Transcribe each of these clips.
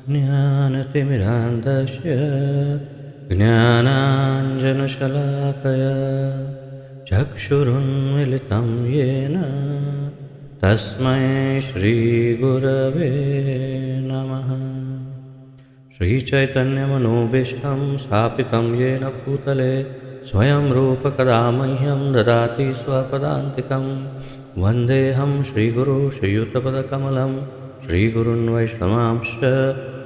ज्ञानतिमिरान्धस्य ज्ञानाञ्जनशलाकया चक्षुरुन्मिलितं येन तस्मै श्रीगुरवे नमः। श्रीचैतन्यमनोभीष्टं स्थापितं येन भूतले स्वयं रूपकदा मह्यं ददाति स्वपदान्तिकं। वन्देऽहं श्रीगुरो श्रीयुतपदकमलं श्रीगुरुन् वैष्णवांश्च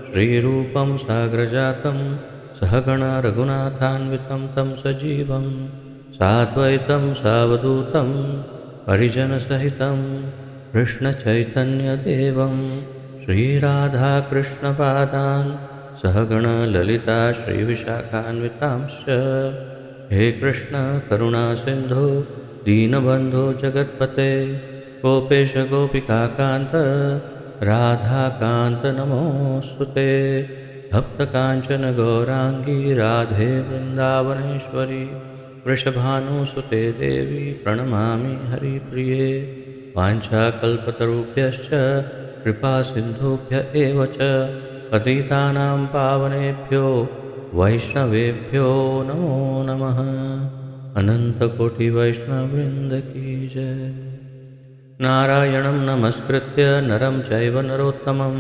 श्रीरूपं साग्रजातं सहगणा रघुनाथान्वितं तं सजीवं साद्वैतं सावधूतं परिजनसहितं कृष्णचैतन्यदेवं श्रीराधाकृष्णपादान् सहगणललिता श्रीविशाखान्वितांश्च। हे कृष्ण करुणा सिन्धो दीनबन्धो जगत्पते गोपेश गोपिकान्त राधाकान्त नमोऽस्तुते। भक्तकाञ्चन गौराङ्गी राधे वृन्दावनेश्वरी वृषभानुसुते देवी प्रणमामि हरिप्रिये। वाञ्छाकल्पतरुभ्यश्च कृपासिन्धुभ्य एव च पतितानां पावनेभ्यो वैष्णवेभ्यो नमो नमः। अनन्तकोटिवैष्णववृन्द की जय। नारायणं नमस्कृत्य नरं चैव नरोत्तमं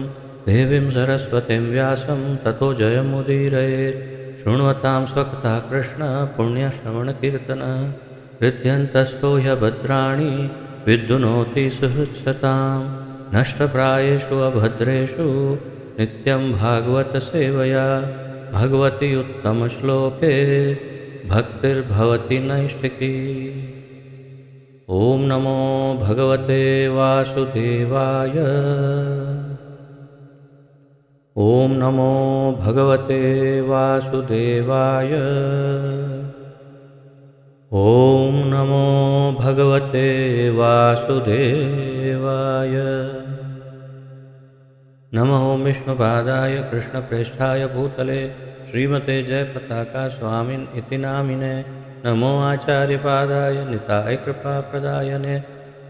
देवीं सरस्वतीं व्यासं ततो जयमुदीरयेत्। शृण्वतां स्वकथा कृष्ण पुण्यश्रवणकीर्तन हृद्यन्तस्थो ह्यभद्राणि विद्युनोति सुहृत्सतां। नष्टप्रायेषु अभद्रेषु नित्यं भागवतसेवया भगवति उत्तमश्लोके भक्तिर्भवति नैष्ठिकी। ॐ नमो भगवते वासुदेवाय। ॐ नमो भगवते वासुदेवाय। ॐ नमो भगवते वासुदेवाय। नमो विष्णुपादाय कृष्णप्रेष्ठाय भूतले श्रीमते जयपताका स्वामिन् इति नामिने। नमो आचार्यपादाय निताय कृपाप्रदायने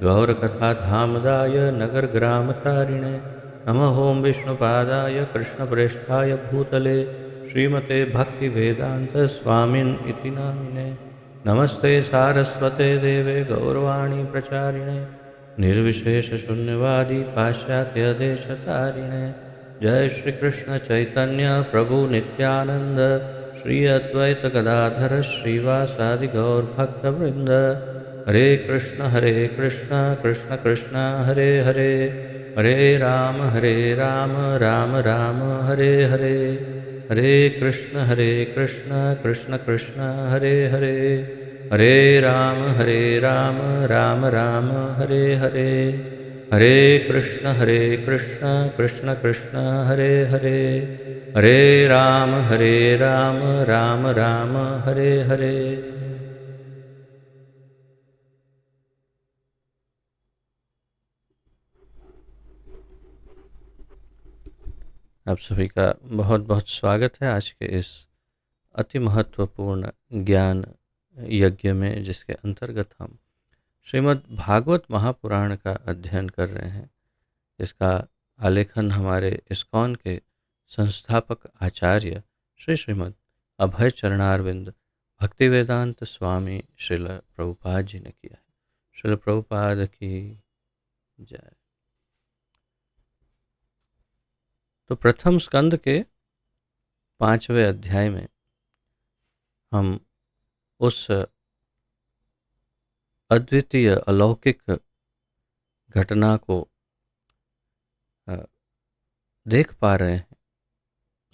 गौरकथाधामदाय नगरग्रामतारिणे। नमः ॐ विष्णुपादाय कृष्णप्रेष्ठाय भूतले श्रीमते भक्तिवेदान्त स्वामिन् इति नामिने। नमस्ते सारस्वते देवे गौरवाणी प्रचारिणे निर्विशेषशून्यवादी पाश्चात्यदेशतारिणे। जय श्री कृष्ण चैतन्य प्रभु नित्यानंद श्री अद्वैत गदाधर श्रीवासादि गौर भक्तवृंद। हरे कृष्ण कृष्ण कृष्ण हरे हरे हरे राम राम राम हरे हरे। हरे कृष्ण कृष्ण कृष्ण हरे हरे हरे राम राम राम हरे हरे। हरे कृष्ण कृष्ण कृष्ण हरे हरे हरे राम राम राम हरे हरे। आप सभी का बहुत बहुत स्वागत है आज के इस अति महत्वपूर्ण ज्ञान यज्ञ में, जिसके अंतर्गत हम श्रीमद् भागवत महापुराण का अध्ययन कर रहे हैं। इसका आलेखन हमारे इस्कॉन के संस्थापक आचार्य श्री श्रीमद् अभय चरणारविंद भक्तिवेदांत स्वामी श्रील प्रभुपाद जी ने किया है। श्रील प्रभुपाद की जय। तो प्रथम स्कंद के 5वें अध्याय में हम उस अद्वितीय अलौकिक घटना को देख पा रहे हैं,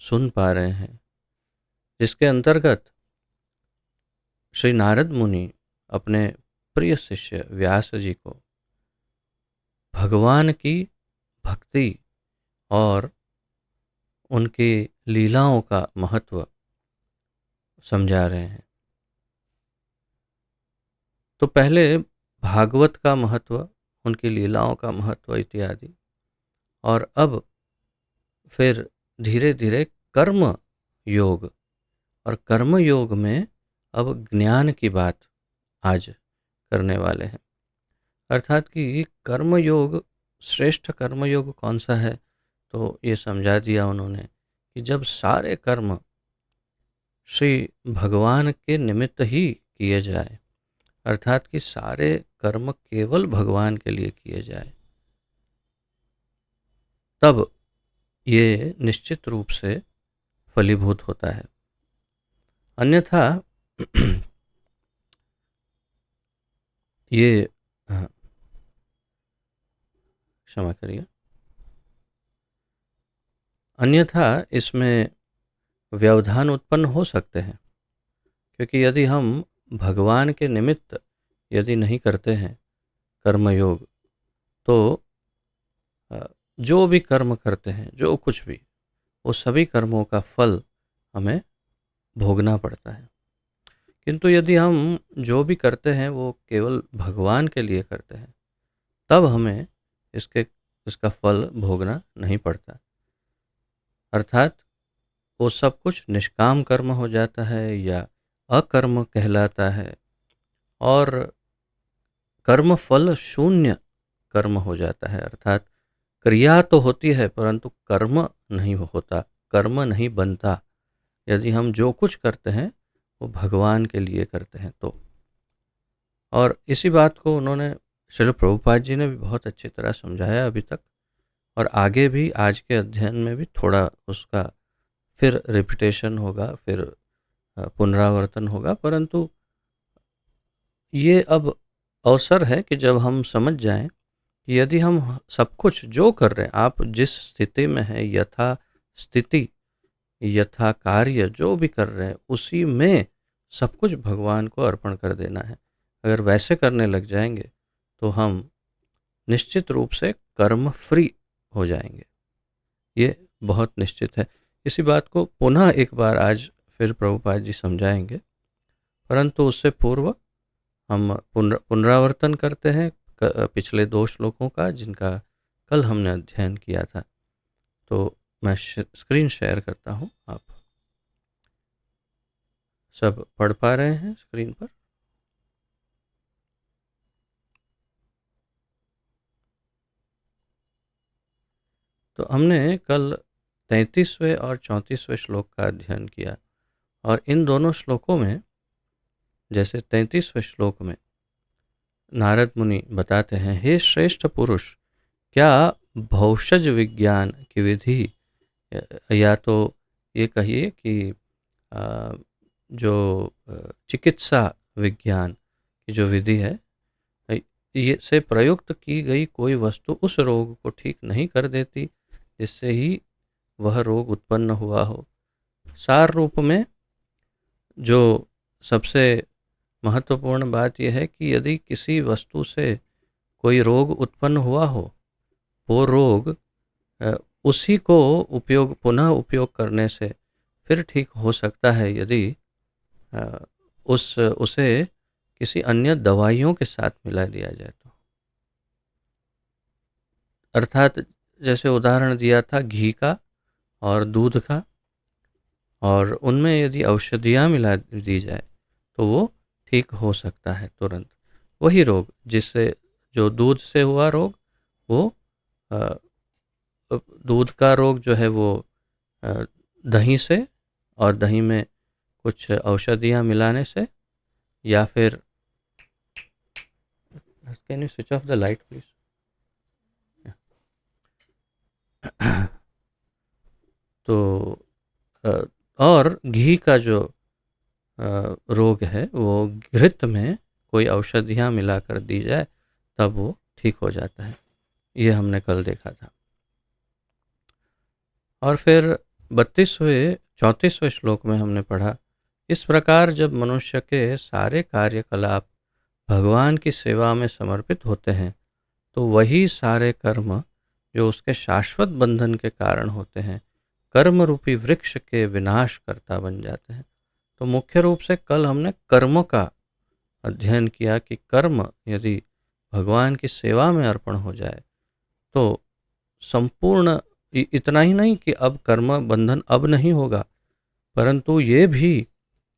सुन पा रहे हैं, जिसके अंतर्गत श्री नारद मुनि अपने प्रिय शिष्य व्यास जी को भगवान की भक्ति और उनकी लीलाओं का महत्व समझा रहे हैं। तो पहले भागवत का महत्व, उनकी लीलाओं का महत्व इत्यादि, और अब फिर धीरे धीरे कर्म योग, और कर्म योग में अब ज्ञान की बात आज करने वाले हैं। अर्थात कि कर्म योग, श्रेष्ठ कर्म योग कौन सा है, तो ये समझा दिया उन्होंने कि जब सारे कर्म श्री भगवान के निमित्त ही किए जाए, अर्थात कि सारे कर्म केवल भगवान के लिए किए जाए, तब ये निश्चित रूप से फलीभूत होता है। अन्यथा ये हाँ, क्षमा करिए, अन्यथा इसमें व्यवधान उत्पन्न हो सकते हैं, क्योंकि यदि हम भगवान के निमित्त यदि नहीं करते हैं कर्मयोग, तो जो भी कर्म करते हैं, जो कुछ भी, वो सभी कर्मों का फल हमें भोगना पड़ता है। किंतु यदि हम जो भी करते हैं वो केवल भगवान के लिए करते हैं, तब हमें इसका फल भोगना नहीं पड़ता। अर्थात वो सब कुछ निष्काम कर्म हो जाता है या अकर्म कहलाता है, और कर्म फल शून्य कर्म हो जाता है। अर्थात क्रिया तो होती है परंतु कर्म नहीं होता, कर्म नहीं बनता। यदि हम जो कुछ करते हैं वो भगवान के लिए करते हैं तो। और इसी बात को उन्होंने, श्रील प्रभुपाद जी ने भी बहुत अच्छी तरह समझाया अभी तक, और आगे भी आज के अध्ययन में भी थोड़ा उसका फिर रिपीटेशन होगा, फिर पुनरावर्तन होगा। परंतु ये अब अवसर है कि जब हम समझ जाएं कि यदि हम सब कुछ जो कर रहे हैं, आप जिस स्थिति में हैं, यथा स्थिति यथा कार्य जो भी कर रहे हैं, उसी में सब कुछ भगवान को अर्पण कर देना है। अगर वैसे करने लग जाएंगे तो हम निश्चित रूप से कर्म फ्री हो जाएंगे, ये बहुत निश्चित है। इसी बात को पुनः एक बार आज फिर प्रभुपाद जी समझाएंगे, परंतु उससे पूर्व हम पुनरावर्तन करते हैं पिछले 2 श्लोकों का, जिनका कल हमने अध्ययन किया था। तो मैं स्क्रीन शेयर करता हूँ, आप सब पढ़ पा रहे हैं स्क्रीन पर? तो हमने कल 33वें और 34वें श्लोक का अध्ययन किया, और इन दोनों श्लोकों में, जैसे 33वें श्लोक में नारद मुनि बताते हैं, हे श्रेष्ठ पुरुष, क्या भौषज विज्ञान की विधि, या तो ये कहिए कि जो चिकित्सा विज्ञान की जो विधि है, ये से प्रयुक्त की गई कोई वस्तु उस रोग को ठीक नहीं कर देती जिससे ही वह रोग उत्पन्न हुआ हो। सार रूप में जो सबसे महत्वपूर्ण बात यह है कि यदि किसी वस्तु से कोई रोग उत्पन्न हुआ हो, वो रोग उसी को पुनः उपयोग करने से फिर ठीक हो सकता है, यदि उसे किसी अन्य दवाइयों के साथ मिला दिया जाए तो। अर्थात जैसे उदाहरण दिया था घी का और दूध का, और उनमें यदि औषधियाँ मिला दी जाए तो वो ठीक हो सकता है तुरंत। वही रोग जिससे, जो दूध से हुआ रोग, वो दूध का रोग जो है वो दही से, और दही में कुछ औषधियाँ मिलाने से, या फिर can you switch off the light please. तो और घी का जो रोग है वो घृत में कोई औषधियाँ मिलाकर दी जाए तब वो ठीक हो जाता है। ये हमने कल देखा था। और फिर 34वें श्लोक में हमने पढ़ा, इस प्रकार जब मनुष्य के सारे कार्यकलाप भगवान की सेवा में समर्पित होते हैं तो वही सारे कर्म जो उसके शाश्वत बंधन के कारण होते हैं, कर्म रूपी वृक्ष के विनाश करता बन जाते हैं। तो मुख्य रूप से कल हमने कर्म का अध्ययन किया कि कर्म यदि भगवान की सेवा में अर्पण हो जाए तो संपूर्ण, इतना ही नहीं कि अब कर्म बंधन अब नहीं होगा, परंतु ये भी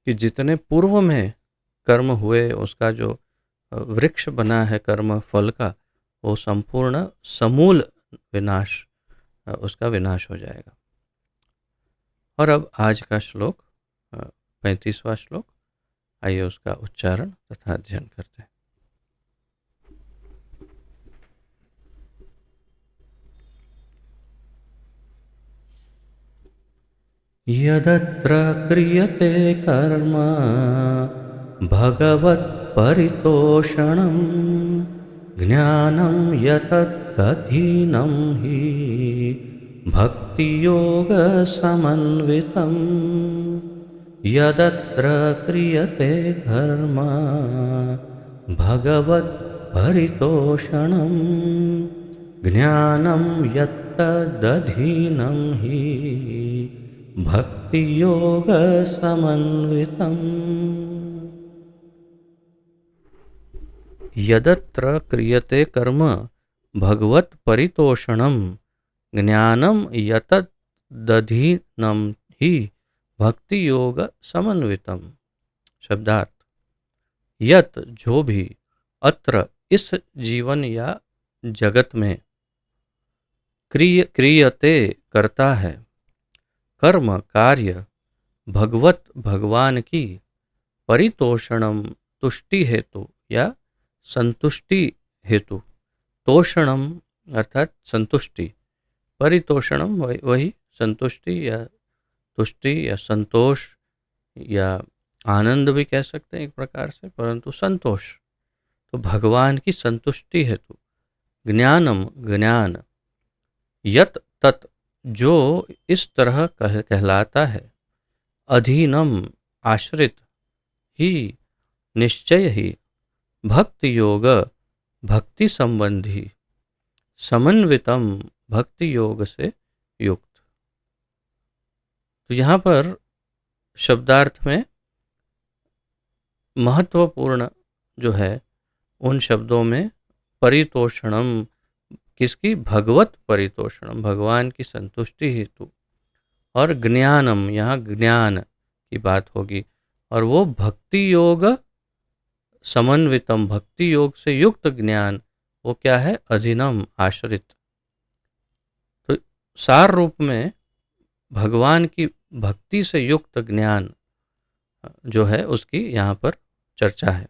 कि जितने पूर्व में कर्म हुए उसका जो वृक्ष बना है कर्म फल का, वो संपूर्ण समूल विनाश उसका विनाश हो जाएगा। और अब आज का श्लोक 35वां श्लोक, आइए उसका उच्चारण तथा अध्ययन करते हैं। यदत्र क्रियते कर्म भगवत्परितोषणं ज्ञानं यतत्तदीनं हि भक्तियोगसमन्वितं। यदत्र क्रियते कर्म भगवत्परितोषणं ज्ञानं यत्तदधीनं हि भक्तियोगसमन्वितम्। यदत्र क्रियते कर्म भगवत्परितोषणं ज्ञानं यतदधीनं हि भक्तियोगसमन्वितम्। शब्दार्थ: यत जो भी, अत्र इस जीवन या जगत में, क्रियते करता है, कर्म कार्य, भगवत भगवान की, परितोषणम तुष्टि हेतु या संतुष्टि हेतु, तोषणम अर्थात संतुष्टि, परितोषणम वही संतुष्टि या तुष्टि या संतोष या आनंद भी कह सकते हैं एक प्रकार से, परंतु संतोष, तो भगवान की संतुष्टि हेतु, ज्ञानम ज्ञान, यत तत् जो इस तरह कहलाता है, अधीनम आश्रित, ही निश्चय ही, भक्ति योग भक्ति संबंधी, समन्वितम भक्ति योग से युक्त। तो यहाँ पर शब्दार्थ में महत्वपूर्ण जो है उन शब्दों में परितोषणम, किसकी? भगवत परितोषणम, भगवान की संतुष्टि हेतु, और ज्ञानम, यहाँ ज्ञान की बात होगी, और वो भक्ति योग समन्वितम, भक्ति योग से युक्त ज्ञान, वो क्या है? अधीनम आश्रित। तो सार रूप में भगवान की भक्ति से युक्त ज्ञान जो है उसकी यहाँ पर चर्चा है।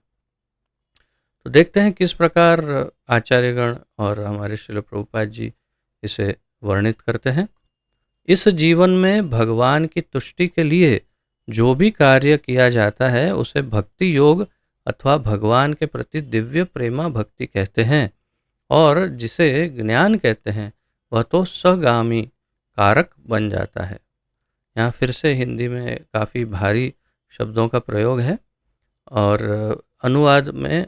तो देखते हैं किस प्रकार आचार्यगण और हमारे श्रील प्रभुपाद जी इसे वर्णित करते हैं। इस जीवन में भगवान की तुष्टि के लिए जो भी कार्य किया जाता है उसे भक्ति योग अथवा भगवान के प्रति दिव्य प्रेमा भक्ति कहते हैं, और जिसे ज्ञान कहते हैं वह तो सगामी कारक बन जाता है। यहाँ फिर से हिंदी में काफ़ी भारी शब्दों का प्रयोग है और अनुवाद में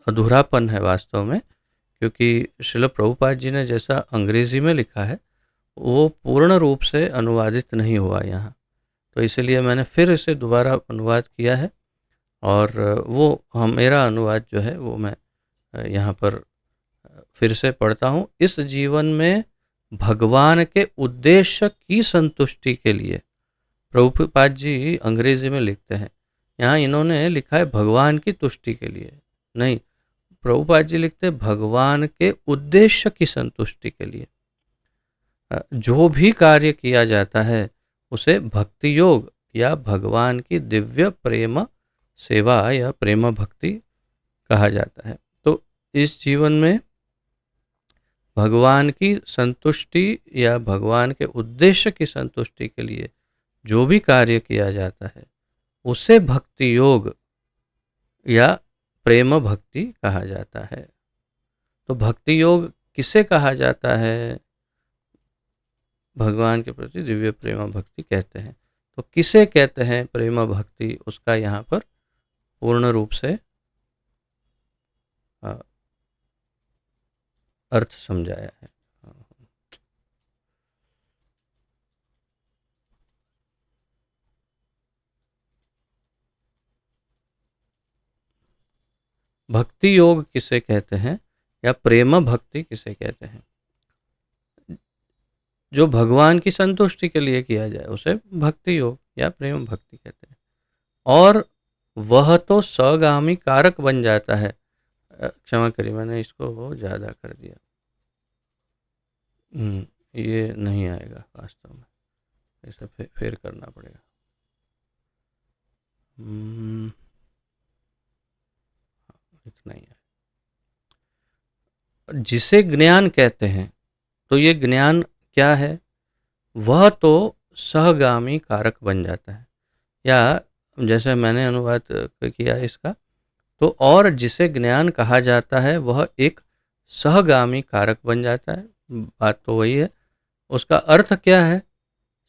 अधूरापन है वास्तव में, क्योंकि श्रील प्रभुपाद जी ने जैसा अंग्रेजी में लिखा है वो पूर्ण रूप से अनुवादित नहीं हुआ यहाँ, तो इसलिए मैंने फिर इसे दोबारा अनुवाद किया है, और वो मेरा अनुवाद जो है वो मैं यहाँ पर फिर से पढ़ता हूँ। इस जीवन में भगवान के उद्देश्य की संतुष्टि के लिए, प्रभुपाद जी अंग्रेजी में लिखते हैं, यहाँ इन्होंने लिखा है भगवान की तुष्टि के लिए, नहीं, प्रभुपाद जी लिखते हैं भगवान के उद्देश्य की संतुष्टि के लिए जो भी कार्य किया जाता है उसे भक्ति योग या भगवान की दिव्य प्रेम सेवा या प्रेम भक्ति कहा जाता है। तो इस जीवन में भगवान की संतुष्टि या भगवान के उद्देश्य की संतुष्टि के लिए जो भी कार्य किया जाता है उसे भक्ति योग या प्रेम भक्ति कहा जाता है। तो भक्ति योग किसे कहा जाता है? भगवान के प्रति दिव्य प्रेम भक्ति कहते हैं। तो किसे कहते हैं प्रेम भक्ति, उसका यहाँ पर पूर्ण रूप से अर्थ समझाया है। भक्ति योग किसे कहते हैं या प्रेम भक्ति किसे कहते हैं? जो भगवान की संतुष्टि के लिए किया जाए उसे भक्ति योग या प्रेम भक्ति कहते हैं, और वह तो सगामी कारक बन जाता है। क्षमा करिए, मैंने इसको ज़्यादा कर दिया। ये नहीं आएगा वास्तव में, इसे फिर करना पड़ेगा। इतना ही है। जिसे ज्ञान कहते हैं, तो ये ज्ञान क्या है? वह तो सहगामी कारक बन जाता है, या जैसे मैंने अनुवाद किया इसका, तो और जिसे ज्ञान कहा जाता है वह एक सहगामी कारक बन जाता है। बात तो वही है। उसका अर्थ क्या है?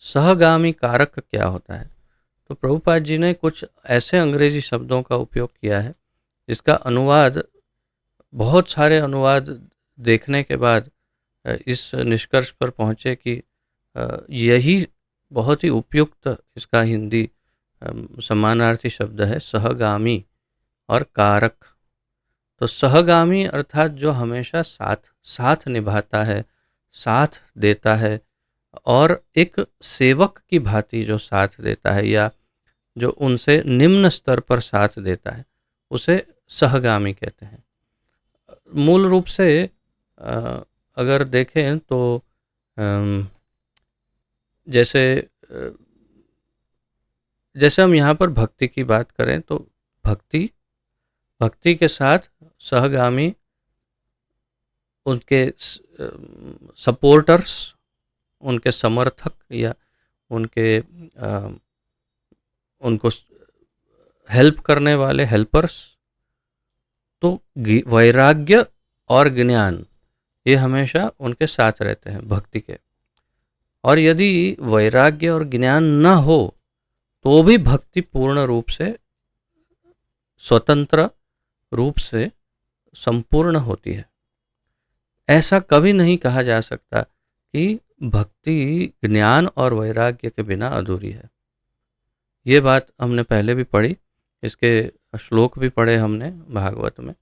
सहगामी कारक क्या होता है? तो प्रभुपाद जी ने कुछ ऐसे अंग्रेजी शब्दों का उपयोग किया है जिसका अनुवाद, बहुत सारे अनुवाद देखने के बाद इस निष्कर्ष पर पहुँचे कि यही बहुत ही उपयुक्त इसका हिंदी समानार्थी शब्द है, सहगामी और कारक। तो सहगामी अर्थात जो हमेशा साथ साथ निभाता है, साथ देता है, और एक सेवक की भांति जो साथ देता है या जो उनसे निम्न स्तर पर साथ देता है, उसे सहगामी कहते हैं। मूल रूप से अगर देखें तो जैसे जैसे हम यहाँ पर भक्ति की बात करें तो भक्ति के साथ सहगामी उनके सपोर्टर्स, उनके समर्थक या उनके उनको हेल्प करने वाले हेल्पर्स। तो वैराग्य और ज्ञान ये हमेशा उनके साथ रहते हैं भक्ति के। और यदि वैराग्य और ज्ञान न हो तो भी भक्ति पूर्ण रूप से, स्वतंत्र रूप से संपूर्ण होती है। ऐसा कभी नहीं कहा जा सकता कि भक्ति ज्ञान और वैराग्य के बिना अधूरी है। ये बात हमने पहले भी पढ़ी, इसके श्लोक भी पढ़े हमने भागवत में,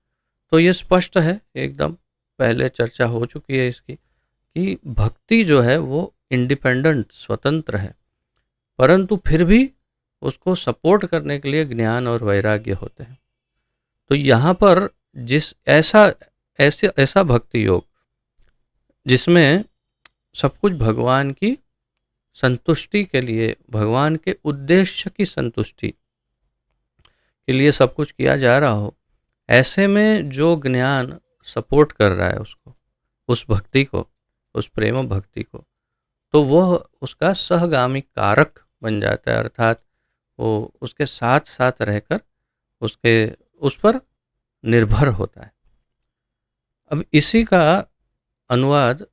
तो ये स्पष्ट है एकदम, पहले चर्चा हो चुकी है इसकी, कि भक्ति जो है वो इंडिपेंडेंट, स्वतंत्र है, परंतु फिर भी उसको सपोर्ट करने के लिए ज्ञान और वैराग्य होते हैं। तो यहाँ पर जिस ऐसा भक्ति योग जिसमें सब कुछ भगवान की संतुष्टि के लिए, भगवान के उद्देश्य की संतुष्टि के लिए सब कुछ किया जा रहा हो, ऐसे में जो ज्ञान सपोर्ट कर रहा है उसको, उस भक्ति को, उस प्रेम भक्ति को, तो वह उसका सहगामी कारक बन जाता है, अर्थात वो उसके साथ साथ रहकर उस पर निर्भर होता है। अब इसी का अनुवाद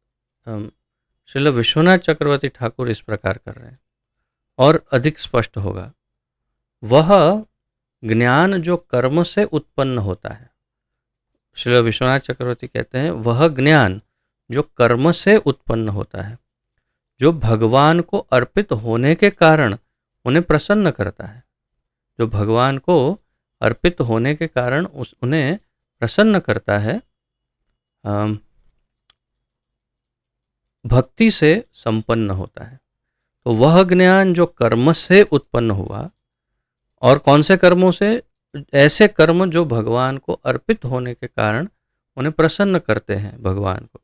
श्रील विश्वनाथ चक्रवर्ती ठाकुर इस प्रकार कर रहे हैं और अधिक स्पष्ट होगा। वह ज्ञान जो कर्म से उत्पन्न होता है, श्रील विश्वनाथ चक्रवर्ती कहते हैं, वह ज्ञान जो कर्म से उत्पन्न होता है, जो भगवान को अर्पित होने के कारण उन्हें प्रसन्न करता है, जो भगवान को अर्पित होने के कारण उन्हें प्रसन्न करता है, भक्ति से संपन्न होता है। तो वह ज्ञान जो कर्म से उत्पन्न हुआ, और कौन से कर्मों से? ऐसे कर्म जो भगवान को अर्पित होने के कारण उन्हें प्रसन्न करते हैं भगवान को।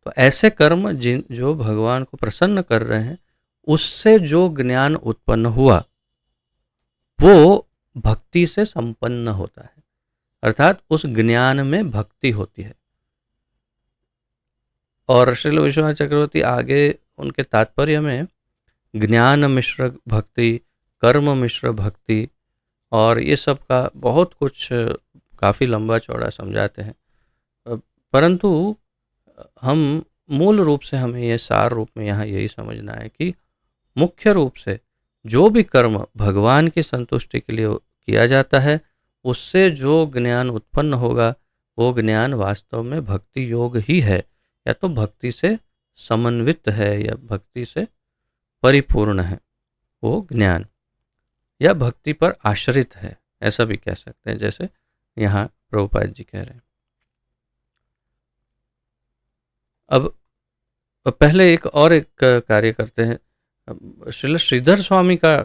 तो ऐसे कर्म जो भगवान को प्रसन्न कर रहे हैं, उससे जो ज्ञान उत्पन्न हुआ वो भक्ति से संपन्न होता है, अर्थात उस ज्ञान में भक्ति होती है। और श्रील विश्वनाथ चक्रवर्ती आगे उनके तात्पर्य में ज्ञान मिश्र भक्ति, कर्म मिश्र भक्ति और ये सब का बहुत कुछ काफ़ी लंबा चौड़ा समझाते हैं, परंतु हम मूल रूप से हमें ये सार रूप में यहाँ यही समझना है कि मुख्य रूप से जो भी कर्म भगवान की संतुष्टि के लिए किया जाता है, उससे जो ज्ञान उत्पन्न होगा वो ज्ञान वास्तव में भक्ति योग ही है, या तो भक्ति से समन्वित है या भक्ति से परिपूर्ण है वो ज्ञान, या भक्ति पर आश्रित है, ऐसा भी कह सकते हैं, जैसे यहाँ प्रभुपाद जी कह रहे हैं। अब पहले एक कार्य करते हैं, श्रील श्रीधर स्वामी का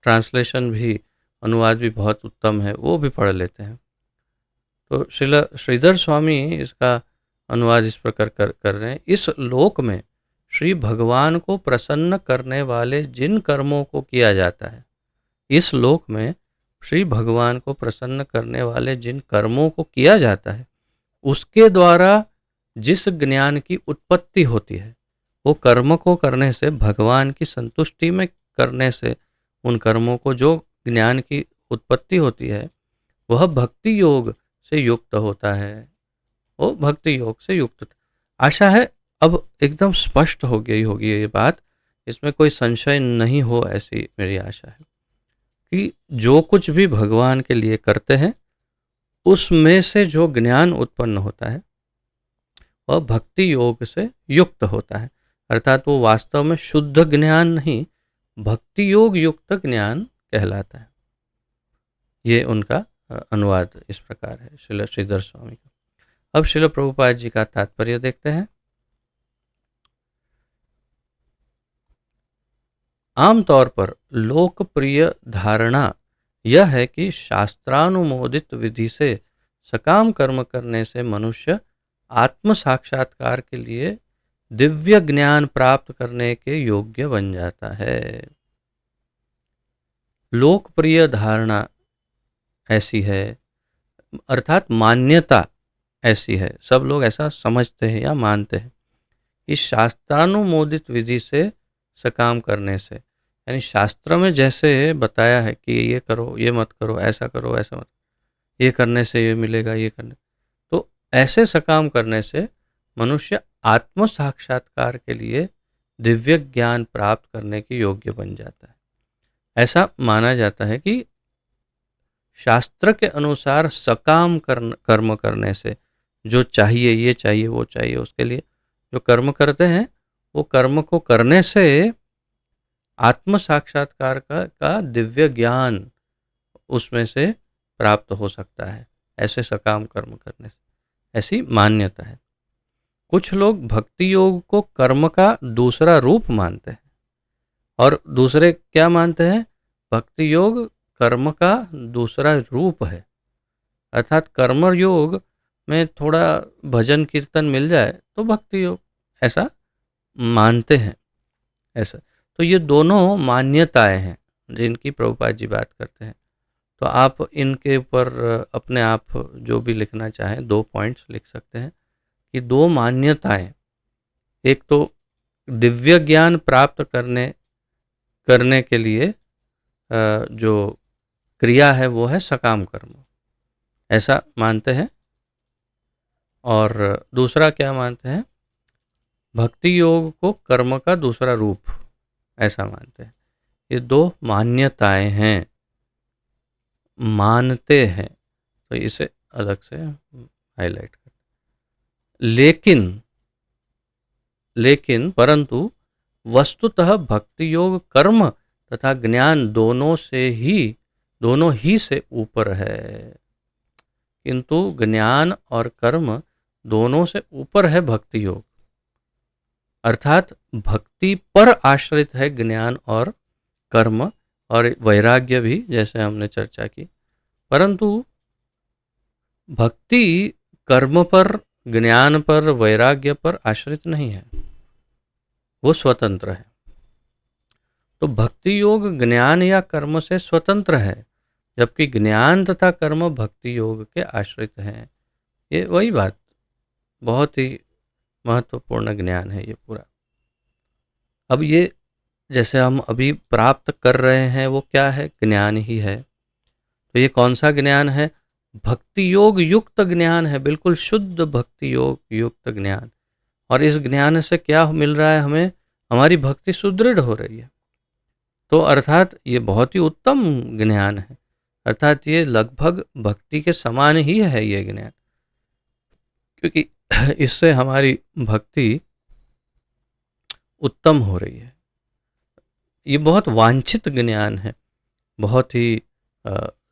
ट्रांसलेशन भी, अनुवाद भी बहुत उत्तम है, वो भी पढ़ लेते हैं। तो श्रील श्रीधर स्वामी इसका अनुवाद इस प्रकार कर रहे हैं। इस लोक में श्री भगवान को प्रसन्न करने वाले जिन कर्मों को किया जाता है, इस लोक में श्री भगवान को प्रसन्न करने वाले जिन कर्मों को किया जाता है, उसके द्वारा जिस ज्ञान की उत्पत्ति होती है, वो कर्म को करने से, भगवान की संतुष्टि में करने से, उन कर्मों को जो ज्ञान की उत्पत्ति होती है वह भक्ति योग से युक्त होता है। वो भक्ति योग से युक्त। आशा है अब एकदम स्पष्ट हो गई होगी ये बात, इसमें कोई संशय नहीं हो, ऐसी मेरी आशा है कि जो कुछ भी भगवान के लिए करते हैं उसमें से जो ज्ञान उत्पन्न होता है वह भक्ति योग से युक्त होता है। अर्थात वो वास्तव में शुद्ध ज्ञान नहीं, भक्ति योग युक्त ज्ञान कहलाता है। ये उनका अनुवाद इस प्रकार है श्रील श्रीधर स्वामी का। अब श्रील प्रभुपाद जी का तात्पर्य देखते हैं। आमतौर पर लोकप्रिय धारणा यह है कि शास्त्रानुमोदित विधि से सकाम कर्म करने से मनुष्य आत्म साक्षात्कार के लिए दिव्य ज्ञान प्राप्त करने के योग्य बन जाता है। लोकप्रिय धारणा ऐसी है, अर्थात मान्यता ऐसी है, सब लोग ऐसा समझते हैं या मानते हैं, इस शास्त्रानुमोदित विधि से सकाम करने से, यानी शास्त्र में जैसे बताया है कि ये करो, ये मत करो, ऐसा करो, ऐसा मत, ये करने से ये मिलेगा, ये करने, तो ऐसे सकाम करने से मनुष्य आत्म साक्षात्कार के लिए दिव्य ज्ञान प्राप्त करने के योग्य बन जाता है। ऐसा माना जाता है कि शास्त्र के अनुसार सकाम कर्म करने से, जो चाहिए, ये चाहिए, वो चाहिए, उसके लिए जो कर्म करते हैं, वो कर्म को करने से आत्म साक्षात्कार का दिव्य ज्ञान उसमें से प्राप्त हो सकता है, ऐसे सकाम कर्म करने से, ऐसी मान्यता है। कुछ लोग भक्ति योग को कर्म का दूसरा रूप मानते हैं, और दूसरे क्या मानते हैं, भक्ति योग कर्म का दूसरा रूप है। अर्थात कर्म योग में थोड़ा भजन कीर्तन मिल जाए तो भक्ति योग, ऐसा मानते हैं। ऐसा तो ये दोनों मान्यताएं हैं जिनकी प्रभुपाद जी बात करते हैं। तो आप इनके ऊपर अपने आप जो भी लिखना चाहें 2 पॉइंट्स लिख सकते हैं कि 2 मान्यताएं, एक तो दिव्य ज्ञान प्राप्त करने के लिए जो क्रिया है वो है सकाम कर्म, ऐसा मानते हैं, और दूसरा क्या मानते हैं, भक्ति योग को कर्म का दूसरा रूप, ऐसा मानते हैं। ये 2 मान्यताएं हैं, मानते हैं, तो इसे अलग से हाईलाइट कर। लेकिन परंतु वस्तुतः भक्ति योग कर्म तथा ज्ञान दोनों ही से ऊपर है, किंतु ज्ञान और कर्म दोनों से ऊपर है भक्ति योग। अर्थात भक्ति पर आश्रित है ज्ञान और कर्म, और वैराग्य भी, जैसे हमने चर्चा की, परंतु भक्ति कर्म पर, ज्ञान पर, वैराग्य पर आश्रित नहीं है, वो स्वतंत्र है। तो भक्ति योग ज्ञान या कर्म से स्वतंत्र है, जबकि ज्ञान तथा कर्म भक्ति योग के आश्रित हैं। ये वही बात, बहुत ही महत्वपूर्ण ज्ञान है ये पूरा। अब ये जैसे हम अभी प्राप्त कर रहे हैं वो क्या है, ज्ञान ही है। तो ये कौन सा ज्ञान है, भक्ति योग युक्त ज्ञान है, बिल्कुल शुद्ध भक्ति योग युक्त ज्ञान। और इस ज्ञान से क्या मिल रहा है हमें, हमारी भक्ति सुदृढ़ हो रही है। तो अर्थात ये बहुत ही उत्तम ज्ञान है, अर्थात ये लगभग भक्ति के समान ही है ये ज्ञान, क्योंकि इससे हमारी भक्ति उत्तम हो रही है। ये बहुत वांछित ज्ञान है, बहुत ही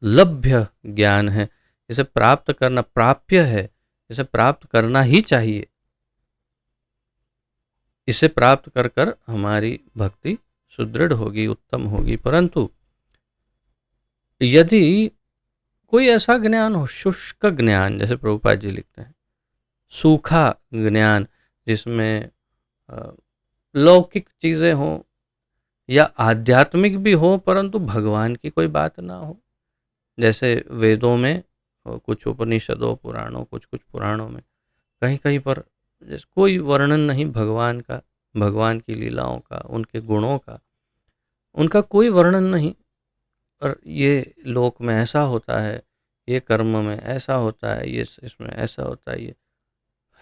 लभ्य ज्ञान है, इसे प्राप्त करना प्राप्य है, इसे प्राप्त करना ही चाहिए। इसे प्राप्त कर कर हमारी भक्ति सुदृढ़ होगी, उत्तम होगी। परंतु यदि कोई ऐसा ज्ञान हो, शुष्क ज्ञान, जैसे प्रभुपाद जी लिखते हैं, सूखा ज्ञान, जिसमें लौकिक चीज़ें हों या आध्यात्मिक भी हो, परंतु भगवान की कोई बात ना हो। जैसे वेदों में कुछ उपनिषदों, पुराणों, कुछ कुछ पुराणों में कहीं कहीं पर जैसे कोई वर्णन नहीं भगवान का, भगवान की लीलाओं का, उनके गुणों का, उनका कोई वर्णन नहीं। और ये लोक में ऐसा होता है, ये कर्म में ऐसा होता है, ये इसमें ऐसा होता है, ये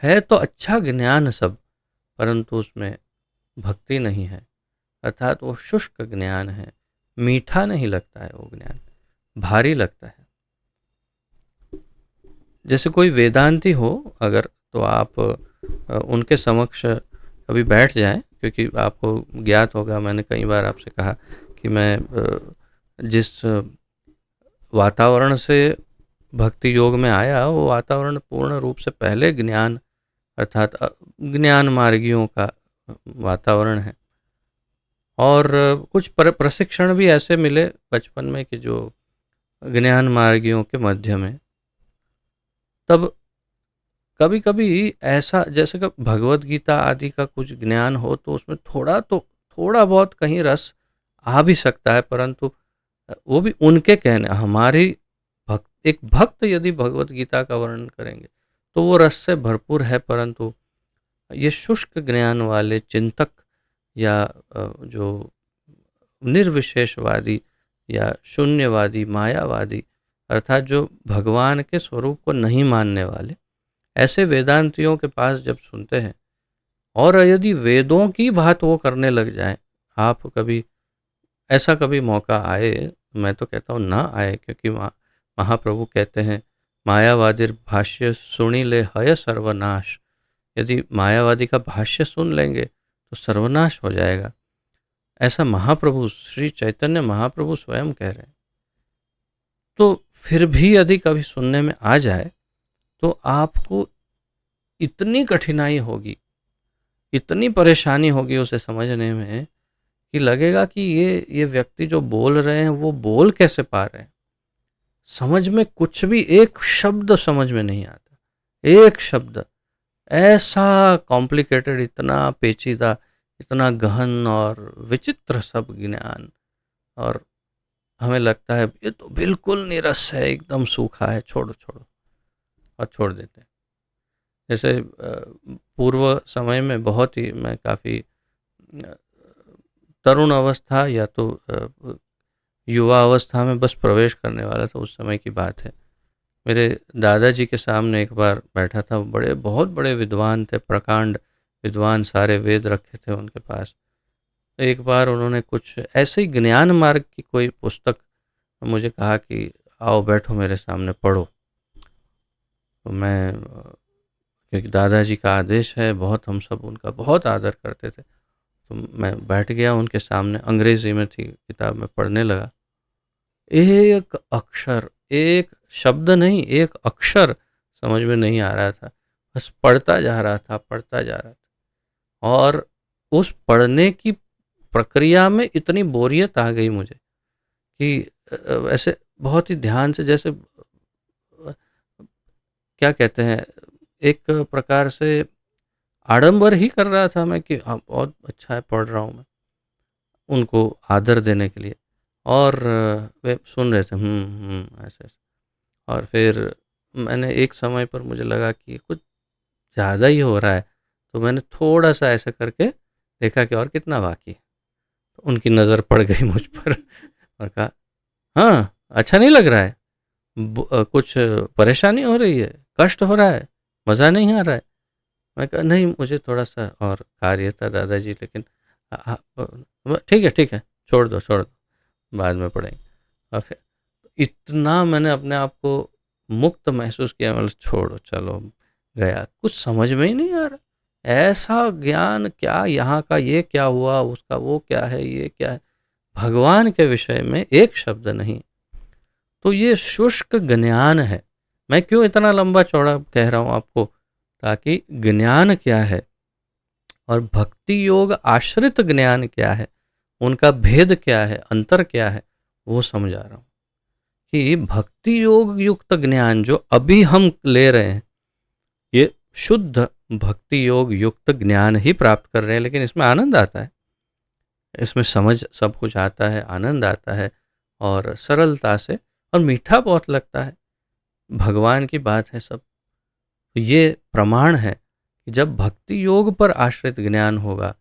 है तो अच्छा ज्ञान सब, परंतु उसमें भक्ति नहीं है, अर्थात वो शुष्क ज्ञान है, मीठा नहीं लगता है वो ज्ञान, भारी लगता है। जैसे कोई वेदांती हो अगर, तो आप उनके समक्ष कभी बैठ जाएं, क्योंकि आपको ज्ञात होगा, मैंने कई बार आपसे कहा कि मैं जिस वातावरण से भक्ति योग में आया, वो वातावरण पूर्ण रूप से पहले ज्ञान अर्थात ज्ञान मार्गियों का वातावरण है। और कुछ प्रशिक्षण भी ऐसे मिले बचपन में कि जो ज्ञान मार्गियों के मध्य में, तब कभी कभी ऐसा जैसे कि भगवत गीता आदि का कुछ ज्ञान हो तो उसमें थोड़ा बहुत कहीं रस आ भी सकता है, परंतु वो भी उनके कहने, हमारी एक भक्त यदि भगवत गीता का वर्णन करेंगे तो वो रस से भरपूर है, परंतु ये शुष्क ज्ञान वाले चिंतक या जो निर्विशेषवादी या शून्यवादी, मायावादी, अर्थात जो भगवान के स्वरूप को नहीं मानने वाले, ऐसे वेदांतियों के पास जब सुनते हैं और यदि वेदों की बात वो करने लग जाए, आप कभी ऐसा कभी मौका आए, मैं तो कहता हूँ ना आए, क्योंकि महाप्रभु कहते हैं मायावादिर भाष्य सुनी ले हय सर्वनाश। यदि मायावादी का भाष्य सुन लेंगे तो सर्वनाश हो जाएगा, ऐसा महाप्रभु श्री चैतन्य महाप्रभु स्वयं कह रहे हैं। तो फिर भी यदि कभी सुनने में आ जाए तो आपको इतनी कठिनाई होगी, इतनी परेशानी होगी उसे समझने में कि लगेगा कि ये व्यक्ति जो बोल रहे हैं वो बोल कैसे पा रहे हैं। समझ में कुछ भी, एक शब्द समझ में नहीं आता, एक शब्द, ऐसा कॉम्प्लिकेटेड, इतना पेचीदा, इतना गहन और विचित्र सब ज्ञान। और हमें लगता है ये तो बिल्कुल निरस है, एकदम सूखा है, छोड़ो छोड़ो, और छोड़ देते हैं। जैसे पूर्व समय में बहुत ही, मैं काफ़ी तरुण अवस्था या तो युवा अवस्था में बस प्रवेश करने वाला था, उस समय की बात है। मेरे दादाजी के सामने एक बार बैठा था, बड़े बहुत बड़े विद्वान थे, प्रकांड विद्वान, सारे वेद रखे थे उनके पास। एक बार उन्होंने कुछ ऐसे ही ज्ञान मार्ग की कोई पुस्तक मुझे कहा कि आओ बैठो मेरे सामने पढ़ो। तो मैं, क्योंकि दादाजी का आदेश है, बहुत हम सब उनका बहुत आदर करते थे, तो मैं बैठ गया उनके सामने, अंग्रेजी में थी किताब में, पढ़ने लगा। एक अक्षर, एक शब्द नहीं, एक अक्षर समझ में नहीं आ रहा था, बस पढ़ता जा रहा था, पढ़ता जा रहा था। और उस पढ़ने की प्रक्रिया में इतनी बोरियत आ गई मुझे कि ऐसे बहुत ही ध्यान से, जैसे क्या कहते हैं, एक प्रकार से आडंबर ही कर रहा था मैं कि हाँ बहुत अच्छा है, पढ़ रहा हूँ मैं, उनको आदर देने के लिए। और वे सुन रहे थे ऐसे ऐसे। और फिर मैंने एक समय पर मुझे लगा कि कुछ ज़्यादा ही हो रहा है, तो मैंने थोड़ा सा ऐसा करके देखा कि और कितना बाकी है। तो उनकी नज़र पड़ गई मुझ पर और कहा, हाँ अच्छा नहीं लग रहा है, कुछ परेशानी हो रही है, कष्ट हो रहा है, मज़ा नहीं आ रहा है। मैं कहा नहीं, मुझे थोड़ा सा और कार्य था दादाजी, लेकिन ठीक है, छोड़ दो छोड़ दो, बाद में पढ़ेंगे। और फिर इतना मैंने अपने आप को मुक्त महसूस किया, मतलब छोड़ो चलो, गया, कुछ समझ में ही नहीं आ रहा, ऐसा ज्ञान क्या, यहाँ का ये क्या हुआ, उसका वो क्या है, ये क्या है, भगवान के विषय में एक शब्द नहीं। तो ये शुष्क ज्ञान है। मैं क्यों इतना लंबा चौड़ा कह रहा हूँ आपको, ताकि ज्ञान क्या है और भक्ति योग आश्रित ज्ञान क्या है, उनका भेद क्या है, अंतर क्या है, वो समझा रहा हूँ। कि भक्ति योग युक्त ज्ञान जो अभी हम ले रहे हैं, ये शुद्ध भक्ति योग युक्त ज्ञान ही प्राप्त कर रहे हैं, लेकिन इसमें आनंद आता है, इसमें समझ सब कुछ आता है, आनंद आता है और सरलता से, और मीठा बहुत लगता है। भगवान की बात है सब। तो ये प्रमाण है कि जब भक्ति योग पर आश्रित ज्ञान होगा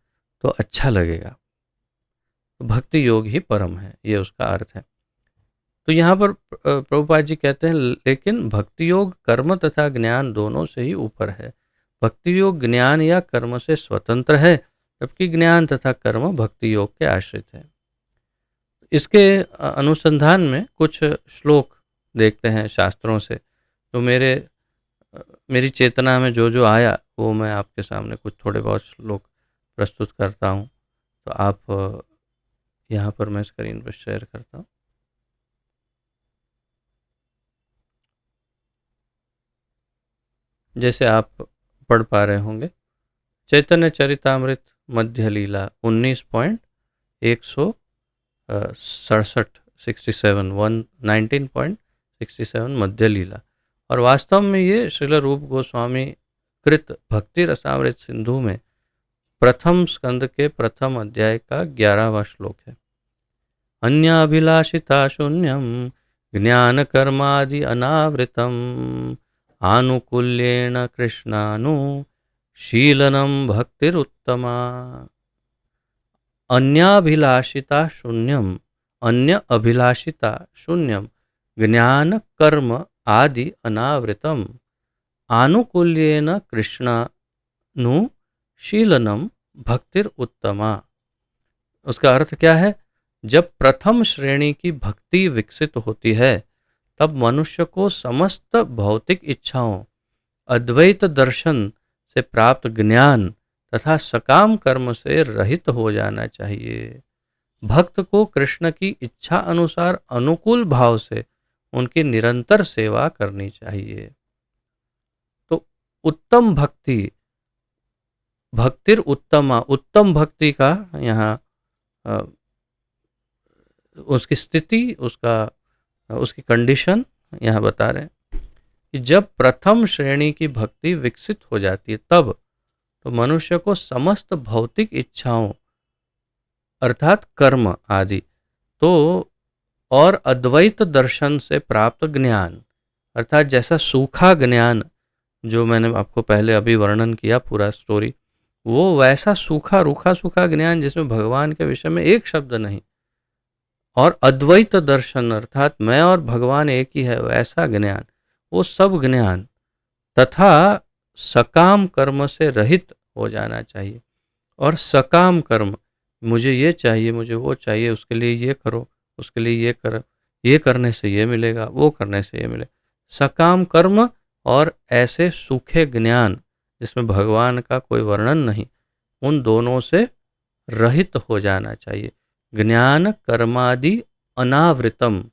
तो अच्छा लगेगा। तो भक्ति योग ही परम है, ये उसका अर्थ है। तो यहाँ पर प्रभुपाद जी कहते हैं, लेकिन भक्ति योग कर्म तथा ज्ञान दोनों से ही ऊपर है। भक्ति योग ज्ञान या कर्म से स्वतंत्र है, जबकि ज्ञान तथा कर्म भक्ति योग के आश्रित है। इसके अनुसंधान में कुछ श्लोक देखते हैं शास्त्रों से। तो मेरी चेतना में जो जो आया वो मैं आपके सामने कुछ थोड़े बहुत श्लोक प्रस्तुत करता हूँ। तो आप यहाँ पर मैं स्क्रीन पर शेयर करता हूँ। जैसे आप पढ़ पा रहे होंगे, चैतन्य चरितामृत मध्य लीला 19.67 मध्य लीला। और वास्तव में ये श्रील रूप गोस्वामी कृत भक्ति रसामृत सिंधु में प्रथम स्कंद के प्रथम अध्याय का 11वां श्लोक है। अन्याभिलाषिता शून्यम ज्ञान कर्मादि अनावृतम आनुकूल्येन कृष्णानुशीलनम भक्तिरुत्तमा। अन्याभिलाषिता शून्यम, अन्य अभिलाषिता शून्यम ज्ञान कर्म आदि अनावृतम आनुकूल्येन कृष्णानुशीलनम भक्तिरुत्तमा। उसका अर्थ क्या है? जब प्रथम श्रेणी की भक्ति विकसित होती है तब मनुष्य को समस्त भौतिक इच्छाओं, अद्वैत दर्शन से प्राप्त ज्ञान तथा सकाम कर्म से रहित हो जाना चाहिए। भक्त को कृष्ण की इच्छा अनुसार अनुकूल भाव से उनकी निरंतर सेवा करनी चाहिए। तो उत्तम भक्ति, भक्तिर उत्तमा, उत्तम भक्ति का यहाँ उसकी स्थिति, उसकी कंडीशन यहाँ बता रहे हैं कि जब प्रथम श्रेणी की भक्ति विकसित हो जाती है तब तो मनुष्य को समस्त भौतिक इच्छाओं अर्थात कर्म आदि तो और अद्वैत दर्शन से प्राप्त ज्ञान, अर्थात जैसा सूखा ज्ञान जो मैंने आपको पहले अभी वर्णन किया पूरा स्टोरी, वो वैसा सूखा रूखा सूखा ज्ञान जिसमें भगवान के विषय में एक शब्द नहीं, और अद्वैत दर्शन अर्थात मैं और भगवान एक ही है वैसा ज्ञान, वो सब ज्ञान तथा सकाम कर्म से रहित हो जाना चाहिए। और सकाम कर्म, मुझे ये चाहिए, मुझे वो चाहिए, उसके लिए ये करो, उसके लिए ये करो, ये करने से ये मिलेगा, वो करने से ये मिलेगा। सकाम कर्म और ऐसे सूखे ज्ञान जिसमें भगवान का कोई वर्णन नहीं, उन दोनों से रहित हो जाना चाहिए। ज्ञान कर्मादि अनावृतम,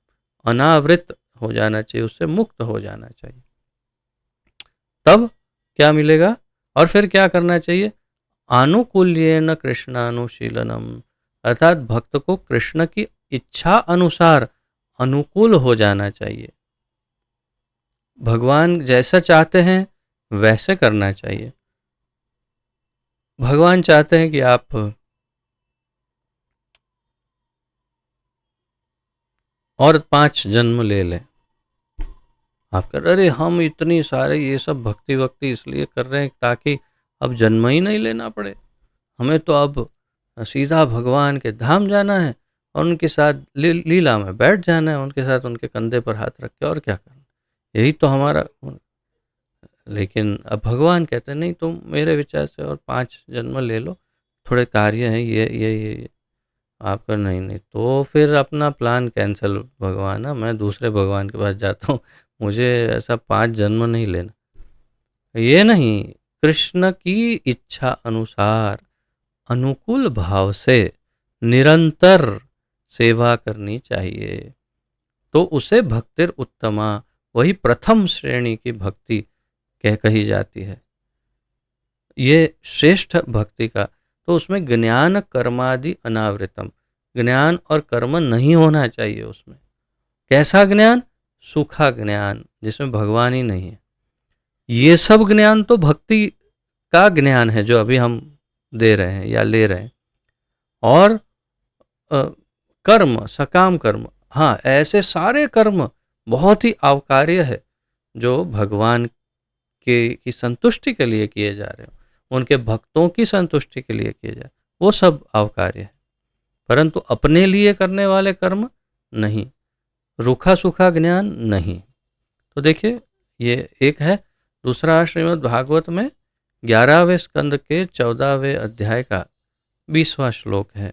अनावृत हो जाना चाहिए, उससे मुक्त हो जाना चाहिए। तब क्या मिलेगा? और फिर क्या करना चाहिए? आनुकूल्येन कृष्णानुशीलनम, अर्थात भक्त को कृष्ण की इच्छा अनुसार अनुकूल हो जाना चाहिए। भगवान जैसा चाहते हैं वैसे करना चाहिए। भगवान चाहते हैं कि आप और 5 जन्म ले लें। आप कर, अरे हम इतनी सारे ये सब भक्ति वक्ति इसलिए कर रहे हैं ताकि अब जन्म ही नहीं लेना पड़े, हमें तो अब सीधा भगवान के धाम जाना है और उनके साथ लीला में बैठ जाना है, उनके साथ उनके कंधे पर हाथ रख के, और क्या करना, यही तो हमारा। लेकिन अब भगवान कहते हैं नहीं, तुम मेरे विचार से और 5 जन्म ले लो, थोड़े कार्य हैं ये आपका, नहीं नहीं, तो फिर अपना प्लान कैंसिल भगवान, मैं दूसरे भगवान के पास जाता हूँ, मुझे ऐसा 5 जन्म नहीं लेना। ये नहीं, कृष्ण की इच्छा अनुसार अनुकूल भाव से निरंतर सेवा करनी चाहिए, तो उसे भक्तिर उत्तमा, वही प्रथम श्रेणी की भक्ति कही जाती है। ये श्रेष्ठ भक्ति का, तो उसमें ज्ञान कर्मादि अनावृतम, ज्ञान और कर्म नहीं होना चाहिए उसमें। कैसा ज्ञान? सूखा ज्ञान जिसमें भगवान ही नहीं है। ये सब ज्ञान तो भक्ति का ज्ञान है जो अभी हम दे रहे हैं या ले रहे हैं। और कर्म, सकाम कर्म, हाँ ऐसे सारे कर्म बहुत ही आवकार्य है जो भगवान के की संतुष्टि के लिए किए जा रहे हो, उनके भक्तों की संतुष्टि के लिए किए जा रहे, वो सब आवकार्य है। परंतु अपने लिए करने वाले कर्म नहीं, रूखा सूखा ज्ञान नहीं। तो देखिए ये एक है। दूसरा श्रीमद् भागवत में 11वें स्कंद के 14वें अध्याय का 20वां श्लोक है।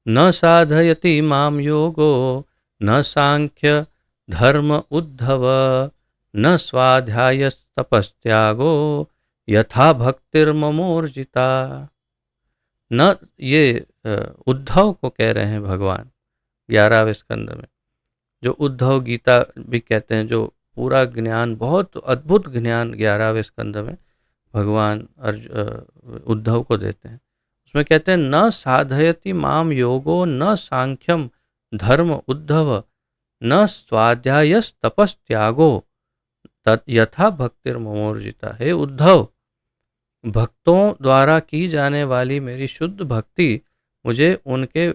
न साधयति माम योगो न सांख्य धर्म उद्धव न स्वाध्याय तपस्त्यागो यथा भक्तिर्ममोर्जिता। न, ये उद्धव को कह रहे हैं भगवान 11वें स्कंद में, जो उद्धव गीता भी कहते हैं, जो पूरा ज्ञान, बहुत अद्भुत ज्ञान 11वें स्कंद में भगवान उद्धव को देते हैं। उसमें कहते हैं न साधयति माम योगो न सांख्यम धर्म उद्धव न स्वाध्यायस तपस त्यागो यथा भक्तिर्ममोर्जिता। हे उद्धव, भक्तों द्वारा की जाने वाली मेरी शुद्ध भक्ति मुझे उनके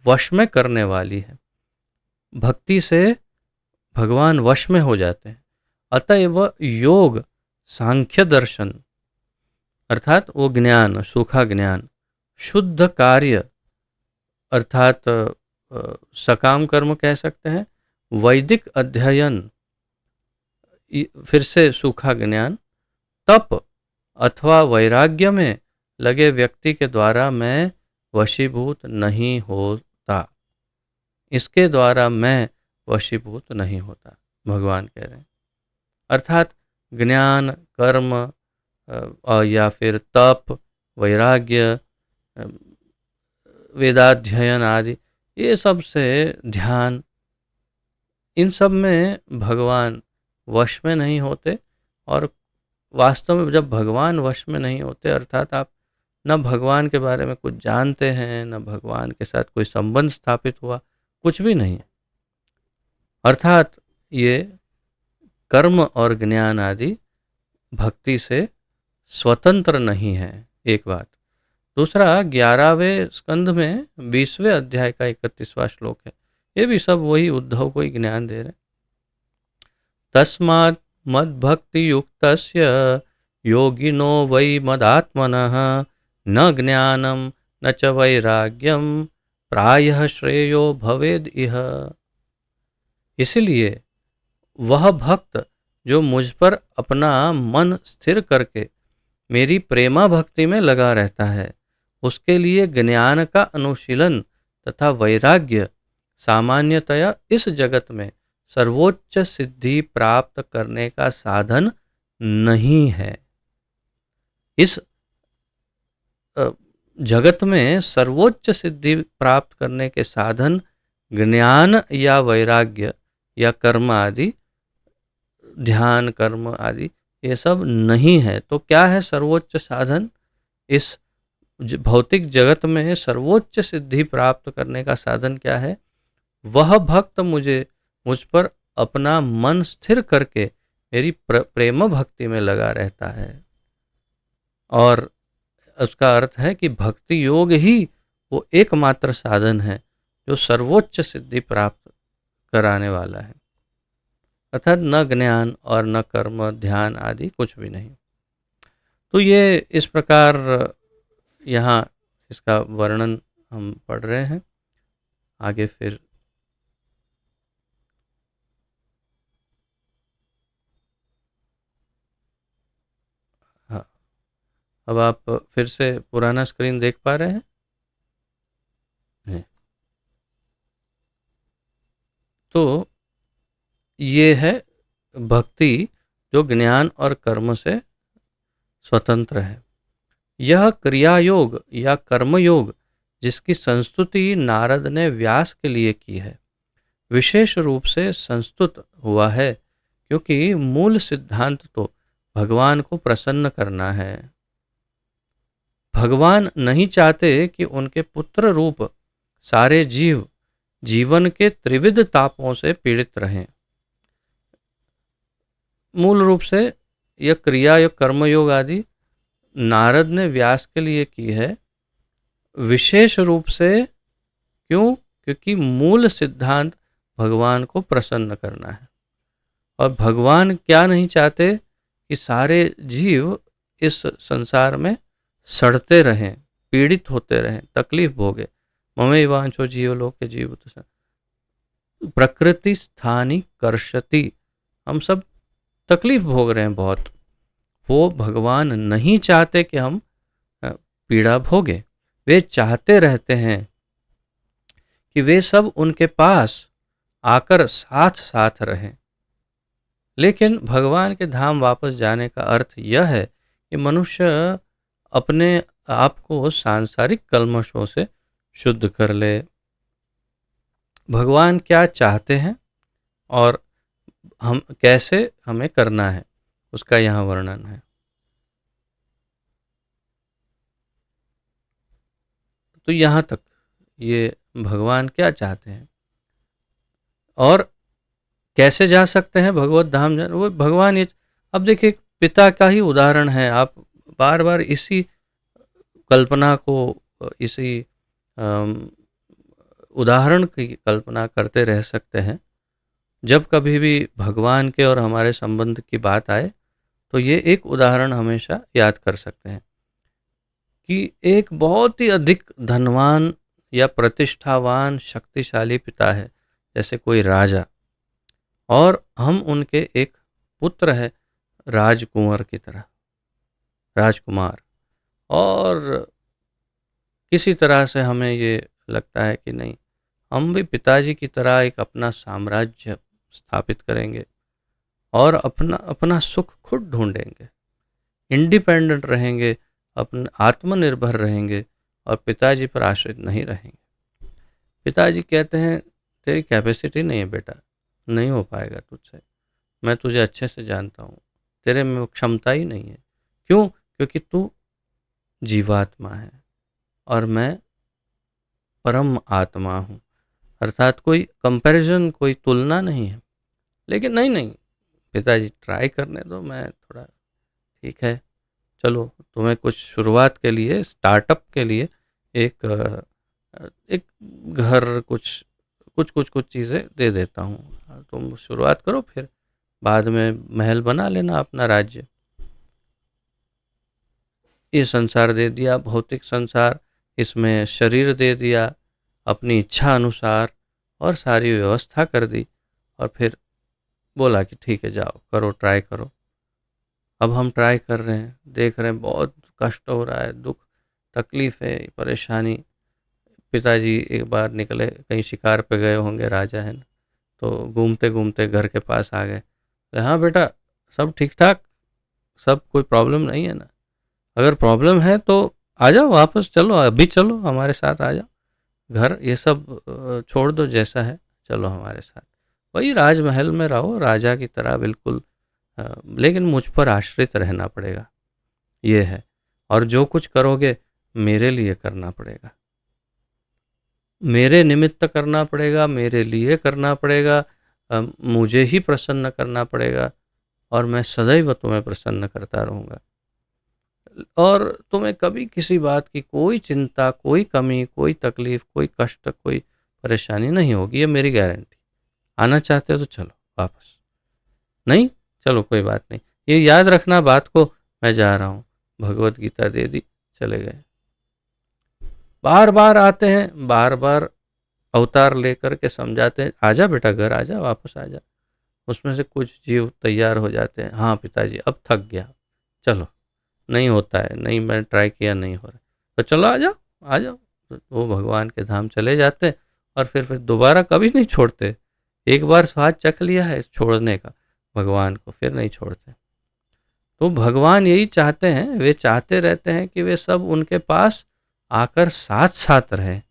वश में करने वाली है। भक्ति से भगवान वश में हो जाते हैं। अतएव योग, सांख्य दर्शन अर्थात वो ज्ञान, सूखा ज्ञान, शुद्ध कार्य अर्थात सकाम कर्म कह सकते हैं, वैदिक अध्ययन, फिर से सूखा ज्ञान, तप अथवा वैराग्य में लगे व्यक्ति के द्वारा मैं वशीभूत नहीं होता। इसके द्वारा मैं वशीभूत नहीं होता, भगवान कह रहे हैं। अर्थात ज्ञान, कर्म या फिर तप, वैराग्य, वेदाध्ययन आदि, ये सब से ध्यान, इन सब में भगवान वश में नहीं होते। और वास्तव में जब भगवान वश में नहीं होते, अर्थात आप न भगवान के बारे में कुछ जानते हैं, न भगवान के साथ कोई संबंध स्थापित हुआ, कुछ भी नहीं। अर्थात ये कर्म और ज्ञान आदि भक्ति से स्वतंत्र नहीं है, एक बात। दूसरा 11वें स्कंद में 20वें अध्याय का 31वां श्लोक है। ये भी सब वही उद्धव को ही ज्ञान दे रहे हैं। तस्मात् मद्भक्ति युक्तस्य योगिनो वै मदात्मनः न ज्ञानम न च वैराग्यम प्रायः श्रेयो भवेद इह। इसलिए वह भक्त जो मुझ पर अपना मन स्थिर करके मेरी प्रेमा भक्ति में लगा रहता है, उसके लिए ज्ञान का अनुशीलन तथा वैराग्य सामान्यतया इस जगत में सर्वोच्च सिद्धि प्राप्त करने का साधन नहीं है। इस जगत में सर्वोच्च सिद्धि प्राप्त करने के साधन ज्ञान या वैराग्य या कर्म आदि, ध्यान कर्म आदि, ये सब नहीं है। तो क्या है सर्वोच्च साधन? इस भौतिक जगत में सर्वोच्च सिद्धि प्राप्त करने का साधन क्या है? वह भक्त मुझ पर अपना मन स्थिर करके मेरी प्रेम भक्ति में लगा रहता है। और उसका अर्थ है कि भक्ति योग ही वो एकमात्र साधन है जो सर्वोच्च सिद्धि प्राप्त कराने वाला है। अर्थात न ज्ञान और न कर्म, ध्यान आदि कुछ भी नहीं। तो ये इस प्रकार यहाँ इसका वर्णन हम पढ़ रहे हैं। आगे फिर हाँ, अब आप फिर से पुराना स्क्रीन देख पा रहे हैं? तो ये है भक्ति जो ज्ञान और कर्म से स्वतंत्र है। यह क्रिया योग या कर्म योग जिसकी संस्तुति नारद ने व्यास के लिए की है, विशेष रूप से संस्तुत हुआ है क्योंकि मूल सिद्धांत तो भगवान को प्रसन्न करना है। भगवान नहीं चाहते कि उनके पुत्र रूप सारे जीव जीवन के त्रिविध तापों से पीड़ित रहें। मूल रूप से यह क्रिया या कर्मयोग आदि नारद ने व्यास के लिए की है, विशेष रूप से। क्यों? क्योंकि मूल सिद्धांत भगवान को प्रसन्न करना है। और भगवान क्या नहीं चाहते कि सारे जीव इस संसार में सड़ते रहें, पीड़ित होते रहें, तकलीफ भोगे। ममैवांशो जीवलोके जीवत प्रकृति स्थानी कर्षति। हम सब तकलीफ भोग रहे हैं बहुत। वो भगवान नहीं चाहते कि हम पीड़ा भोगे। वे चाहते रहते हैं कि वे सब उनके पास आकर साथ साथ रहें। लेकिन भगवान के धाम वापस जाने का अर्थ यह है कि मनुष्य अपने आप को सांसारिक कल्मशों से शुद्ध कर ले। भगवान क्या चाहते हैं और हम कैसे हमें करना है, उसका यहाँ वर्णन है। तो यहाँ तक ये भगवान क्या चाहते हैं और कैसे जा सकते हैं भगवत धाम। वो भगवान ये, अब देखिए पिता का ही उदाहरण है। आप बार बार इसी कल्पना को, इसी उदाहरण की कल्पना करते रह सकते हैं। जब कभी भी भगवान के और हमारे संबंध की बात आए तो ये एक उदाहरण हमेशा याद कर सकते हैं कि एक बहुत ही अधिक धनवान या प्रतिष्ठावान शक्तिशाली पिता है, जैसे कोई राजा, और हम उनके एक पुत्र है राजकुंवर की तरह, राजकुमार। और किसी तरह से हमें ये लगता है कि नहीं, हम भी पिताजी की तरह एक अपना साम्राज्य स्थापित करेंगे और अपना अपना सुख खुद ढूंढेंगे, इंडिपेंडेंट रहेंगे, अपने आत्मनिर्भर रहेंगे और पिताजी पर आश्रित नहीं रहेंगे। पिताजी कहते हैं तेरी कैपेसिटी नहीं है बेटा, नहीं हो पाएगा तुझसे, मैं तुझे अच्छे से जानता हूँ, तेरे में वो क्षमता ही नहीं है। क्यों? क्योंकि तू जीवात्मा है और मैं परम आत्मा हूँ। अर्थात कोई कंपैरिजन, कोई तुलना नहीं है। लेकिन नहीं नहीं पिताजी, ट्राई करने दो, मैं थोड़ा, ठीक है चलो तुम्हें कुछ शुरुआत के लिए, स्टार्टअप के लिए एक एक घर, कुछ कुछ कुछ कुछ चीज़ें दे देता हूँ, तुम शुरुआत करो, फिर बाद में महल बना लेना अपना राज्य। ये संसार दे दिया, भौतिक संसार, इसमें शरीर दे दिया अपनी इच्छा अनुसार और सारी व्यवस्था कर दी, और फिर बोला कि ठीक है जाओ करो, ट्राई करो। अब हम ट्राई कर रहे हैं, देख रहे हैं बहुत कष्ट हो रहा है, दुख तकलीफ है, परेशानी। पिताजी एक बार निकले, कहीं शिकार पे गए होंगे, राजा है ना, तो घूमते घूमते घर के पास आ गए। तो हाँ बेटा, सब ठीक ठाक, सब कोई प्रॉब्लम नहीं है ना? अगर प्रॉब्लम है तो आ जाओ वापस, चलो अभी चलो हमारे साथ आ जाओ, घर ये सब छोड़ दो जैसा है, चलो हमारे साथ वही राजमहल में रहो राजा की तरह बिल्कुल, लेकिन मुझ पर आश्रित रहना पड़ेगा, ये है। और जो कुछ करोगे मेरे लिए करना पड़ेगा, मेरे निमित्त करना पड़ेगा, मेरे लिए करना पड़ेगा, मुझे ही प्रसन्न करना पड़ेगा, और मैं सदैव तुम्हें प्रसन्न करता रहूँगा। और तुम्हें कभी किसी बात की कोई चिंता, कोई कमी, कोई तकलीफ, कोई कष्ट, कोई परेशानी नहीं होगी, ये मेरी गारंटी। आना चाहते हो तो चलो वापस, नहीं चलो कोई बात नहीं, ये याद रखना बात को, मैं जा रहा हूँ। भगवत गीता दे दी, चले गए। बार बार आते हैं, बार बार अवतार लेकर के समझाते हैं, आजा बेटा घर आजा, वापस आजा। उसमें से कुछ जीव तैयार हो जाते हैं, हाँ पिताजी अब थक गया, चलो, नहीं होता है, नहीं मैं ट्राई किया, नहीं हो रहा, तो चलो आ जाओ आ जाओ। तो वो भगवान के धाम चले जाते हैं और फिर दोबारा कभी नहीं छोड़ते। एक बार स्वाद चख लिया है छोड़ने का भगवान को, फिर नहीं छोड़ते। तो भगवान यही चाहते हैं, वे चाहते रहते हैं कि वे सब उनके पास आकर साथ साथ रहें।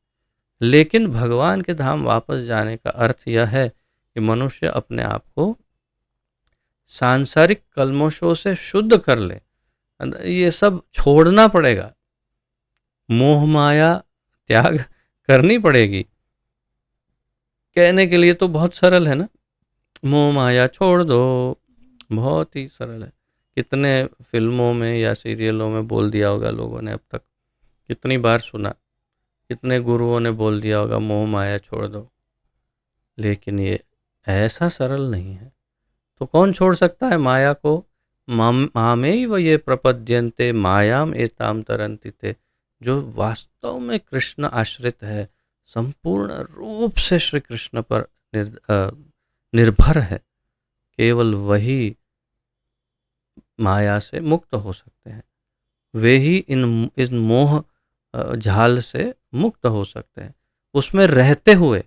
लेकिन भगवान के धाम वापस जाने का अर्थ यह है कि मनुष्य अपने आप को सांसारिक कल्मशों से शुद्ध कर ले, ये सब छोड़ना पड़ेगा, मोह माया त्याग करनी पड़ेगी। कहने के लिए तो बहुत सरल है ना, मोह माया छोड़ दो, बहुत ही सरल है, कितने फिल्मों में या सीरियलों में बोल दिया होगा लोगों ने अब तक, कितनी बार सुना, कितने गुरुओं ने बोल दिया होगा मोह माया छोड़ दो, लेकिन ये ऐसा सरल नहीं है। तो कौन छोड़ सकता है माया को? मामेव ये प्रपद्यन्ते मायाम एताम तरन्ति ते। जो वास्तव में कृष्ण आश्रित है, संपूर्ण रूप से श्री कृष्ण पर निर्भर है, केवल वही माया से मुक्त हो सकते हैं। वे ही इन मोह जाल से मुक्त हो सकते हैं। उसमें रहते हुए,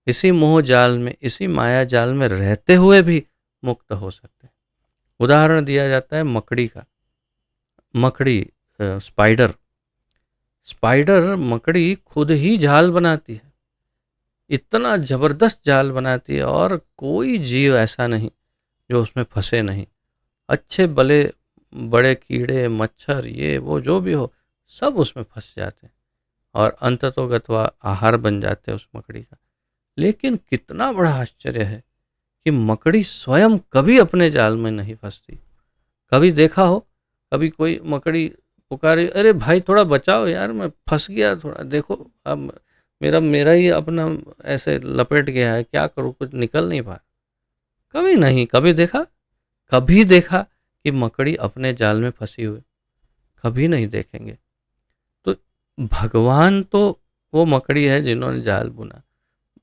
इसी मोह जाल में, इसी माया जाल में रहते हुए भी मुक्त हो सकते हैं। उदाहरण दिया जाता है मकड़ी का। मकड़ी, स्पाइडर, स्पाइडर मकड़ी खुद ही जाल बनाती है, इतना जबरदस्त जाल बनाती है, और कोई जीव ऐसा नहीं जो उसमें फंसे नहीं। अच्छे भले बड़े कीड़े मच्छर ये वो जो भी हो, सब उसमें फंस जाते हैं और अंततोगत्वा आहार बन जाते हैं उस मकड़ी का। लेकिन कितना बड़ा आश्चर्य है कि मकड़ी स्वयं कभी अपने जाल में नहीं फंसती। कभी देखा हो, कभी कोई मकड़ी पुकारे, अरे भाई थोड़ा बचाओ यार, मैं फंस गया, थोड़ा देखो, अब मेरा मेरा ही अपना ऐसे लपेट गया है, क्या करूँ, कुछ निकल नहीं पा रहा। कभी नहीं, कभी देखा, कभी देखा कि मकड़ी अपने जाल में फंसी हुई? कभी नहीं देखेंगे। तो भगवान तो वो मकड़ी है जिन्होंने जाल बुना,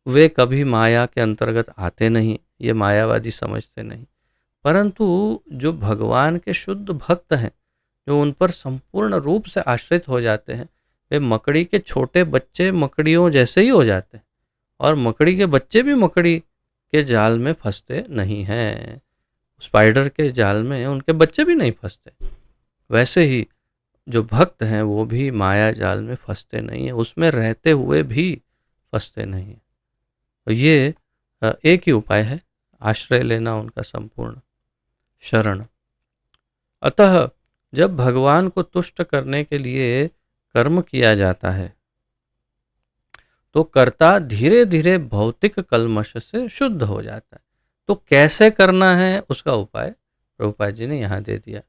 वे कभी माया के अंतर्गत आते नहीं, ये मायावादी समझते नहीं। परंतु जो भगवान के शुद्ध भक्त हैं, जो उन पर संपूर्ण रूप से आश्रित हो जाते हैं, वे मकड़ी के छोटे बच्चे मकड़ियों जैसे ही हो जाते हैं, और मकड़ी के बच्चे भी मकड़ी के जाल में फंसते नहीं हैं। स्पाइडर के जाल में उनके बच्चे भी नहीं फंसते। वैसे ही जो भक्त हैं वो भी माया जाल में फंसते नहीं हैं, उसमें रहते हुए भी फंसते नहीं हैं। तो ये एक ही उपाय है, आश्रय लेना उनका संपूर्ण, शरण। अतः जब भगवान को तुष्ट करने के लिए कर्म किया जाता है, तो कर्ता धीरे धीरे भौतिक कल्मश से शुद्ध हो जाता है। तो कैसे करना है उसका उपाय प्रभुपाद जी ने यहाँ दे दिया।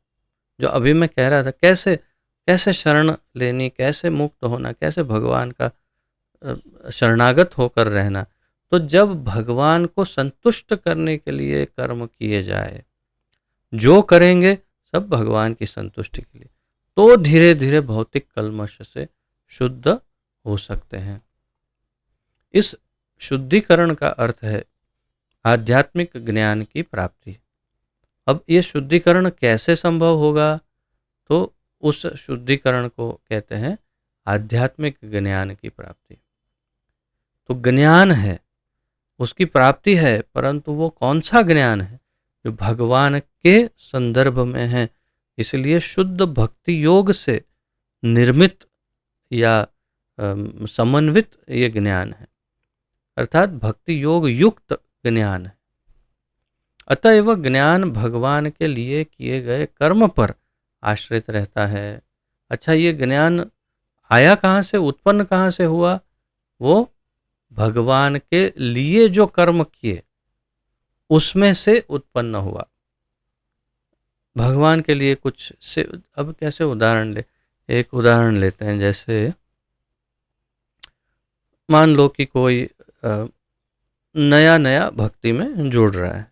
जो अभी मैं कह रहा था, कैसे कैसे शरण लेनी, कैसे मुक्त होना, कैसे भगवान का शरणागत होकर रहना। तो जब भगवान को संतुष्ट करने के लिए कर्म किए जाए, जो करेंगे सब भगवान की संतुष्टि के लिए, तो धीरे धीरे भौतिक कल्मश से शुद्ध हो सकते हैं। इस शुद्धिकरण का अर्थ है आध्यात्मिक ज्ञान की प्राप्ति। अब ये शुद्धिकरण कैसे संभव होगा? तो उस शुद्धिकरण को कहते हैं आध्यात्मिक ज्ञान की प्राप्ति। तो ज्ञान है, उसकी प्राप्ति है, परंतु वो कौन सा ज्ञान है? जो भगवान के संदर्भ में है। इसलिए शुद्ध भक्ति योग से निर्मित या समन्वित ये ज्ञान है, अर्थात भक्ति योग युक्त ज्ञान है। अतएव ज्ञान भगवान के लिए किए गए कर्म पर आश्रित रहता है। अच्छा, ये ज्ञान आया कहाँ से, उत्पन्न कहाँ से हुआ? वो भगवान के लिए जो कर्म किए उसमें से उत्पन्न हुआ। भगवान के लिए कुछ से, अब कैसे उदाहरण ले, एक उदाहरण लेते हैं। जैसे मान लो कि कोई नया नया भक्ति में जुड़ रहा है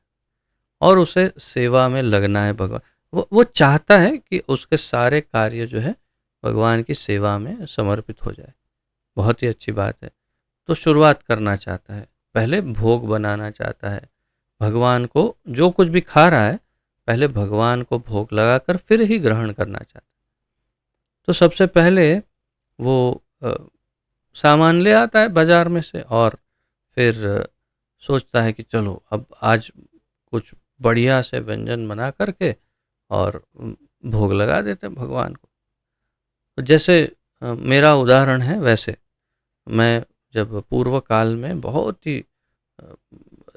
और उसे सेवा में लगना है भगवान, वो चाहता है कि उसके सारे कार्य जो है भगवान की सेवा में समर्पित हो जाए। बहुत ही अच्छी बात है। तो शुरुआत करना चाहता है, पहले भोग बनाना चाहता है, भगवान को जो कुछ भी खा रहा है पहले भगवान को भोग लगाकर फिर ही ग्रहण करना चाहता है। तो सबसे पहले वो सामान ले आता है बाजार में से, और फिर सोचता है कि चलो अब आज कुछ बढ़िया से व्यंजन बना करके और भोग लगा देते हैं भगवान को। तो जैसे मेरा उदाहरण है, वैसे मैं जब पूर्व काल में बहुत ही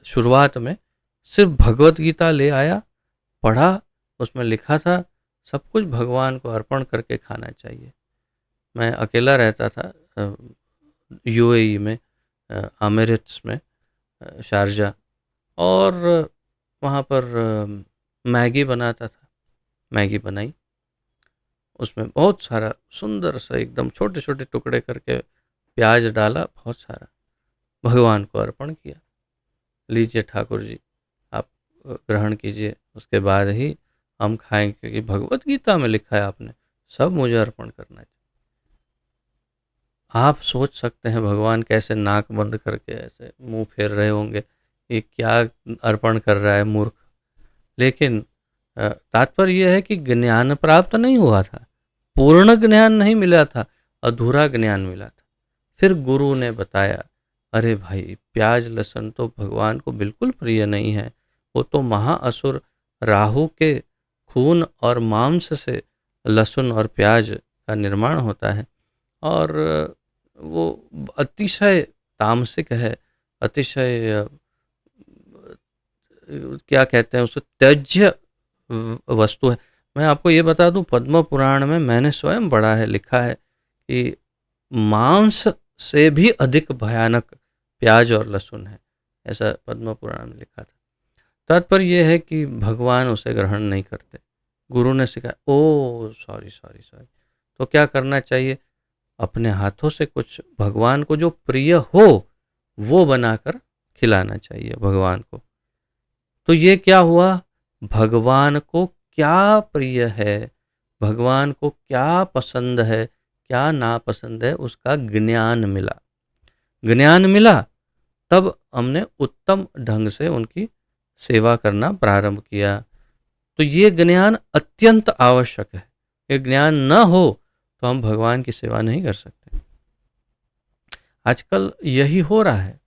शुरुआत में सिर्फ भगवत गीता ले आया, पढ़ा, उसमें लिखा था सब कुछ भगवान को अर्पण करके खाना चाहिए। मैं अकेला रहता था यूएई में, अमेरिट्स में, शारजा, और वहाँ पर मैगी बनाता था। मैगी बनाई, उसमें बहुत सारा सुंदर सा एकदम छोटे छोटे टुकड़े करके प्याज डाला, बहुत सारा, भगवान को अर्पण किया। लीजिए ठाकुर जी, आप ग्रहण कीजिए, उसके बाद ही हम खाएं, क्योंकि भगवत गीता में लिखा है आपने सब मुझे अर्पण करना है। आप सोच सकते हैं भगवान कैसे नाक बंद करके ऐसे मुंह फेर रहे होंगे, ये क्या अर्पण कर रहा है मूर्ख। लेकिन तात्पर्य यह है कि ज्ञान प्राप्त नहीं हुआ था, पूर्ण ज्ञान नहीं मिला था, अधूरा ज्ञान मिला था। फिर गुरु ने बताया, अरे भाई प्याज लहसुन तो भगवान को बिल्कुल प्रिय नहीं है, वो तो महाअसुर राहु के खून और मांस से लहसुन और प्याज का निर्माण होता है, और वो अतिशय तामसिक है, अतिशय क्या कहते हैं उसे, त्याज्य वस्तु है। मैं आपको ये बता दूं, पद्म पुराण में मैंने स्वयं पढ़ा है, लिखा है कि मांस से भी अधिक भयानक प्याज और लहसुन है, ऐसा पद्म पुराण में लिखा था। तात्पर्य यह है कि भगवान उसे ग्रहण नहीं करते। गुरु ने सिखाया, ओ सॉरी सॉरी सॉरी, तो क्या करना चाहिए, अपने हाथों से कुछ भगवान को जो प्रिय हो वो बनाकर खिलाना चाहिए भगवान को। तो ये क्या हुआ, भगवान को क्या प्रिय है, भगवान को क्या पसंद है, क्या नापसंद है, उसका ज्ञान मिला। ज्ञान मिला तब हमने उत्तम ढंग से उनकी सेवा करना प्रारंभ किया। तो ये ज्ञान अत्यंत आवश्यक है। ये ज्ञान न हो तो हम भगवान की सेवा नहीं कर सकते। आजकल यही हो रहा है।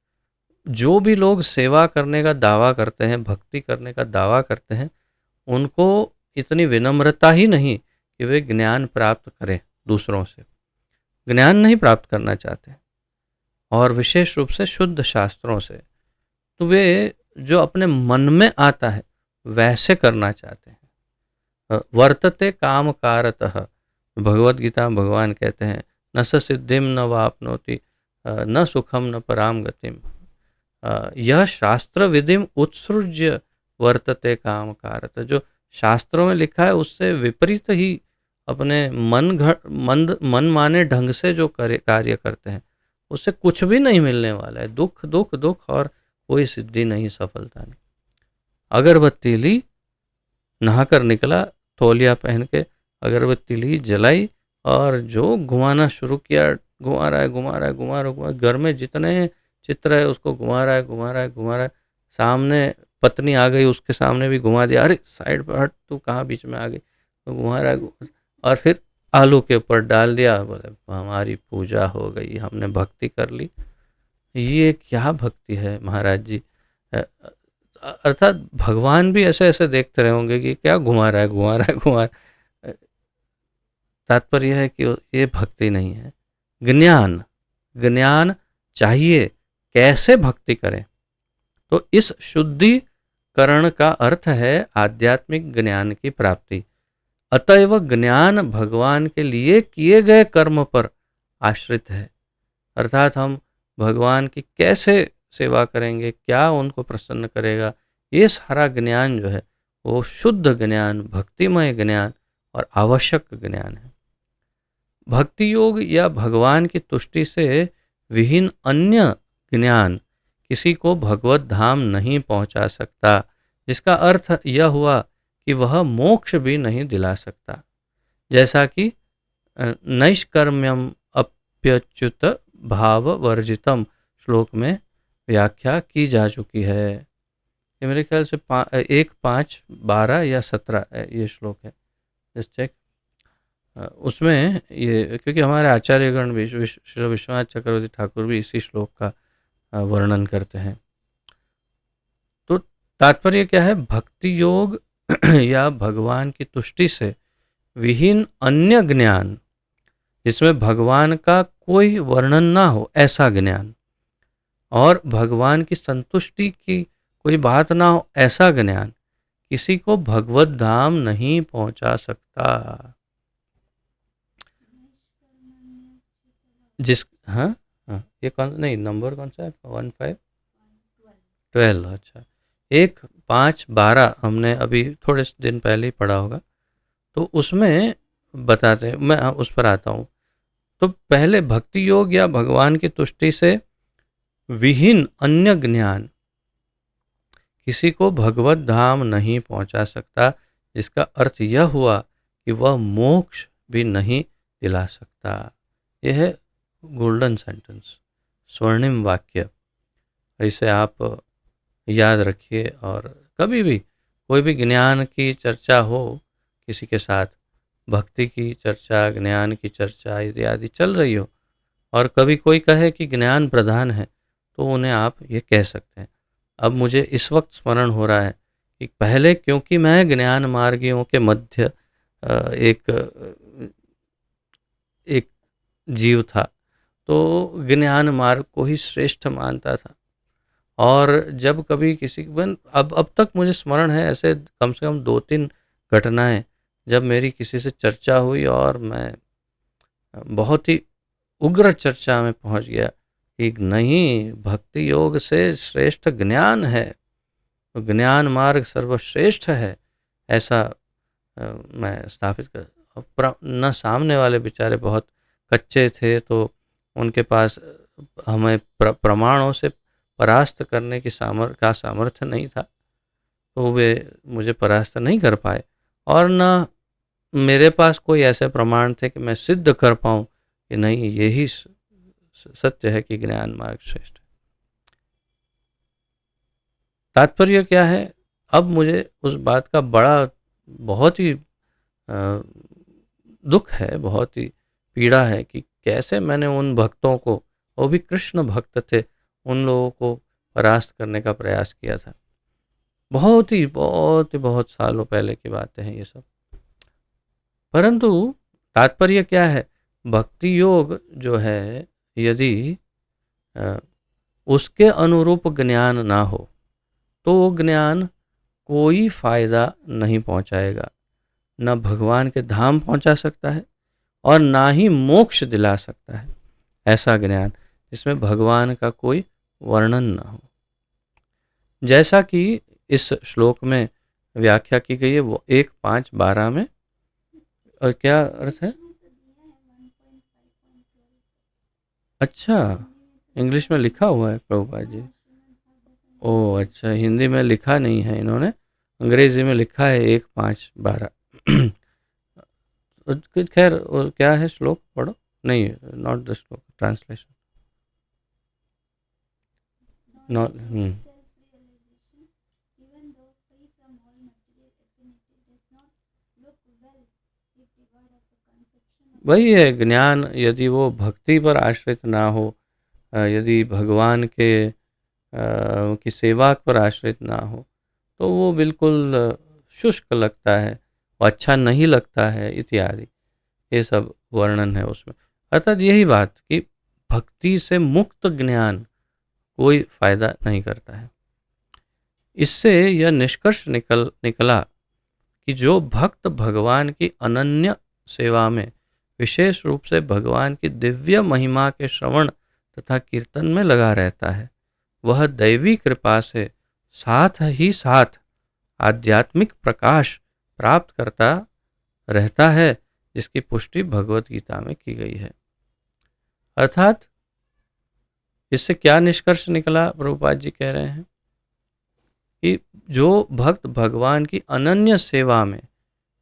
जो भी लोग सेवा करने का दावा करते हैं, भक्ति करने का दावा करते हैं, उनको इतनी विनम्रता ही नहीं कि वे ज्ञान प्राप्त करें दूसरों से, ज्ञान नहीं प्राप्त करना चाहते, और विशेष रूप से शुद्ध शास्त्रों से। तो वे जो अपने मन में आता है वैसे करना चाहते हैं। वर्तते काम कारतः, भगवत गीता में भगवान कहते हैं, न स सिद्धिम न वापनोति न सुखम न पराम गतिम, यह शास्त्र विधिम उत्सृज्य वर्तते काम कारत। जो शास्त्रों में लिखा है उससे विपरीत ही अपने मन माने ढंग से जो कार्य करते हैं, उससे कुछ भी नहीं मिलने वाला है। दुख दुख दुख, और कोई सिद्धि नहीं, सफलता नहीं। अगरबत्ती ली, नहाकर निकला, तौलिया पहन के अगरबत्ती ली, जलाई, और जो घुमाना शुरू किया, घुमा रहा है घुमा रहा है घुमा रहा है घुमा, घर में जितने चित्र है उसको घुमा रहा है घुमा रहा है घुमा रहा है। सामने पत्नी आ गई, उसके सामने भी घुमा दिया, अरे साइड पर हट, तू कहाँ बीच में आ गई, तो घुमा रहा है। और फिर आलू के ऊपर डाल दिया, बोले हमारी पूजा हो गई, हमने भक्ति कर ली। ये क्या भक्ति है महाराज जी। अर्थात भगवान भी ऐसे ऐसे देखते रहे होंगे कि क्या घुमा रहा है घुमा रहा है घुमा रहा है। तात्पर्य है कि ये भक्ति नहीं है। ज्ञान, ज्ञान चाहिए, कैसे भक्ति करें। तो इस शुद्धिकरण का अर्थ है आध्यात्मिक ज्ञान की प्राप्ति। अतएव ज्ञान भगवान के लिए किए गए कर्म पर आश्रित है। अर्थात हम भगवान की कैसे सेवा करेंगे, क्या उनको प्रसन्न करेगा, ये सारा ज्ञान जो है वो शुद्ध ज्ञान, भक्तिमय ज्ञान और आवश्यक ज्ञान है। भक्ति योग या भगवान की तुष्टि से विहीन अन्य ज्ञान किसी को भगवत धाम नहीं पहुंचा सकता, जिसका अर्थ यह हुआ कि वह मोक्ष भी नहीं दिला सकता। जैसा कि नैष्कर्म्यम अप्यच्युत भाव वर्जितम श्लोक में व्याख्या की जा चुकी है। ये मेरे ख्याल से 1:5:12 या 17 ये श्लोक है, जस्ट चेक। उसमें ये, क्योंकि हमारे आचार्यगण विश्वनाथ चक्रवर्ती ठाकुर भी इसी श्लोक का वर्णन करते हैं। तो तात्पर्य क्या है, भक्ति योग या भगवान की तुष्टि से विहीन अन्य ज्ञान, जिसमें भगवान का कोई वर्णन ना हो ऐसा ज्ञान, और भगवान की संतुष्टि की कोई बात ना हो ऐसा ज्ञान, किसी को भगवत धाम नहीं पहुंचा सकता। जिस हाँ हाँ, ये कौन, नहीं नंबर कौन सा है, 1512, अच्छा 1:5:12 हमने अभी थोड़े दिन पहले ही पढ़ा होगा। तो उसमें बताते हैं, मैं उस पर आता हूँ। तो पहले भक्ति योग या भगवान की तुष्टि से विहीन अन्य ज्ञान किसी को भगवत धाम नहीं पहुंचा सकता, जिसका अर्थ यह हुआ कि वह मोक्ष भी नहीं दिला सकता। यह है गोल्डन सेंटेंस, स्वर्णिम वाक्य। इसे आप याद रखिए, और कभी भी कोई भी ज्ञान की चर्चा हो किसी के साथ, भक्ति की चर्चा, ज्ञान की चर्चा इत्यादि चल रही हो, और कभी कोई कहे कि ज्ञान प्रधान है, तो उन्हें आप ये कह सकते हैं। अब मुझे इस वक्त स्मरण हो रहा है कि पहले, क्योंकि मैं ज्ञान मार्गियों के मध्य एक एक जीव था, तो ज्ञान मार्ग को ही श्रेष्ठ मानता था। और जब कभी किसी अब तक मुझे स्मरण है ऐसे कम से कम 2-3 घटनाएं, जब मेरी किसी से चर्चा हुई और मैं बहुत ही उग्र चर्चा में पहुंच गया कि नहीं, भक्ति योग से श्रेष्ठ ज्ञान है, तो ज्ञान मार्ग सर्वश्रेष्ठ है, ऐसा मैं स्थापित कर। न सामने वाले बेचारे बहुत कच्चे थे, तो उनके पास हमें प्रमाणों से परास्त करने की सामर्थ्य नहीं था, तो वे मुझे परास्त नहीं कर पाए। और न मेरे पास कोई ऐसे प्रमाण थे कि मैं सिद्ध कर पाऊँ कि नहीं, यही सत्य है कि ज्ञान मार्ग श्रेष्ठ है। तात्पर्य क्या है? अब मुझे उस बात का बहुत ही दुख है, बहुत ही पीड़ा है कि कैसे मैंने उन भक्तों को, वो भी कृष्ण भक्त थे, उन लोगों को परास्त करने का प्रयास किया था। बहुत सालों पहले की बातें हैं ये सब। परंतु तात्पर्य क्या है? भक्ति योग जो है, यदि उसके अनुरूप ज्ञान ना हो, तो वो ज्ञान कोई फायदा नहीं पहुंचाएगा, न भगवान के धाम पहुंचा सकता है और ना ही मोक्ष दिला सकता है। ऐसा ज्ञान जिसमें भगवान का कोई वर्णन ना हो, जैसा कि इस श्लोक में व्याख्या की गई है, वो 1:5-12 में। और क्या अर्थ है? अच्छा, इंग्लिश में लिखा हुआ है प्रभुपाद जी। ओह अच्छा, हिंदी में लिखा नहीं है इन्होंने, अंग्रेजी में लिखा है 1:5-12। खैर, क्या है श्लोक, पढ़ो। नहीं, नॉट द श्लोक, ट्रांसलेशन। नॉट वही है, ज्ञान यदि वो भक्ति पर आश्रित ना हो, यदि भगवान के की सेवा पर आश्रित ना हो, तो वो बिल्कुल शुष्क लगता है, वो अच्छा नहीं लगता है इत्यादि, ये सब वर्णन है उसमें। अर्थात यही बात कि भक्ति से मुक्त ज्ञान कोई फायदा नहीं करता है। इससे यह निष्कर्ष निकला कि जो भक्त भगवान की अनन्य सेवा में, विशेष रूप से भगवान की दिव्य महिमा के श्रवण तथा कीर्तन में लगा रहता है, वह दैवी कृपा से साथ ही साथ आध्यात्मिक प्रकाश प्राप्त करता रहता है, जिसकी पुष्टि भगवत गीता में की गई है। अर्थात इससे क्या निष्कर्ष निकला? प्रभुपाद जी कह रहे हैं कि जो भक्त भगवान की अनन्य सेवा में,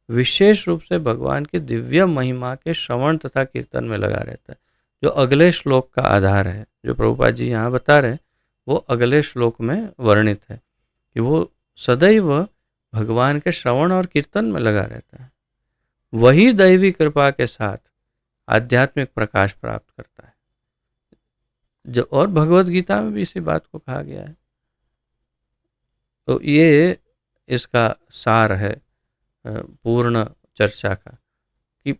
विशेष रूप से भगवान की दिव्य महिमा के श्रवण तथा कीर्तन में लगा रहता है, जो अगले श्लोक का आधार है, जो प्रभुपाद जी यहाँ बता रहे हैं, वो अगले श्लोक में वर्णित है कि वो सदैव भगवान के श्रवण और कीर्तन में लगा रहता है, वही दैवी कृपा के साथ आध्यात्मिक प्रकाश प्राप्त करता है। जो और भगवत गीता में भी इसी बात को कहा गया है। तो ये इसका सार है पूर्ण चर्चा का, कि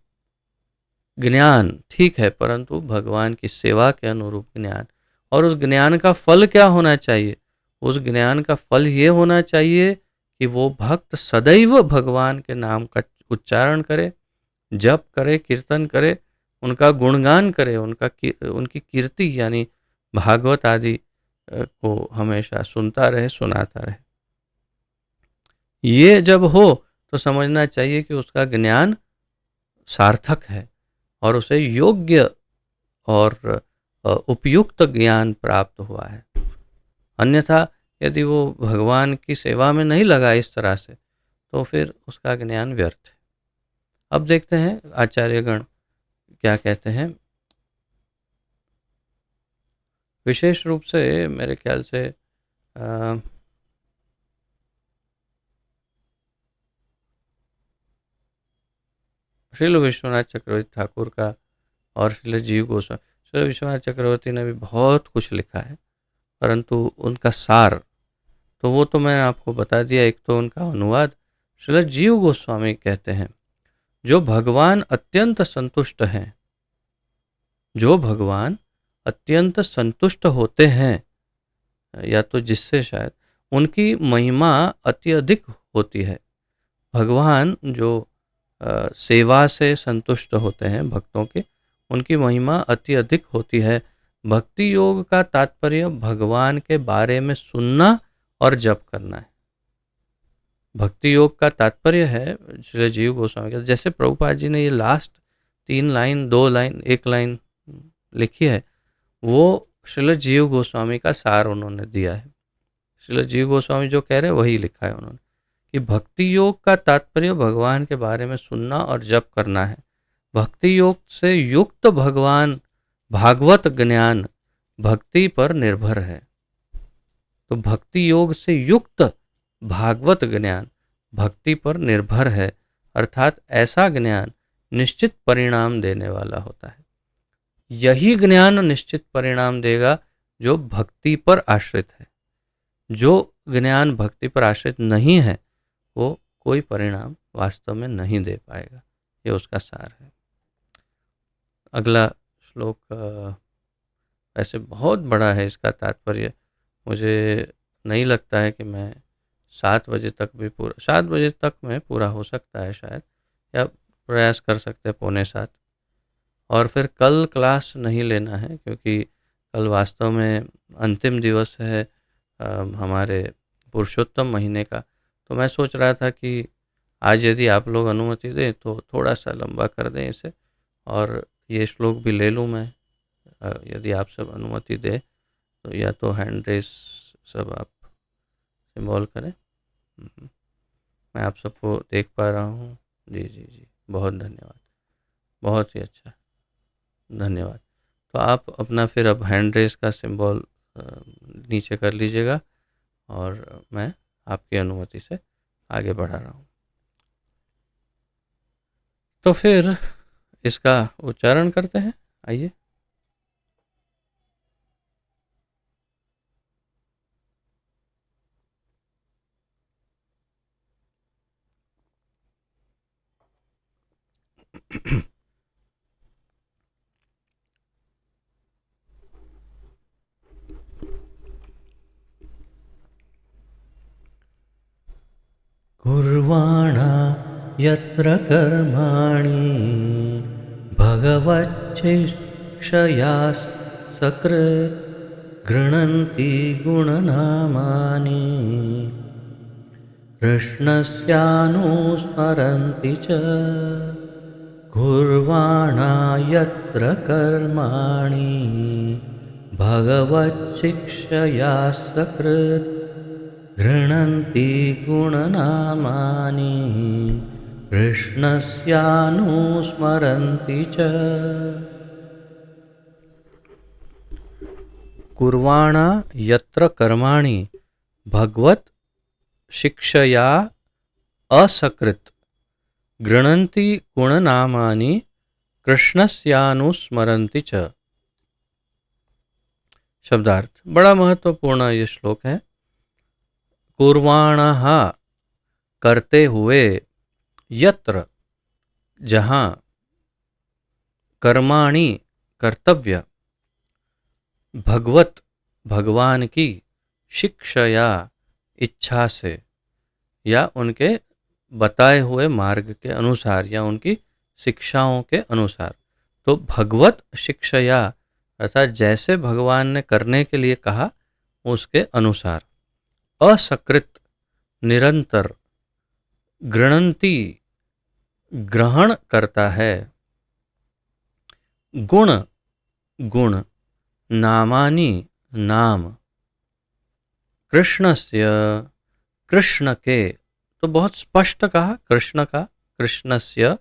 ज्ञान ठीक है, परंतु भगवान की सेवा के अनुरूप ज्ञान। और उस ज्ञान का फल क्या होना चाहिए? उस ज्ञान का फल ये होना चाहिए कि वो भक्त सदैव भगवान के नाम का उच्चारण करे, जप करे, कीर्तन करे, उनका गुणगान करे, उनकी कीर्ति यानी भागवत आदि को हमेशा सुनता रहे, सुनाता रहे। ये जब हो तो समझना चाहिए कि उसका ज्ञान सार्थक है और उसे योग्य और उपयुक्त ज्ञान प्राप्त हुआ है। अन्यथा यदि वो भगवान की सेवा में नहीं लगा इस तरह से, तो फिर उसका ज्ञान व्यर्थ है। अब देखते हैं आचार्यगण क्या कहते हैं। विशेष रूप से मेरे ख्याल से श्रील विश्वनाथ चक्रवर्ती ठाकुर का और श्रील जीव गोस्वामी, श्रील विश्वनाथ चक्रवर्ती ने भी बहुत कुछ लिखा है, परंतु उनका सार तो वो तो मैंने आपको बता दिया। एक तो उनका अनुवाद श्रील जीव गोस्वामी कहते हैं, जो भगवान अत्यंत संतुष्ट हैं, जो भगवान अत्यंत संतुष्ट होते हैं, या तो जिससे शायद उनकी महिमा अत्यधिक होती है। भगवान जो सेवा से संतुष्ट होते हैं भक्तों के, उनकी महिमा अति अधिक होती है। भक्ति योग का तात्पर्य भगवान के बारे में सुनना और जप करना है। भक्ति योग का तात्पर्य है श्री जीव गोस्वामी का, जैसे प्रभुपाद जी ने ये लास्ट 3 लाइन 2 लाइन 1 लाइन लिखी है, वो श्रील जीव गोस्वामी का सार उन्होंने दिया है। श्रील जीव गोस्वामी जो कह रहे हैं वही लिखा है उन्होंने, कि भक्ति योग का तात्पर्य भगवान के बारे में सुनना और जप करना है। भक्ति योग से युक्त भगवान भागवत ज्ञान भक्ति पर निर्भर है। तो भक्ति योग से युक्त भागवत ज्ञान भक्ति पर निर्भर है, अर्थात ऐसा ज्ञान निश्चित परिणाम देने वाला होता है। यही ज्ञान निश्चित परिणाम देगा जो भक्ति पर आश्रित है। जो ज्ञान भक्ति पर आश्रित नहीं है वो कोई परिणाम वास्तव में नहीं दे पाएगा। ये उसका सार है। अगला श्लोक ऐसे बहुत बड़ा है, इसका तात्पर्य मुझे नहीं लगता है कि मैं 7 बजे तक भी पूरा 7 बजे तक में पूरा हो सकता है शायद, या प्रयास कर सकते हैं 6:45। और फिर कल क्लास नहीं लेना है, क्योंकि कल वास्तव में अंतिम दिवस है हमारे पुरुषोत्तम महीने का। तो मैं सोच रहा था कि आज यदि आप लोग अनुमति दें तो थोड़ा सा लंबा कर दें इसे, और ये श्लोक भी ले लूँ मैं, यदि आप सब अनुमति दें तो। या तो हैंड रेस सब आप सिंबल करें। मैं आप सबको देख पा रहा हूँ। जी जी जी, बहुत धन्यवाद, बहुत ही अच्छा, धन्यवाद। तो आप अपना फिर अब हैंड रेस का सिंबल नीचे कर लीजिएगा, और मैं आपकी अनुमति से आगे बढ़ा रहा हूँ। तो फिर इसका उच्चारण करते हैं, आइए। कुर्वाणा यत्र कर्माणि भगवच्छिक्षया सकृत् गृह्णन्ति गुणनामानि कृष्णस्यानुस्मरन्ति च। कुर्वाणा यत्र कर्माणि भगवच्छिक्षया सकृत् गृह्णन्ति गुणनामानि कृष्णस्यानुस्मरन्ति च। कुर्वाणा यत्र कर्माणि भगवत शिक्षया असकृत गृह्णन्ति गुणनामानि कृष्णस्यानुस्मरन्ति च। शब्दार्थ, बड़ा महत्वपूर्ण ये श्लोक है। कुर्वाणः करते हुए, यत्र जहाँ, कर्माणि कर्तव्य, भगवत भगवान की, शिक्षया इच्छा से, या उनके बताए हुए मार्ग के अनुसार, या उनकी शिक्षाओं के अनुसार। तो भगवत शिक्षया अर्थात जैसे भगवान ने करने के लिए कहा उसके अनुसार, असकृत निरंतर, गृणन्ति ग्रहण करता है, गुण गुण, नामानि नाम, कृष्णस्य कृष्ण के, तो बहुत स्पष्ट कहा कृष्ण का, कृष्णस्य,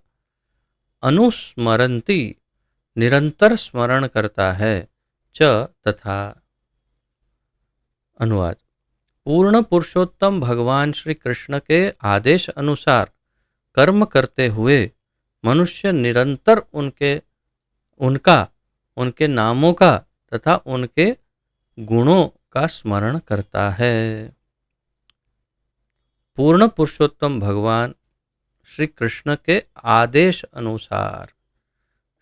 अनुस्मरन्ति निरंतर स्मरण करता है, च तथा। अनुवाद। पूर्ण पुरुषोत्तम भगवान श्री कृष्ण के आदेश अनुसार कर्म करते हुए मनुष्य निरंतर उनका उनके नामों का तथा उनके गुणों का स्मरण करता है। पूर्ण पुरुषोत्तम भगवान श्री कृष्ण के आदेश अनुसार,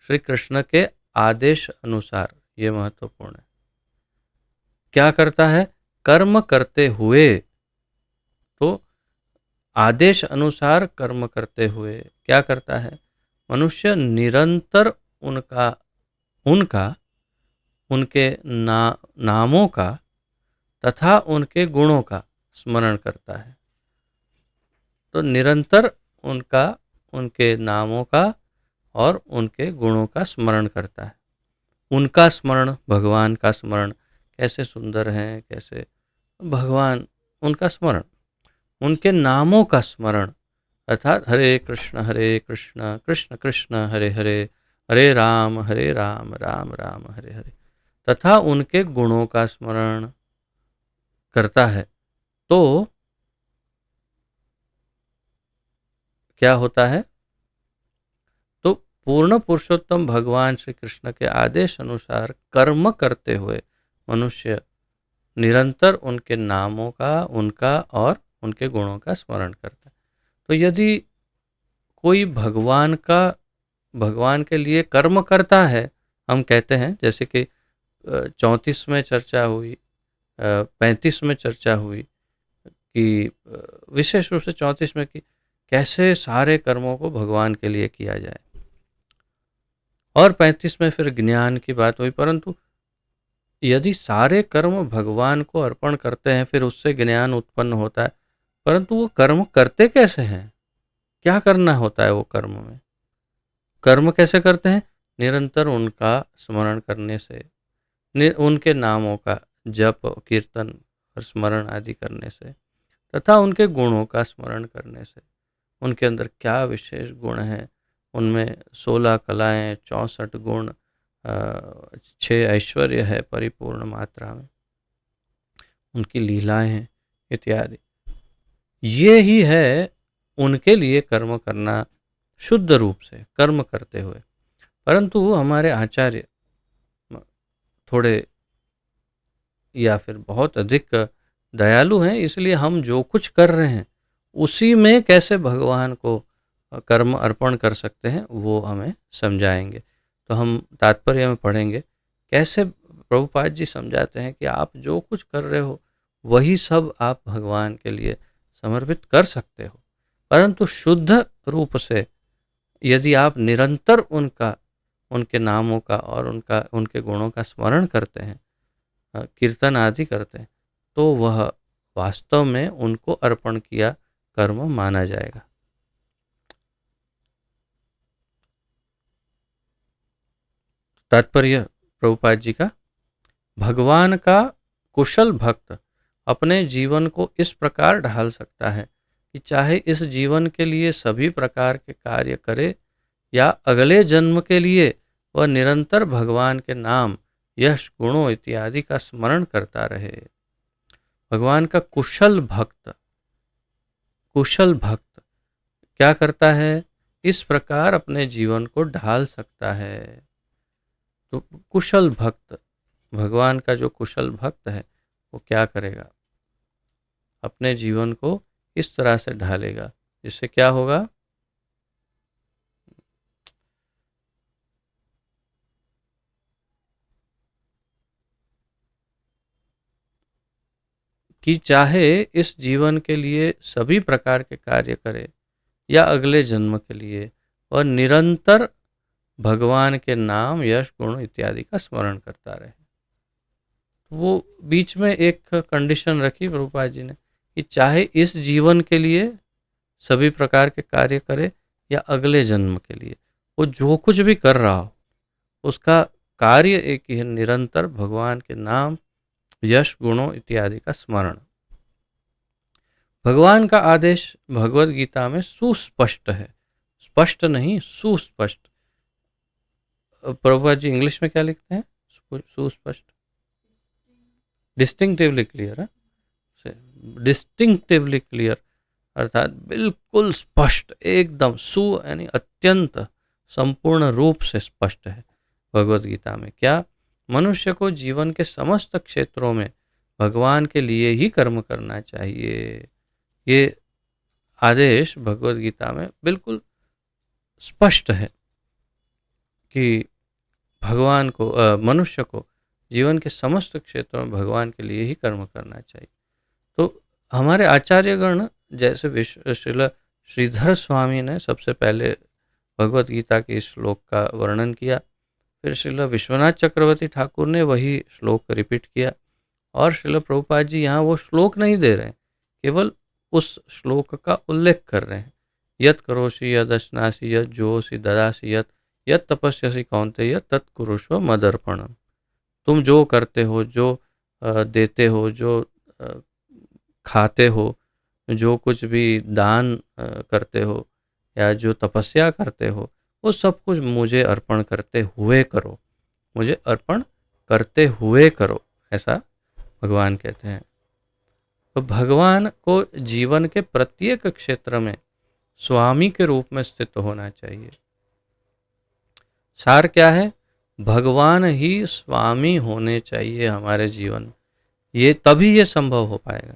श्री कृष्ण के आदेश अनुसार, ये महत्वपूर्ण है। क्या करता है? कर्म करते हुए, तो आदेश अनुसार कर्म करते हुए क्या करता है? मनुष्य निरंतर उनका उनका उनके नामों का तथा उनके गुणों का स्मरण करता है। तो निरंतर उनके नामों का और उनके गुणों का स्मरण करता है। उनका स्मरण, भगवान का स्मरण, कैसे सुंदर हैं, कैसे भगवान, उनका स्मरण, उनके नामों का स्मरण, अर्थात हरे कृष्ण कृष्ण कृष्ण हरे हरे, हरे राम राम राम हरे हरे, तथा उनके गुणों का स्मरण करता है। तो क्या होता है? तो पूर्ण पुरुषोत्तम भगवान श्री कृष्ण के आदेश अनुसार कर्म करते हुए मनुष्य निरंतर उनके नामों का, उनका और उनके गुणों का स्मरण करता है। तो यदि कोई भगवान के लिए कर्म करता है, हम कहते हैं, जैसे कि 34 में चर्चा हुई, 35 में चर्चा हुई कि विशेष रूप से 34 में कि कैसे सारे कर्मों को भगवान के लिए किया जाए, और 35 में फिर ज्ञान की बात हुई। परंतु यदि सारे कर्म भगवान को अर्पण करते हैं, फिर उससे ज्ञान उत्पन्न होता है, परंतु वो कर्म करते कैसे हैं? क्या करना होता है वो कर्म में? कर्म कैसे करते हैं? निरंतर उनका स्मरण करने से, उनके नामों का जप, कीर्तन और स्मरण आदि करने से, तथा उनके गुणों का स्मरण करने से। उनके अंदर क्या विशेष गुण हैं, उनमें 16 कलाएं, 64 गुण, 6 ऐश्वर्य है परिपूर्ण मात्रा में, उनकी लीलाएं हैं इत्यादि। ये ही है उनके लिए कर्म करना, शुद्ध रूप से कर्म करते हुए। परंतु हमारे आचार्य थोड़े या फिर बहुत अधिक दयालु हैं, इसलिए हम जो कुछ कर रहे हैं उसी में कैसे भगवान को कर्म अर्पण कर सकते हैं, वो हमें समझाएंगे। तो हम तात्पर्य में पढ़ेंगे कैसे प्रभुपाद जी समझाते हैं कि आप जो कुछ कर रहे हो वही सब आप भगवान के लिए समर्पित कर सकते हो, परंतु शुद्ध रूप से यदि आप निरंतर उनके नामों का और उनके गुणों का स्मरण करते हैं, कीर्तन आदि करते हैं, तो वह वास्तव में उनको अर्पण किया कर्म माना जाएगा। तात्पर्य प्रभुपाद जी का, भगवान का कुशल भक्त अपने जीवन को इस प्रकार ढाल सकता है कि चाहे इस जीवन के लिए सभी प्रकार के कार्य करे या अगले जन्म के लिए वह निरंतर भगवान के नाम, यश, गुणों इत्यादि का स्मरण करता रहे। भगवान का कुशल भक्त क्या करता है? इस प्रकार अपने जीवन को ढाल सकता है। तो कुशल भक्त, भगवान का जो कुशल भक्त है, वो क्या करेगा? अपने जीवन को इस तरह से ढालेगा जिससे क्या होगा? कि चाहे इस जीवन के लिए सभी प्रकार के कार्य करे या अगले जन्म के लिए, और निरंतर भगवान के नाम, यश, गुण इत्यादि का स्मरण करता रहे। वो बीच में एक कंडीशन रखी प्रभुपाद जी ने कि चाहे इस जीवन के लिए सभी प्रकार के कार्य करे या अगले जन्म के लिए, वो जो कुछ भी कर रहा हो उसका कार्य एक ही है, निरंतर भगवान के नाम, यश, गुणों इत्यादि का स्मरण। भगवान का आदेश भगवत गीता में सुस्पष्ट है, स्पष्ट नहीं, सुस्पष्ट। प्रभुपाद जी इंग्लिश में क्या लिखते हैं? सुस्पष्ट, डिस्टिंक्टिवली क्लियर है, डिस्टिंक्टिवली क्लियर, अर्थात बिल्कुल स्पष्ट, एकदम सु यानी अत्यंत, संपूर्ण रूप से स्पष्ट है भगवत गीता में। क्या? मनुष्य को जीवन के समस्त क्षेत्रों में भगवान के लिए ही कर्म करना चाहिए। ये आदेश भगवत गीता में बिल्कुल स्पष्ट है कि भगवान को, मनुष्य को जीवन के समस्त क्षेत्रों में भगवान के लिए ही कर्म करना चाहिए। तो हमारे आचार्यगण, जैसे श्रील श्रीधर स्वामी ने सबसे पहले भगवत गीता के इस श्लोक का वर्णन किया, फिर श्रील विश्वनाथ चक्रवर्ती ठाकुर ने वही श्लोक रिपीट किया, और श्रील प्रभुपाद जी यहाँ वो श्लोक नहीं दे रहे हैं, केवल उस श्लोक का उल्लेख कर रहे हैं। यत करोषि यद अश्नासि यद जोषि ददासि यत तपस्यसि कौन्तेय तत्कुरुष्व मदर्पणम। तुम जो करते हो, जो देते हो, जो खाते हो, जो कुछ भी दान करते हो या जो तपस्या करते हो, वो सब कुछ मुझे अर्पण करते हुए करो, मुझे अर्पण करते हुए करो, ऐसा भगवान कहते हैं। तो भगवान को जीवन के प्रत्येक क्षेत्र में स्वामी के रूप में स्थित होना चाहिए। सार क्या है? भगवान ही स्वामी होने चाहिए हमारे जीवन, ये तभी ये संभव हो पाएगा।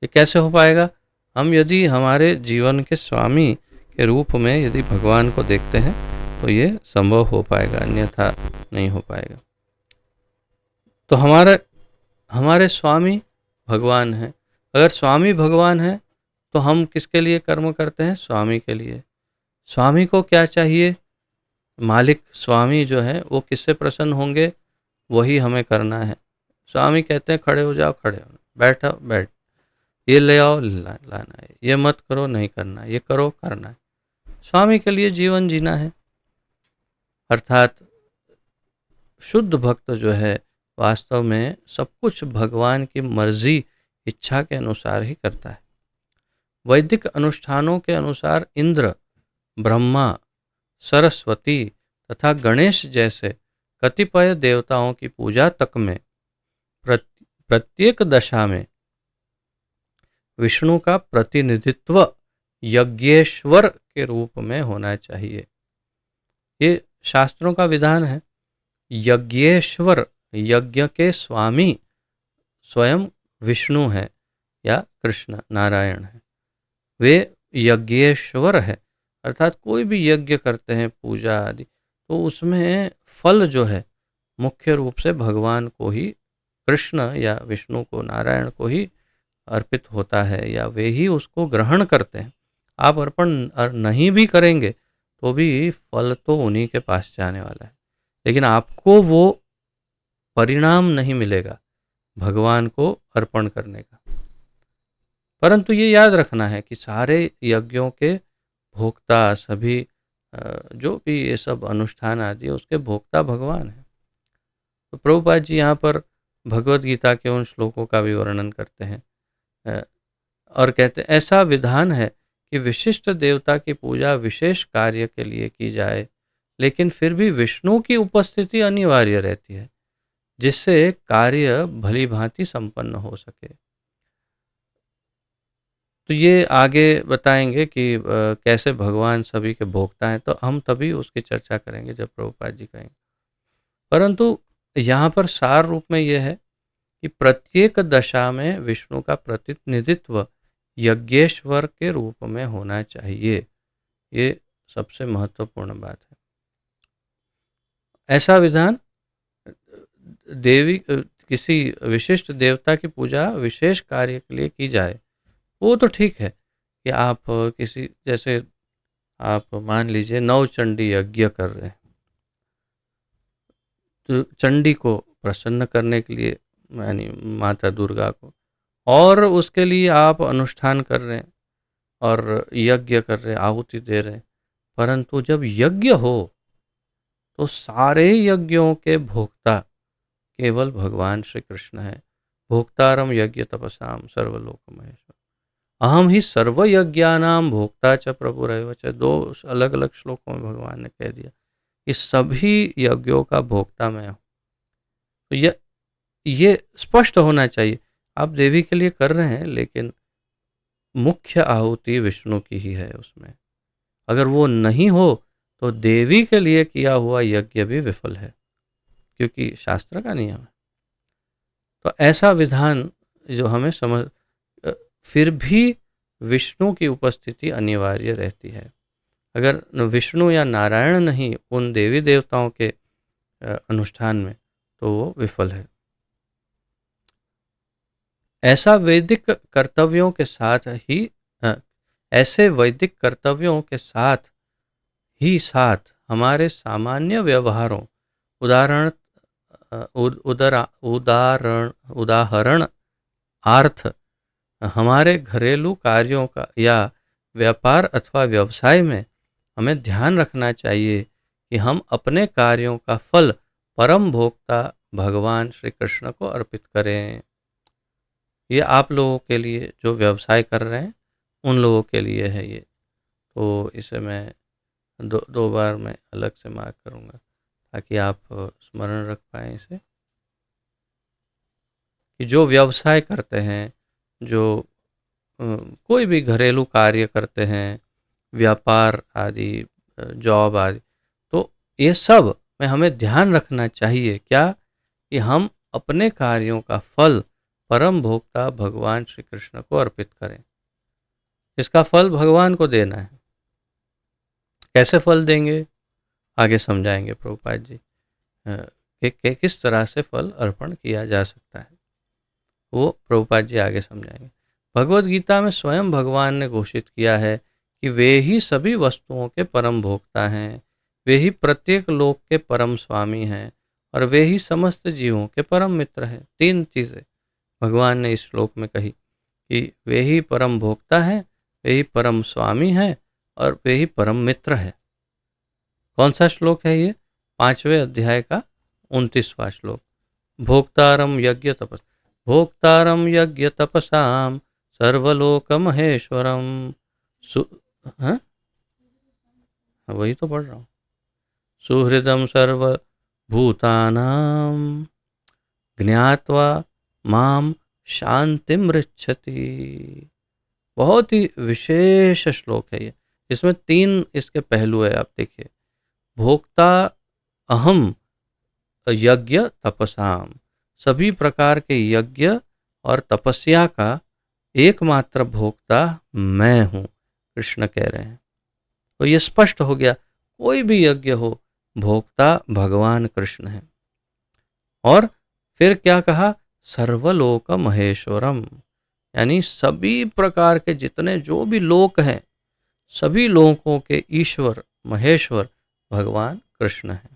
ये कैसे हो पाएगा? हम यदि हमारे जीवन के स्वामी के रूप में यदि भगवान को देखते हैं तो ये संभव हो पाएगा, अन्यथा नहीं हो पाएगा। तो हमारे स्वामी भगवान हैं। अगर स्वामी भगवान है तो हम किसके लिए कर्म करते हैं? स्वामी के लिए। स्वामी को क्या चाहिए? मालिक स्वामी जो है वो किससे प्रसन्न होंगे, वही हमें करना है। स्वामी कहते हैं खड़े हो जाओ, खड़े हो, बैठो बैठ, ये ले आओ, लाना है, ये मत करो, नहीं करना, ये करो, करना है। स्वामी के लिए जीवन जीना है। अर्थात शुद्ध भक्त जो है वास्तव में सब कुछ भगवान की मर्जी, इच्छा के अनुसार ही करता है। वैदिक अनुष्ठानों के अनुसार इंद्र, ब्रह्मा, सरस्वती तथा गणेश जैसे कतिपय देवताओं की पूजा तक में प्रत्येक दशा में विष्णु का प्रतिनिधित्व यज्ञेश्वर के रूप में होना चाहिए। ये शास्त्रों का विधान है। यज्ञेश्वर, यज्ञ के स्वामी स्वयं विष्णु है या कृष्ण नारायण है, वे यज्ञेश्वर है। अर्थात कोई भी यज्ञ करते हैं, पूजा आदि, तो उसमें फल जो है मुख्य रूप से भगवान को ही, कृष्ण या विष्णु को, नारायण को ही अर्पित होता है, या वे ही उसको ग्रहण करते हैं। आप अर्पण नहीं भी करेंगे तो भी फल तो उन्हीं के पास जाने वाला है, लेकिन आपको वो परिणाम नहीं मिलेगा भगवान को अर्पण करने का। परंतु ये याद रखना है कि सारे यज्ञों के भोक्ता, सभी जो भी ये सब अनुष्ठान आदि है, उसके भोक्ता भगवान है। तो प्रभुपाद जी यहाँ पर भगवत गीता के उन श्लोकों का भी वर्णन करते हैं और कहते हैं, ऐसा विधान है कि विशिष्ट देवता की पूजा विशेष कार्य के लिए की जाए, लेकिन फिर भी विष्णु की उपस्थिति अनिवार्य रहती है, जिससे कार्य भली भांति संपन्न हो सके। तो ये आगे बताएंगे कि कैसे भगवान सभी के भोक्ता हैं, तो हम तभी उसकी चर्चा करेंगे जब प्रभुपाद जी कहेंगे। परंतु यहाँ पर सार रूप में यह है कि प्रत्येक दशा में विष्णु का प्रतिनिधित्व यज्ञेश्वर के रूप में होना चाहिए। ये सबसे महत्वपूर्ण बात है। ऐसा विधान देवी किसी विशिष्ट देवता की पूजा विशेष कार्य के लिए की जाए, वो तो ठीक है कि आप किसी, जैसे आप मान लीजिए नवचंडी यज्ञ कर रहे हैं, तो चंडी को प्रसन्न करने के लिए, यानी माता दुर्गा को, और उसके लिए आप अनुष्ठान कर रहे हैं, और यज्ञ कर रहे, आहुति दे रहे, परंतु जब यज्ञ हो तो सारे यज्ञों के भोक्ता केवल भगवान श्री कृष्ण है। भोक्तारम यज्ञ तपसाम सर्वलोक महेश्वर, अहम ही सर्व यज्ञानाम भोक्ता च प्रभुरेव च। दो अलग अलग श्लोकों में भगवान ने कह दिया कि सभी यज्ञों का भोक्ता मैं हूँ। तो ये स्पष्ट होना चाहिए। आप देवी के लिए कर रहे हैं, लेकिन मुख्य आहुति विष्णु की ही है उसमें। अगर वो नहीं हो तो देवी के लिए किया हुआ यज्ञ भी विफल है, क्योंकि शास्त्र का नियम है। तो ऐसा विधान जो हमें समझ, फिर भी विष्णु की उपस्थिति अनिवार्य रहती है। अगर विष्णु या नारायण नहीं उन देवी देवताओं के अनुष्ठान में, तो वो विफल है। ऐसा वैदिक कर्तव्यों के साथ ही ऐसे वैदिक कर्तव्यों के साथ ही साथ हमारे सामान्य व्यवहारों, उदाहरण उदाहरण अर्थ हमारे घरेलू कार्यों का या व्यापार अथवा व्यवसाय में हमें ध्यान रखना चाहिए कि हम अपने कार्यों का फल परम भोक्ता भगवान श्री कृष्ण को अर्पित करें। ये आप लोगों के लिए जो व्यवसाय कर रहे हैं उन लोगों के लिए है ये। तो इसे मैं दो बार मैं अलग से मार्क करूँगा ताकि आप स्मरण रख पाएँ इसे, कि जो व्यवसाय करते हैं, जो कोई भी घरेलू कार्य करते हैं, व्यापार आदि, जॉब आदि, तो ये सब में हमें ध्यान रखना चाहिए क्या, कि हम अपने कार्यों का फल परम भोक्ता भगवान श्री कृष्ण को अर्पित करें। इसका फल भगवान को देना है। कैसे फल देंगे आगे समझाएंगे प्रभुपाद जी, कि किस तरह से फल अर्पण किया जा सकता है, वो प्रभुपाद जी आगे समझाएंगे। भगवत गीता में स्वयं भगवान ने घोषित किया है कि वे ही सभी वस्तुओं के परम भोक्ता हैं, वे ही प्रत्येक लोक के परम स्वामी हैं, और वे ही समस्त जीवों के परम मित्र हैं। तीन चीज़ें भगवान ने इस श्लोक में कही कि वे ही परम भोक्ता हैं, वे ही परम स्वामी हैं, और वे ही परम मित्र है। कौन सा श्लोक है ये? 5वें अध्याय का 29वां श्लोक। भोक्तारम यज्ञ तपस, भोक्तारम यज्ञ तपसाम सर्वलोक महेश्वरम हाँ? वही तो पढ़ रहा हूँ। सुहृदम सर्वभूतानाम ज्ञात्वा माम शांति मृच्छति। बहुत ही विशेष श्लोक है ये। इसमें 3 इसके पहलू है, आप देखिए। भोक्ता अहम यज्ञ तपसाम, सभी प्रकार के यज्ञ और तपस्या का एकमात्र भोक्ता मैं हूँ, कृष्ण कह रहे हैं। तो ये स्पष्ट हो गया, कोई भी यज्ञ हो भोक्ता भगवान कृष्ण है। और फिर क्या कहा? सर्वलोक महेश्वरम, यानी सभी प्रकार के जितने जो भी लोक हैं, सभी लोकों के ईश्वर महेश्वर भगवान कृष्ण है।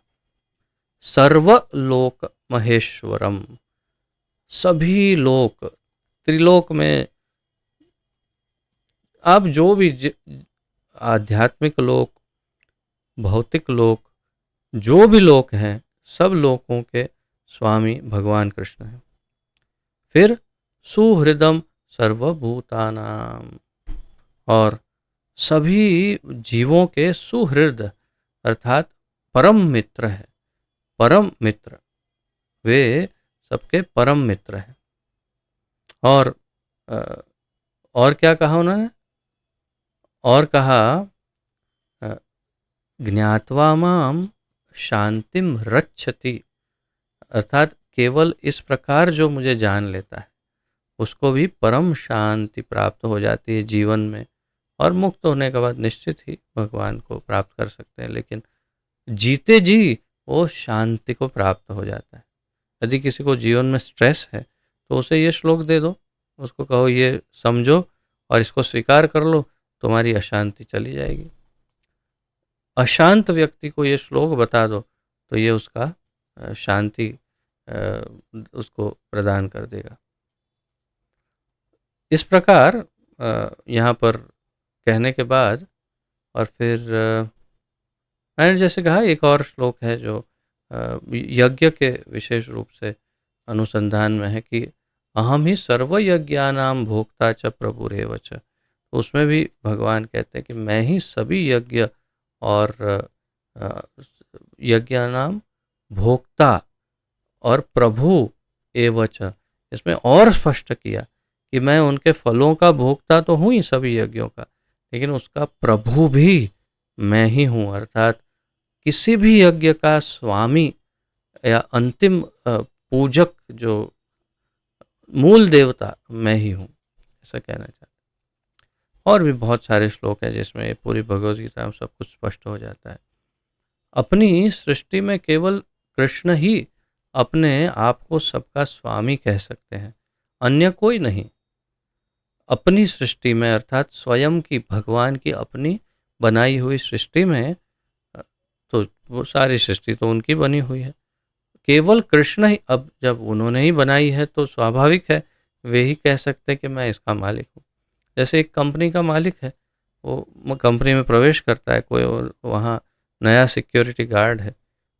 सर्वलोक महेश्वरम, सभी लोक, त्रिलोक में अब जो भी आध्यात्मिक लोक, भौतिक लोक, जो भी लोक हैं, सब लोकों के स्वामी भगवान कृष्ण हैं। फिर सुहृदम सर्वभूतानाम, और सभी जीवों के सुहृद अर्थात परम मित्र है। परम मित्र, वे सबके परम मित्र हैं। और क्या कहा उन्होंने? और कहा ज्ञात्वा माम शांतिम रक्षति, अर्थात केवल इस प्रकार जो मुझे जान लेता है उसको भी परम शांति प्राप्त हो जाती है जीवन में, और मुक्त होने के बाद निश्चित ही भगवान को प्राप्त कर सकते हैं। लेकिन जीते जी वो शांति को प्राप्त हो जाता है। यदि किसी को जीवन में स्ट्रेस है तो उसे ये श्लोक दे दो, उसको कहो ये समझो और इसको स्वीकार कर लो, तुम्हारी अशांति चली जाएगी। अशांत व्यक्ति को ये श्लोक बता दो तो ये उसका शांति उसको प्रदान कर देगा। इस प्रकार यहाँ पर कहने के बाद और फिर मैंने जैसे कहा एक और श्लोक है जो यज्ञ के विशेष रूप से अनुसंधान में है कि अहम ही सर्वयज्ञानाम भोक्ता च प्रभुरेव च। तो उसमें भी भगवान कहते हैं कि मैं ही सभी यज्ञ और यज्ञानाम भोक्ता और प्रभु एव च। इसमें और स्पष्ट किया कि मैं उनके फलों का भोक्ता तो हूँ ही सभी यज्ञों का, लेकिन उसका प्रभु भी मैं ही हूँ। अर्थात किसी भी यज्ञ का स्वामी या अंतिम पूजक जो मूल देवता मैं ही हूँ, ऐसा कहना चाहता हूँ। और भी बहुत सारे श्लोक हैं जिसमें पूरी भगवद गीता में सब कुछ स्पष्ट हो जाता है। अपनी सृष्टि में केवल कृष्ण ही अपने आप को सबका स्वामी कह सकते हैं, अन्य कोई नहीं। अपनी सृष्टि में अर्थात स्वयं की, भगवान की अपनी बनाई हुई सृष्टि में, तो वो सारी सृष्टि तो उनकी बनी हुई है, केवल कृष्ण ही, अब जब उन्होंने ही बनाई है तो स्वाभाविक है वे ही कह सकते हैं कि मैं इसका मालिक हूँ। जैसे एक कंपनी का मालिक है, वो कंपनी में प्रवेश करता है कोई, और वहाँ नया सिक्योरिटी गार्ड है,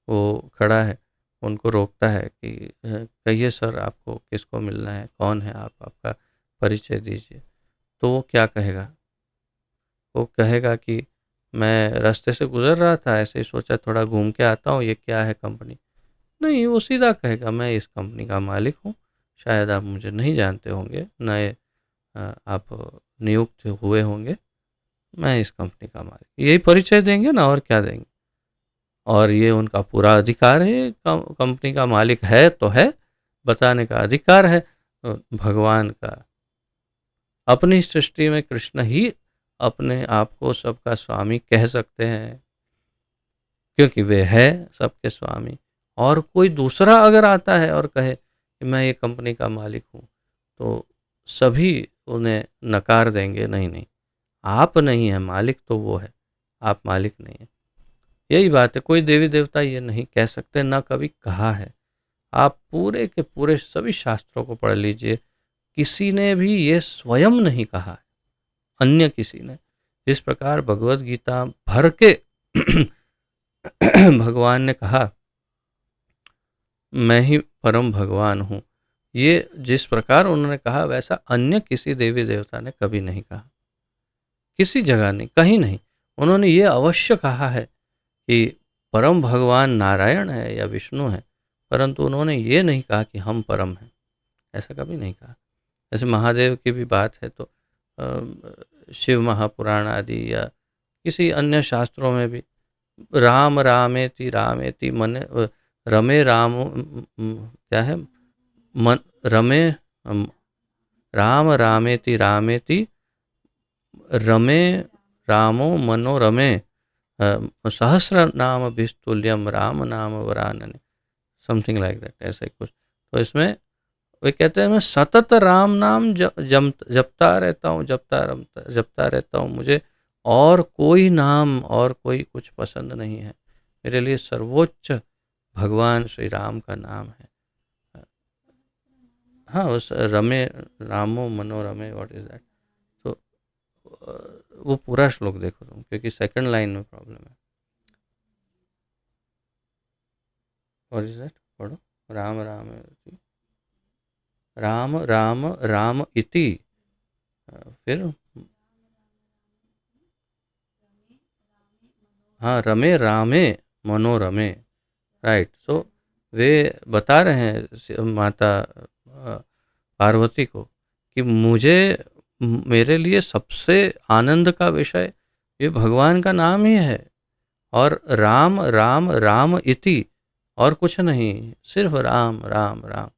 वो खड़ा है, उनको रोकता है कि कहिए सर आपको किसको मिलना है, कौन है आप, आपका परिचय दीजिए। तो वो क्या कहेगा? वो कहेगा कि मैं रास्ते से गुजर रहा था, ऐसे ही सोचा थोड़ा घूम के आता हूँ, ये क्या है कंपनी। नहीं, वो सीधा कहेगा मैं इस कंपनी का मालिक हूँ, शायद आप मुझे नहीं जानते होंगे, नए आप नियुक्त हुए होंगे, मैं इस कंपनी का मालिक, यही परिचय देंगे ना, और क्या देंगे। और ये उनका पूरा अधिकार है, कंपनी का मालिक है तो है, बताने का अधिकार है। तो भगवान का अपनी सृष्टि में कृष्ण ही अपने आप को सबका स्वामी कह सकते हैं, क्योंकि वे है सबके स्वामी। और कोई दूसरा अगर आता है और कहे कि मैं ये कंपनी का मालिक हूँ, तो सभी उन्हें नकार देंगे, नहीं नहीं, आप नहीं है मालिक, तो वो है, आप मालिक नहीं है। यही बात है, कोई देवी देवता ये नहीं कह सकते, ना कभी कहा है। आप पूरे के पूरे सभी शास्त्रों को पढ़ लीजिए, किसी ने भी ये स्वयं नहीं कहा है, अन्य किसी ने। जिस प्रकार भगवत गीता भर के भगवान ने कहा मैं ही परम भगवान हूँ, ये जिस प्रकार उन्होंने कहा, वैसा अन्य किसी देवी देवता ने कभी नहीं कहा, किसी जगह नहीं, कहीं नहीं। उन्होंने ये अवश्य कहा है कि परम भगवान नारायण है या विष्णु है, परंतु उन्होंने ये नहीं कहा कि हम परम हैं, ऐसा कभी नहीं कहा। जैसे महादेव की भी बात है तो शिव महापुराण आदि या किसी अन्य शास्त्रों में भी राम रामेति मन रमे राम, क्या है, मन रमे, राम रामेति रमे रामो मनोरमे सहस्र नाम भिस्तुल्यम राम नाम वरानने, समथिंग लाइक दैट, ऐसा ही कुछ। तो इसमें वे कहते हैं मैं सतत राम नाम जपता रहता हूँ, मुझे और कोई नाम और कोई कुछ पसंद नहीं है, मेरे लिए सर्वोच्च भगवान श्री राम का नाम है। हाँ, उस रमे रामो मनोरमे, व्हाट इज दैट। तो वो पूरा श्लोक देखो तुम, क्योंकि सेकंड लाइन में प्रॉब्लम है। व्हाट इज दैट, पढ़ो। राम राम राम राम राम इति, फिर हाँ, रमे रामे मनोरमे, राइट। सो वे बता रहे हैं माता पार्वती को कि मुझे, मेरे लिए सबसे आनंद का विषय ये भगवान का नाम ही है, और राम राम राम इति, और कुछ नहीं, सिर्फ राम राम राम।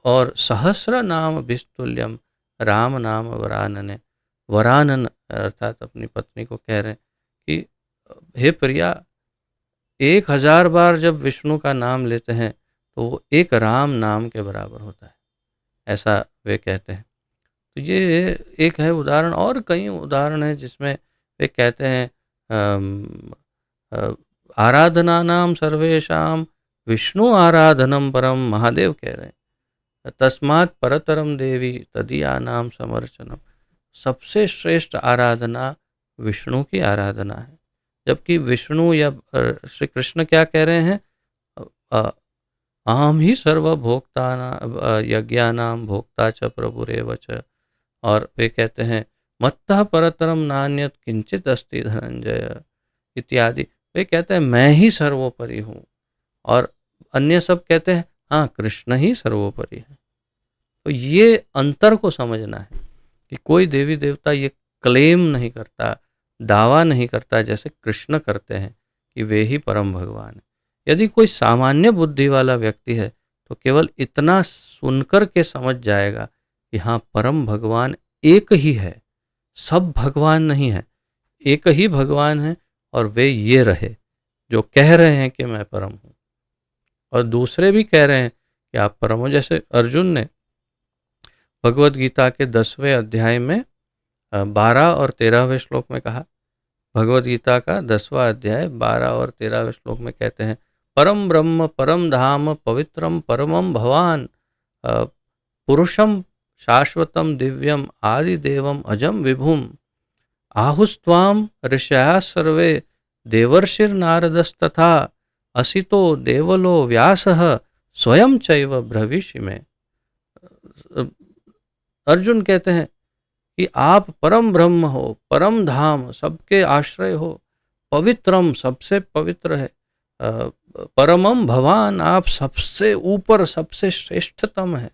और सहस्र नाम विस्तुल्यम राम नाम वरानने, वरानन अर्थात अपनी पत्नी को कह रहे हैं कि हे प्रिया, 1000 बार जब विष्णु का नाम लेते हैं तो वो एक राम नाम के बराबर होता है, ऐसा वे कहते हैं। तो ये एक है उदाहरण, और कई उदाहरण हैं जिसमें वे कहते हैं आराधना नाम सर्वेशाम विष्णु आराधनम परम, महादेव कह रहे हैं, तस्मात् परतरम देवी तदीया नाम समर्चनम। सबसे श्रेष्ठ आराधना विष्णु की आराधना है। जबकि विष्णु या श्री कृष्ण क्या कह रहे हैं, अ, अहम ही सर्वभोक्ता यज्ञानाम भोक्ता च प्रभुरेव च। और वे कहते हैं मत्तः परतरम नान्यत किंचित अस्ति धनंजय इत्यादि। वे कहते हैं मैं ही सर्वोपरि हूँ, और अन्य सब कहते हैं हाँ कृष्ण ही सर्वोपरि है। तो ये अंतर को समझना है कि कोई देवी देवता ये क्लेम नहीं करता, दावा नहीं करता जैसे कृष्ण करते हैं कि वे ही परम भगवान है। यदि कोई सामान्य बुद्धि वाला व्यक्ति है तो केवल इतना सुनकर के समझ जाएगा कि हाँ परम भगवान एक ही है, सब भगवान नहीं है, एक ही भगवान है, और वे ये रहे जो कह रहे हैं कि मैं परम हूँ और दूसरे भी कह रहे हैं कि आप परम हो। जैसे अर्जुन ने भगवत गीता के 10वें अध्याय में 12 और 13वें श्लोक में कहा, भगवत गीता का 10वां अध्याय 12 और 13वें श्लोक में कहते हैं परम ब्रह्म परम धाम पवित्रम परमम भवान पुरुषम शाश्वतम दिव्यम आदिदेवम अजम विभुम आहुस्त्वाम ऋषया सर्वे देवर्षिर्नारदस्तथा असितो देवलो व्यासः स्वयं चैव भ्रविष्य में। अर्जुन कहते हैं कि आप परम ब्रह्म हो, परम धाम सबके आश्रय हो, पवित्रम सबसे पवित्र है, परमम भवान आप सबसे ऊपर सबसे श्रेष्ठतम है,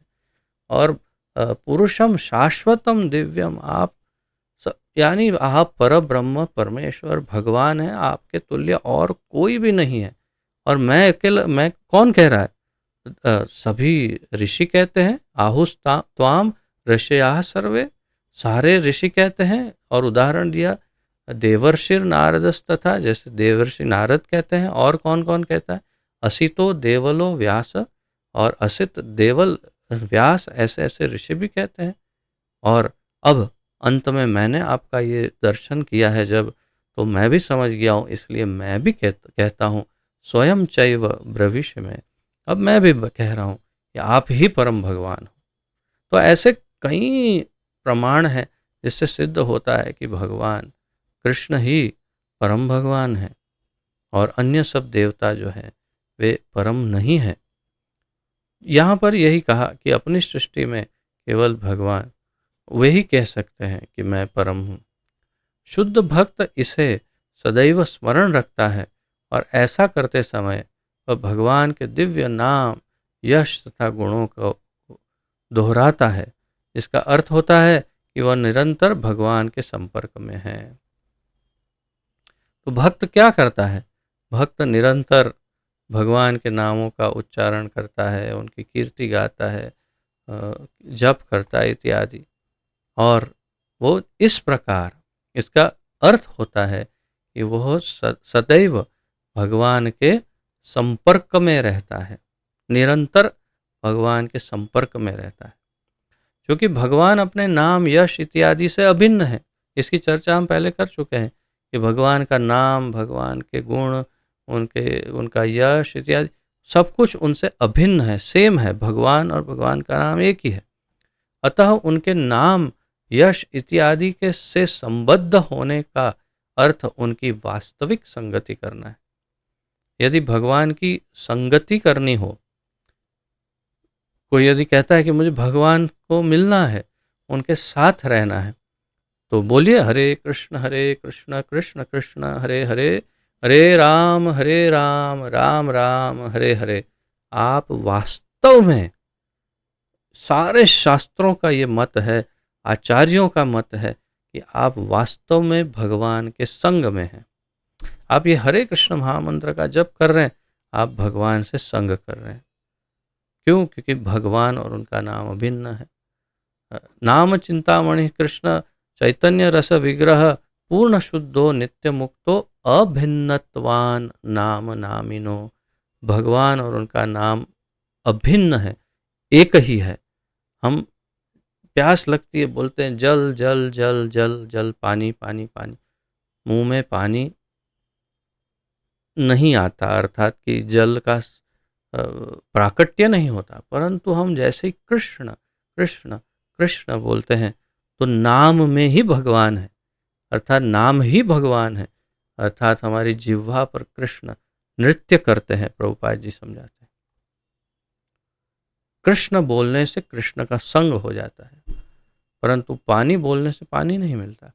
और पुरुषम शाश्वतम दिव्यम आप यानी आप पर ब्रह्म परमेश्वर भगवान हैं, आपके तुल्य और कोई भी नहीं है। और मैं अकेला, मैं कौन कह रहा है, सभी ऋषि कहते हैं आहुस त्वाम ऋषया सर्वे, सारे ऋषि कहते हैं। और उदाहरण दिया देवर्षिर नारदस तथा, जैसे देवर्षि नारद कहते हैं, और कौन कौन कहता है, असितो देवलो व्यास, और असित देवल व्यास, ऐसे ऐसे ऋषि भी कहते हैं। और अब अंत में मैंने आपका ये दर्शन किया है जब, तो मैं भी समझ गया हूँ, इसलिए मैं भी कहता हूँ स्वयं चैव ब्रविष्य में, अब मैं भी कह रहा हूँ कि आप ही परम भगवान हो। तो ऐसे कई प्रमाण है जिससे सिद्ध होता है कि भगवान कृष्ण ही परम भगवान है और अन्य सब देवता जो हैं वे परम नहीं है। यहाँ पर यही कहा कि अपनी सृष्टि में केवल भगवान वे ही कह सकते हैं कि मैं परम हूँ। शुद्ध भक्त इसे सदैव स्मरण रखता है और ऐसा करते समय वह भगवान के दिव्य नाम, यश तथा गुणों को दोहराता है, जिसका अर्थ होता है कि वह निरंतर भगवान के संपर्क में है। तो भक्त क्या करता है, भक्त निरंतर भगवान के नामों का उच्चारण करता है, उनकी कीर्ति गाता है, जप करता है इत्यादि। और वो इस प्रकार, इसका अर्थ होता है कि वह सदैव भगवान के संपर्क में रहता है, निरंतर भगवान के संपर्क में रहता है, क्योंकि भगवान अपने नाम, यश इत्यादि से अभिन्न है। इसकी चर्चा हम पहले कर चुके हैं कि भगवान का नाम, भगवान के गुण, उनका यश इत्यादि सब कुछ उनसे अभिन्न है, सेम है। भगवान और भगवान का नाम एक ही है। अतः उनके नाम, यश इत्यादि के से संबद्ध होने का अर्थ उनकी वास्तविक संगति करना है। यदि भगवान की संगति करनी हो, कोई यदि कहता है कि मुझे भगवान को मिलना है, उनके साथ रहना है, तो बोलिए हरे कृष्ण कृष्ण कृष्ण हरे हरे, हरे राम राम राम हरे हरे। आप वास्तव में, सारे शास्त्रों का ये मत है, आचार्यों का मत है कि आप वास्तव में भगवान के संग में हैं। आप ये हरे कृष्ण महामंत्र का जप कर रहे हैं, आप भगवान से संग कर रहे हैं। क्यों? क्योंकि भगवान और उनका नाम अभिन्न है। नाम चिंतामणि कृष्ण चैतन्य रस विग्रह पूर्ण शुद्धो नित्य मुक्तो अभिन्नत्वान नाम नामिनो। भगवान और उनका नाम अभिन्न है, एक ही है। हम प्यास लगती है, बोलते हैं जल जल जल जल जल, पानी पानी पानी, मुंह में पानी नहीं आता, अर्थात कि जल का प्राकट्य नहीं होता। परंतु हम जैसे ही कृष्ण कृष्ण कृष्ण बोलते हैं तो नाम में ही भगवान है, अर्थात नाम ही भगवान है, अर्थात हमारी जिह्वा पर कृष्ण नृत्य करते हैं। प्रभुपाद जी समझाते हैं कृष्ण बोलने से कृष्ण का संग हो जाता है, परंतु पानी बोलने से पानी नहीं मिलता।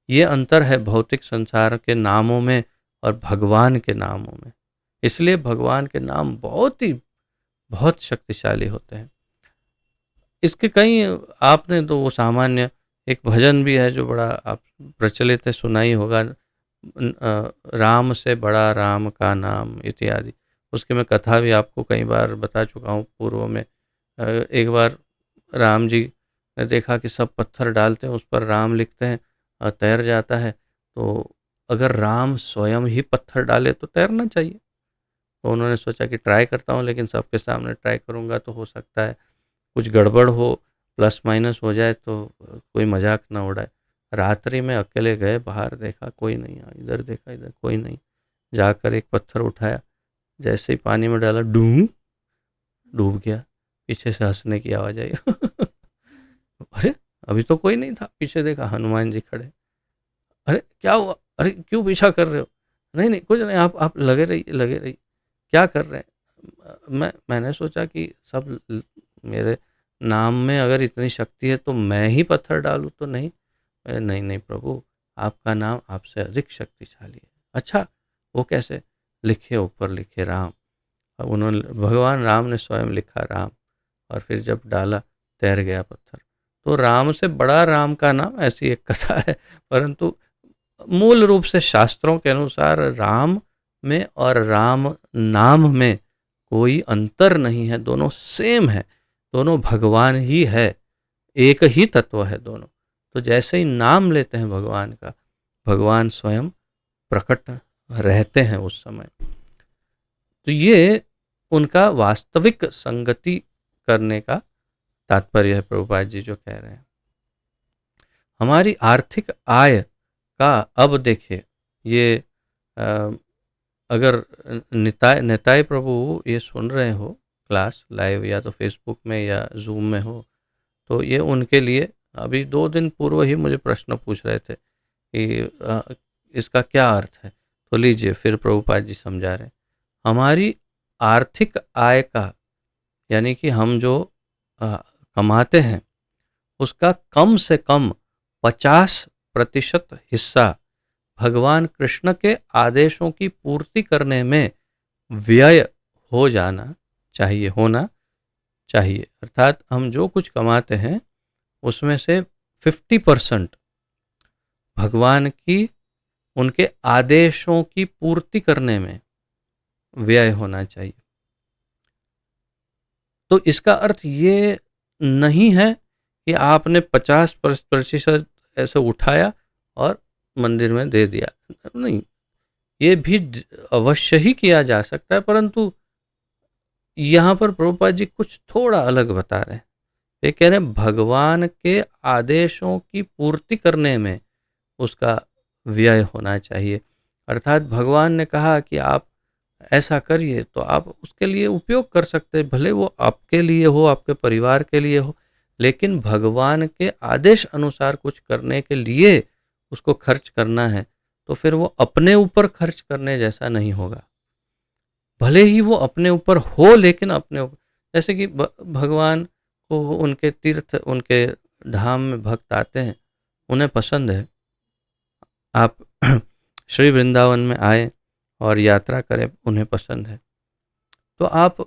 ये अंतर है भौतिक संसार के नामों में और भगवान के नामों में। इसलिए भगवान के नाम बहुत शक्तिशाली होते हैं। इसके कई, आपने तो वो सामान्य एक भजन भी है जो बड़ा आप प्रचलित है, सुना ही होगा, राम से बड़ा राम का नाम इत्यादि। उसकी मैं कथा भी आपको कई बार बता चुका हूँ पूर्व में। एक बार राम जी ने देखा कि सब पत्थर डालते हैं, उस पर राम लिखते हैं और तैर जाता है। तो अगर राम स्वयं ही पत्थर डाले तो तैरना चाहिए। तो उन्होंने सोचा कि ट्राई करता हूँ, लेकिन सबके सामने ट्राई करूँगा तो हो सकता है कुछ गड़बड़ हो, प्लस माइनस हो जाए तो कोई मजाक ना उड़ाए। रात्रि में अकेले गए, बाहर देखा कोई नहीं, इधर देखा इधर कोई नहीं, जाकर एक पत्थर उठाया, जैसे ही पानी में डाला डूब गया। पीछे से हंसने की आवाज आई अरे अभी तो कोई नहीं था। पीछे देखा हनुमान जी खड़े। अरे क्या हुआ, अरे क्यों पीछा कर रहे हो? नहीं नहीं कुछ नहीं, आप लगे रहिए लगे रहिए। क्या कर रहे हैं? मैंने सोचा कि सब मेरे नाम में अगर इतनी शक्ति है तो मैं ही पत्थर डालूं तो नहीं। नहीं नहीं प्रभु, आपका नाम आपसे अधिक शक्तिशाली है। अच्छा वो कैसे? लिखे, ऊपर लिखे राम। अब उन्होंने, भगवान राम ने स्वयं लिखा राम, और फिर जब डाला तैर गया पत्थर। तो राम से बड़ा राम का नाम, ऐसी एक कथा है। परंतु मूल रूप से शास्त्रों के अनुसार राम में और राम नाम में कोई अंतर नहीं है, दोनों सेम है, दोनों भगवान ही है, एक ही तत्व है दोनों। तो जैसे ही नाम लेते हैं भगवान का, भगवान स्वयं प्रकट रहते हैं उस समय। तो ये उनका वास्तविक संगति करने का तात्पर्य है, प्रभुपाद जी जो कह रहे हैं। हमारी आर्थिक आय का अब देखिए, ये अगर निताय प्रभु ये सुन रहे हो क्लास लाइव, या तो फेसबुक में या जूम में हो, तो ये उनके लिए अभी 2 दिन पूर्व ही मुझे प्रश्न पूछ रहे थे कि इसका क्या अर्थ है। तो लीजिए फिर प्रभुपाद जी समझा रहे हैं। हमारी आर्थिक आय का, यानी कि हम जो कमाते हैं उसका कम से कम 50% हिस्सा भगवान कृष्ण के आदेशों की पूर्ति करने में व्यय हो जाना चाहिए, होना चाहिए। अर्थात हम जो कुछ कमाते हैं उसमें से 50% भगवान की, उनके आदेशों की पूर्ति करने में व्यय होना चाहिए। तो इसका अर्थ ये नहीं है कि आपने 50% ऐसे उठाया और मंदिर में दे दिया, नहीं, ये भी अवश्य ही किया जा सकता है, परंतु यहाँ पर प्रभुपाद जी कुछ थोड़ा अलग बता रहे हैं। ये कह रहे हैं भगवान के आदेशों की पूर्ति करने में उसका व्यय होना चाहिए। अर्थात भगवान ने कहा कि आप ऐसा करिए, तो आप उसके लिए उपयोग कर सकते हैं, भले वो आपके लिए हो, आपके परिवार के लिए हो, लेकिन भगवान के आदेश अनुसार कुछ करने के लिए उसको खर्च करना है, तो फिर वो अपने ऊपर खर्च करने जैसा नहीं होगा। भले ही वो अपने ऊपर हो, लेकिन अपने ऊपर, जैसे कि भगवान को उनके तीर्थ, उनके धाम में भक्त आते हैं, उन्हें पसंद है आप श्री वृंदावन में आए और यात्रा करें, उन्हें पसंद है, तो आप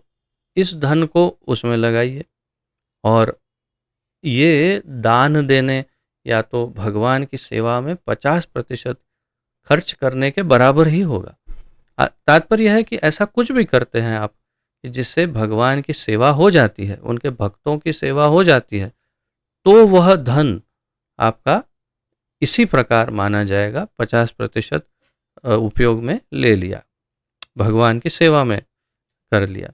इस धन को उसमें लगाइए, और ये दान देने या तो भगवान की सेवा में 50% खर्च करने के बराबर ही होगा। तात्पर्य है कि ऐसा कुछ भी करते हैं आप कि जिससे भगवान की सेवा हो जाती है, उनके भक्तों की सेवा हो जाती है, तो वह धन आपका इसी प्रकार माना जाएगा, 50% उपयोग में ले लिया, भगवान की सेवा में कर लिया,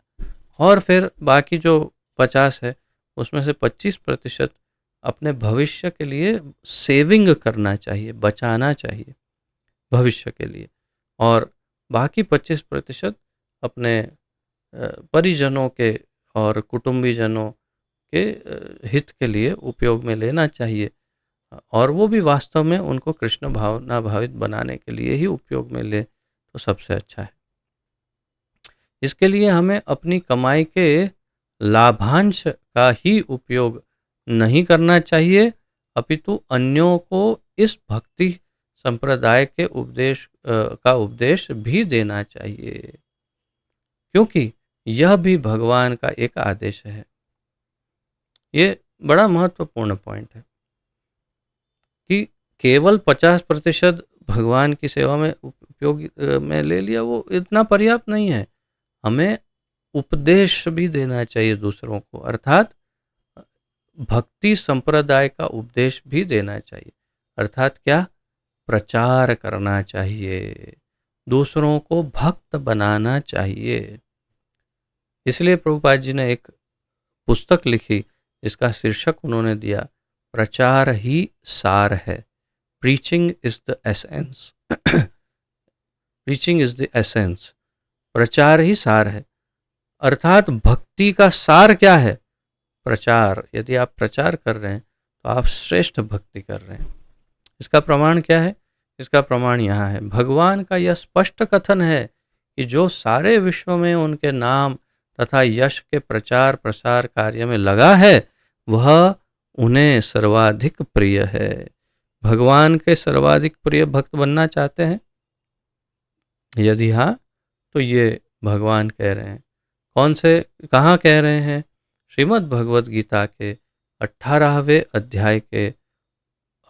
और फिर बाकी जो 50 है उसमें से 25% अपने भविष्य के लिए सेविंग करना चाहिए, बचाना चाहिए भविष्य के लिए, और बाकी 25% अपने परिजनों के और कुटुंबीजनों के हित के लिए उपयोग में लेना चाहिए। और वो भी वास्तव में उनको कृष्ण भावना भावित बनाने के लिए ही उपयोग में ले तो सबसे अच्छा है। इसके लिए हमें अपनी कमाई के लाभांश का ही उपयोग नहीं करना चाहिए, अपितु अन्यों को इस भक्ति संप्रदाय के का उपदेश भी देना चाहिए, क्योंकि यह भी भगवान का एक आदेश है। ये बड़ा महत्वपूर्ण पॉइंट है कि केवल 50% भगवान की सेवा में उपयोग में ले लिया, वो इतना पर्याप्त नहीं है। हमें उपदेश भी देना चाहिए दूसरों को, अर्थात भक्ति संप्रदाय का उपदेश भी देना चाहिए। अर्थात क्या? प्रचार करना चाहिए, दूसरों को भक्त बनाना चाहिए। इसलिए प्रभुपाद जी ने एक पुस्तक लिखी, इसका शीर्षक उन्होंने दिया, प्रचार ही सार है। Preaching is the essence. Preaching is the essence, प्रचार ही सार है। अर्थात भक्ति का सार क्या है? प्रचार। यदि आप प्रचार कर रहे हैं तो आप श्रेष्ठ भक्ति कर रहे हैं। इसका प्रमाण क्या है? इसका प्रमाण यहाँ है, भगवान का यह स्पष्ट कथन है कि जो सारे विश्व में उनके नाम तथा यश के प्रचार प्रसार कार्य में लगा है, वह उन्हें सर्वाधिक प्रिय है। भगवान के सर्वाधिक प्रिय भक्त बनना चाहते हैं? यदि हाँ, तो ये भगवान कह रहे हैं। कौन से, कहाँ कह रहे हैं? श्रीमद् भगवद गीता के 18वें अध्याय के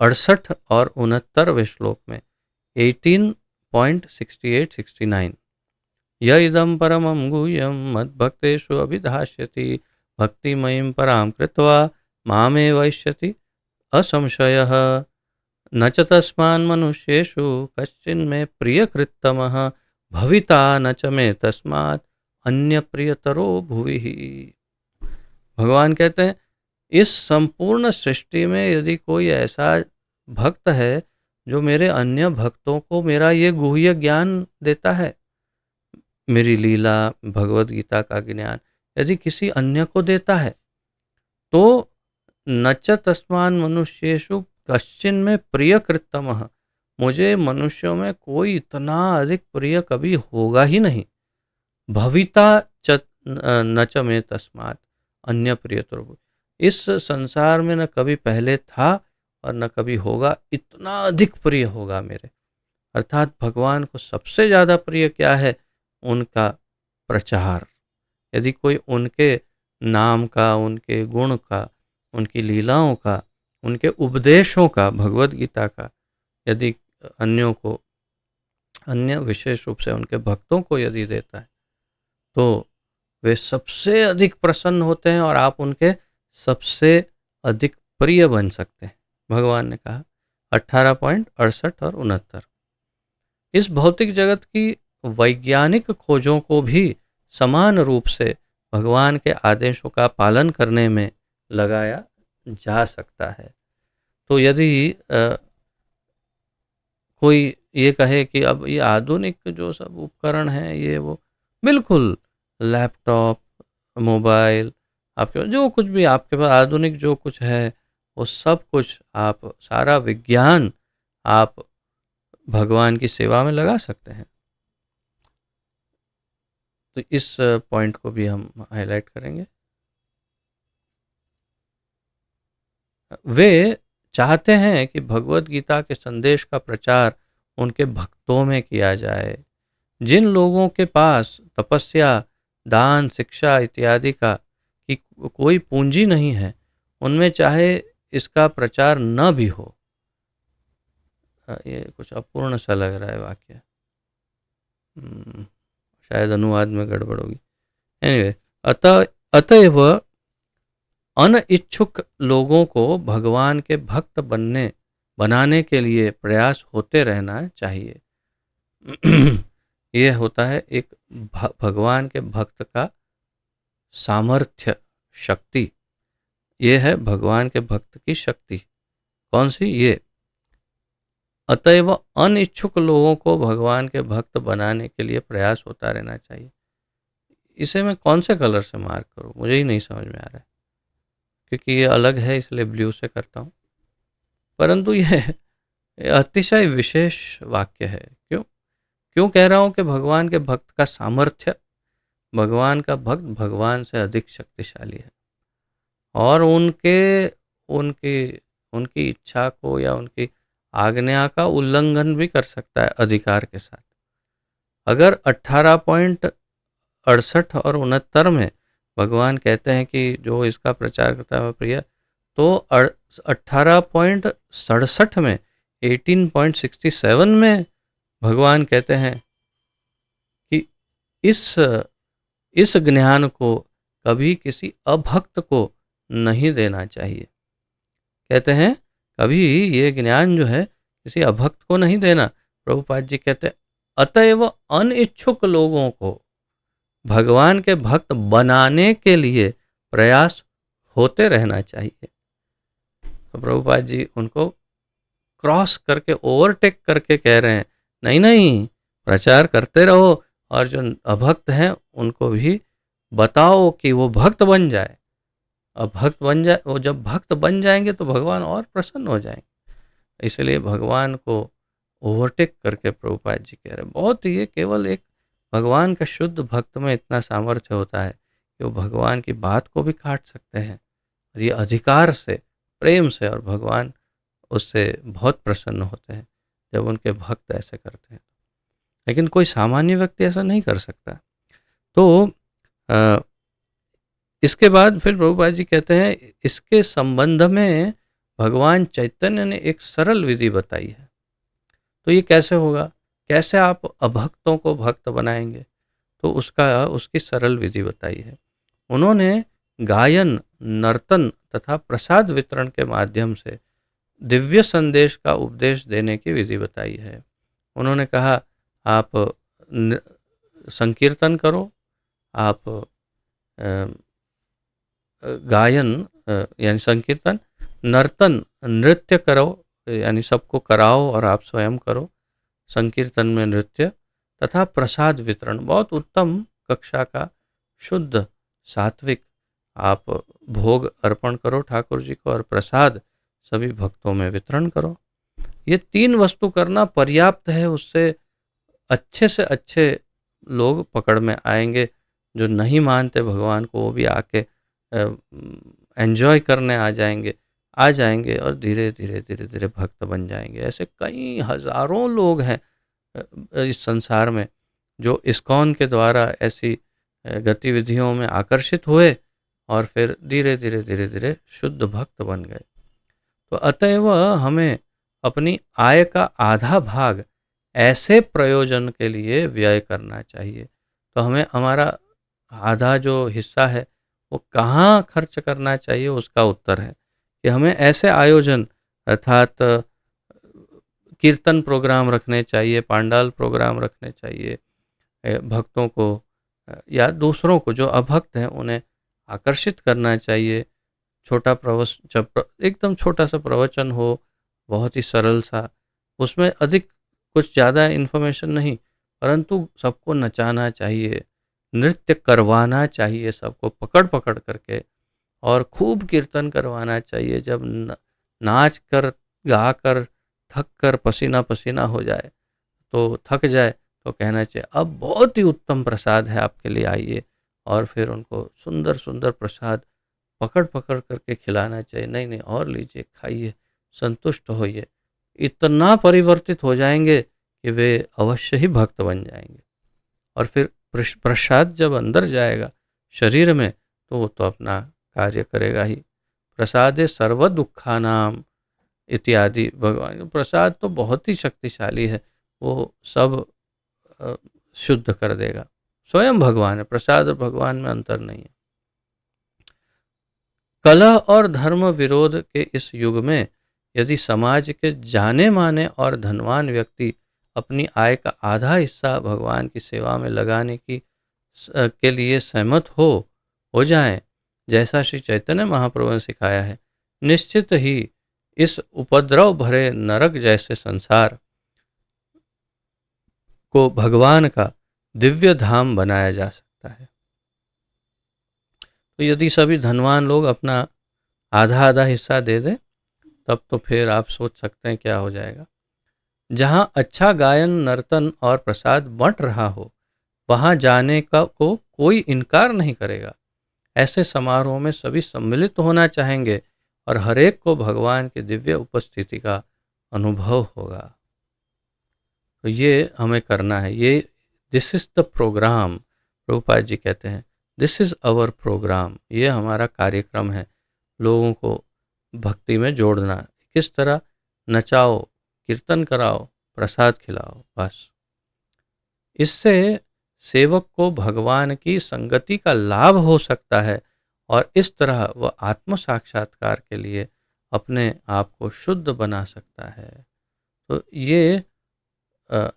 68 और 69वें श्लोक में 18.68-69, य इदं परमं गुह्यं मद्भक्तेषु अभिधास्यति भक्तिमयीं परां कृत्वा मामेवैष्यति असंशयः न च तस्मान् मनुष्येषु कश्चिन्मे प्रियकृत्तमः भविता न च मे तस्मात् अन्य प्रियतरो भुवि। भगवान कहते हैं, इस संपूर्ण सृष्टि में यदि कोई ऐसा भक्त है जो मेरे अन्य भक्तों को मेरा ये गुह्य ज्ञान देता है, मेरी लीला, भगवद गीता का ज्ञान यदि किसी अन्य को देता है, तो न च तस्मान् मनुष्येषु कश्चिन में प्रियकृत्तमः, मुझे मनुष्यों में कोई इतना अधिक प्रिय कभी होगा ही नहीं। भविता च न च मे तस्मात् अन्य प्रियतर, इस संसार में न कभी पहले था और न कभी होगा, इतना अधिक प्रिय होगा मेरे। अर्थात भगवान को सबसे ज़्यादा प्रिय क्या है? उनका प्रचार। यदि कोई उनके नाम का, उनके गुण का, उनकी लीलाओं का, उनके उपदेशों का, भगवद गीता का यदि अन्यों को, अन्य विशेष रूप से उनके भक्तों को यदि देता है, तो वे सबसे अधिक प्रसन्न होते हैं और आप उनके सबसे अधिक प्रिय बन सकते हैं। भगवान ने कहा 18.68 और 69। इस भौतिक जगत की वैज्ञानिक खोजों को भी समान रूप से भगवान के आदेशों का पालन करने में लगाया जा सकता है। तो यदि कोई ये कहे कि अब ये आधुनिक जो सब उपकरण हैं, ये वो, बिल्कुल लैपटॉप, मोबाइल, आपके जो कुछ भी आपके पास आधुनिक जो कुछ है, वो सब कुछ आप, सारा विज्ञान आप भगवान की सेवा में लगा सकते हैं। तो इस पॉइंट को भी हम हाईलाइट करेंगे। वे चाहते हैं कि भगवद गीता के संदेश का प्रचार उनके भक्तों में किया जाए। जिन लोगों के पास तपस्या, दान, शिक्षा इत्यादि का की कोई पूंजी नहीं है, उनमें चाहे इसका प्रचार न भी हो। ये कुछ अपूर्ण सा लग रहा है वाक्य, शायद अनुवाद में गड़बड़ होगी। एनीवे, अतएव अनिच्छुक लोगों को भगवान के भक्त बनाने के लिए प्रयास होते रहना चाहिए। यह होता है एक भगवान के भक्त का सामर्थ्य, शक्ति। यह है भगवान के भक्त की शक्ति। कौन सी? ये अतएव अनिच्छुक लोगों को भगवान के भक्त बनाने के लिए प्रयास होता रहना चाहिए। इसे मैं कौन से कलर से मार्क करूं, मुझे ही नहीं समझ में आ रहा है, क्योंकि ये अलग है इसलिए ब्लू से करता हूं। परंतु यह अतिशय विशेष वाक्य है। क्यों क्यों कह रहा हूँ कि भगवान के भक्त का सामर्थ्य, भगवान का भक्त भगवान से अधिक शक्तिशाली है, और उनकी उनकी इच्छा को या उनकी आज्ञा का उल्लंघन भी कर सकता है अधिकार के साथ। अगर 18.68 और 69 में भगवान कहते हैं कि जो इसका प्रचार करता है वह प्रिय, तो 18.67 में 18.67 में भगवान कहते हैं कि इस इस ज्ञान को कभी किसी अभक्त को नहीं देना चाहिए। कहते हैं कभी ये ज्ञान जो है किसी अभक्त को नहीं देना। प्रभुपाद जी कहते हैं अतएव अनिच्छुक लोगों को भगवान के भक्त बनाने के लिए प्रयास होते रहना चाहिए। तो प्रभुपाद जी उनको क्रॉस करके, ओवरटेक करके कह रहे हैं, नहीं नहीं, प्रचार करते रहो, और जो अभक्त हैं उनको भी बताओ कि वो भक्त बन जाए। अब भक्त बन जाए, वो जब भक्त बन जाएंगे तो भगवान और प्रसन्न हो जाएंगे। इसलिए भगवान को ओवरटेक करके प्रभुपाद जी कह रहे हैं। बहुत ये केवल एक भगवान का शुद्ध भक्त में इतना सामर्थ्य होता है कि वो भगवान की बात को भी काट सकते हैं, और ये अधिकार से, प्रेम से, और भगवान उससे बहुत प्रसन्न होते हैं जब उनके भक्त ऐसे करते हैं। लेकिन कोई सामान्य व्यक्ति ऐसा नहीं कर सकता। तो इसके बाद फिर प्रभुपाद जी कहते हैं इसके संबंध में भगवान चैतन्य ने एक सरल विधि बताई है। तो ये कैसे होगा, कैसे आप अभक्तों को भक्त बनाएंगे, तो उसकी सरल विधि बताई है। उन्होंने गायन, नर्तन तथा प्रसाद वितरण के माध्यम से दिव्य संदेश का उपदेश देने की विधि बताई है। उन्होंने कहा आप संकीर्तन करो, आप गायन यानी संकीर्तन, नर्तन नृत्य करो यानी सबको कराओ और आप स्वयं करो, संकीर्तन में नृत्य, तथा प्रसाद वितरण, बहुत उत्तम कक्षा का शुद्ध सात्विक आप भोग अर्पण करो ठाकुर जी को, और प्रसाद सभी भक्तों में वितरण करो। ये 3 वस्तु करना पर्याप्त है। उससे अच्छे से अच्छे लोग पकड़ में आएंगे। जो नहीं मानते भगवान को वो भी आके एंजॉय करने आ जाएंगे और धीरे धीरे भक्त बन जाएंगे। ऐसे कई हजारों लोग हैं इस संसार में जो इस्कॉन के द्वारा ऐसी गतिविधियों में आकर्षित हुए और फिर धीरे धीरे शुद्ध भक्त बन गए। तो अतएव हमें अपनी आय का आधा भाग ऐसे प्रयोजन के लिए व्यय करना चाहिए। तो हमें हमारा आधा जो हिस्सा है वो कहाँ खर्च करना चाहिए, उसका उत्तर है कि हमें ऐसे आयोजन अर्थात कीर्तन प्रोग्राम रखने चाहिए, पांडाल प्रोग्राम रखने चाहिए, भक्तों को या दूसरों को जो अभक्त हैं उन्हें आकर्षित करना चाहिए। छोटा एकदम छोटा सा प्रवचन हो, बहुत ही सरल सा, उसमें अधिक कुछ ज़्यादा इन्फॉर्मेशन नहीं, परंतु सबको नचाना चाहिए, नृत्य करवाना चाहिए सबको पकड़ पकड़ करके, और खूब कीर्तन करवाना चाहिए। जब नाच कर गा कर थक कर पसीना पसीना हो जाए, तो थक जाए, तो कहना चाहिए अब बहुत ही उत्तम प्रसाद है आपके लिए, आइए, और फिर उनको सुंदर सुंदर प्रसाद पकड़ पकड़ करके खिलाना चाहिए। नहीं नहीं, और लीजिए, खाइए, संतुष्ट होइए। इतना परिवर्तित हो जाएंगे कि वे अवश्य ही भक्त बन जाएंगे। और फिर प्रसाद जब अंदर जाएगा शरीर में तो वो तो अपना कार्य करेगा ही। प्रसादे सर्व दुखानाम इत्यादि, भगवान प्रसाद तो बहुत ही शक्तिशाली है, वो सब शुद्ध कर देगा। स्वयं भगवान है, प्रसाद और भगवान में अंतर नहीं है। कलह और धर्म विरोध के इस युग में यदि समाज के जाने माने और धनवान व्यक्ति अपनी आय का आधा हिस्सा भगवान की सेवा में लगाने के लिए सहमत हो जाएं, जैसा श्री चैतन्य महाप्रभु ने सिखाया है, निश्चित ही इस उपद्रव भरे नरक जैसे संसार को भगवान का दिव्य धाम बनाया जा सकता है। तो यदि सभी धनवान लोग अपना आधा आधा हिस्सा दे दें तब तो फिर आप सोच सकते हैं क्या हो जाएगा। जहाँ अच्छा गायन, नर्तन और प्रसाद बंट रहा हो, वहाँ जाने का को कोई इनकार नहीं करेगा। ऐसे समारोह में सभी सम्मिलित होना चाहेंगे और हर एक को भगवान की दिव्य उपस्थिति का अनुभव होगा। तो ये हमें करना है। ये this is the programme, Prabhupada ji कहते हैं, दिस इज़ अवर प्रोग्राम। ये हमारा कार्यक्रम है, लोगों को भक्ति में जोड़ना। किस तरह? नचाओ, कीर्तन कराओ, प्रसाद खिलाओ, बस। इससे सेवक को भगवान की संगति का लाभ हो सकता है और इस तरह वह आत्म साक्षात्कार के लिए अपने आप को शुद्ध बना सकता है। तो ये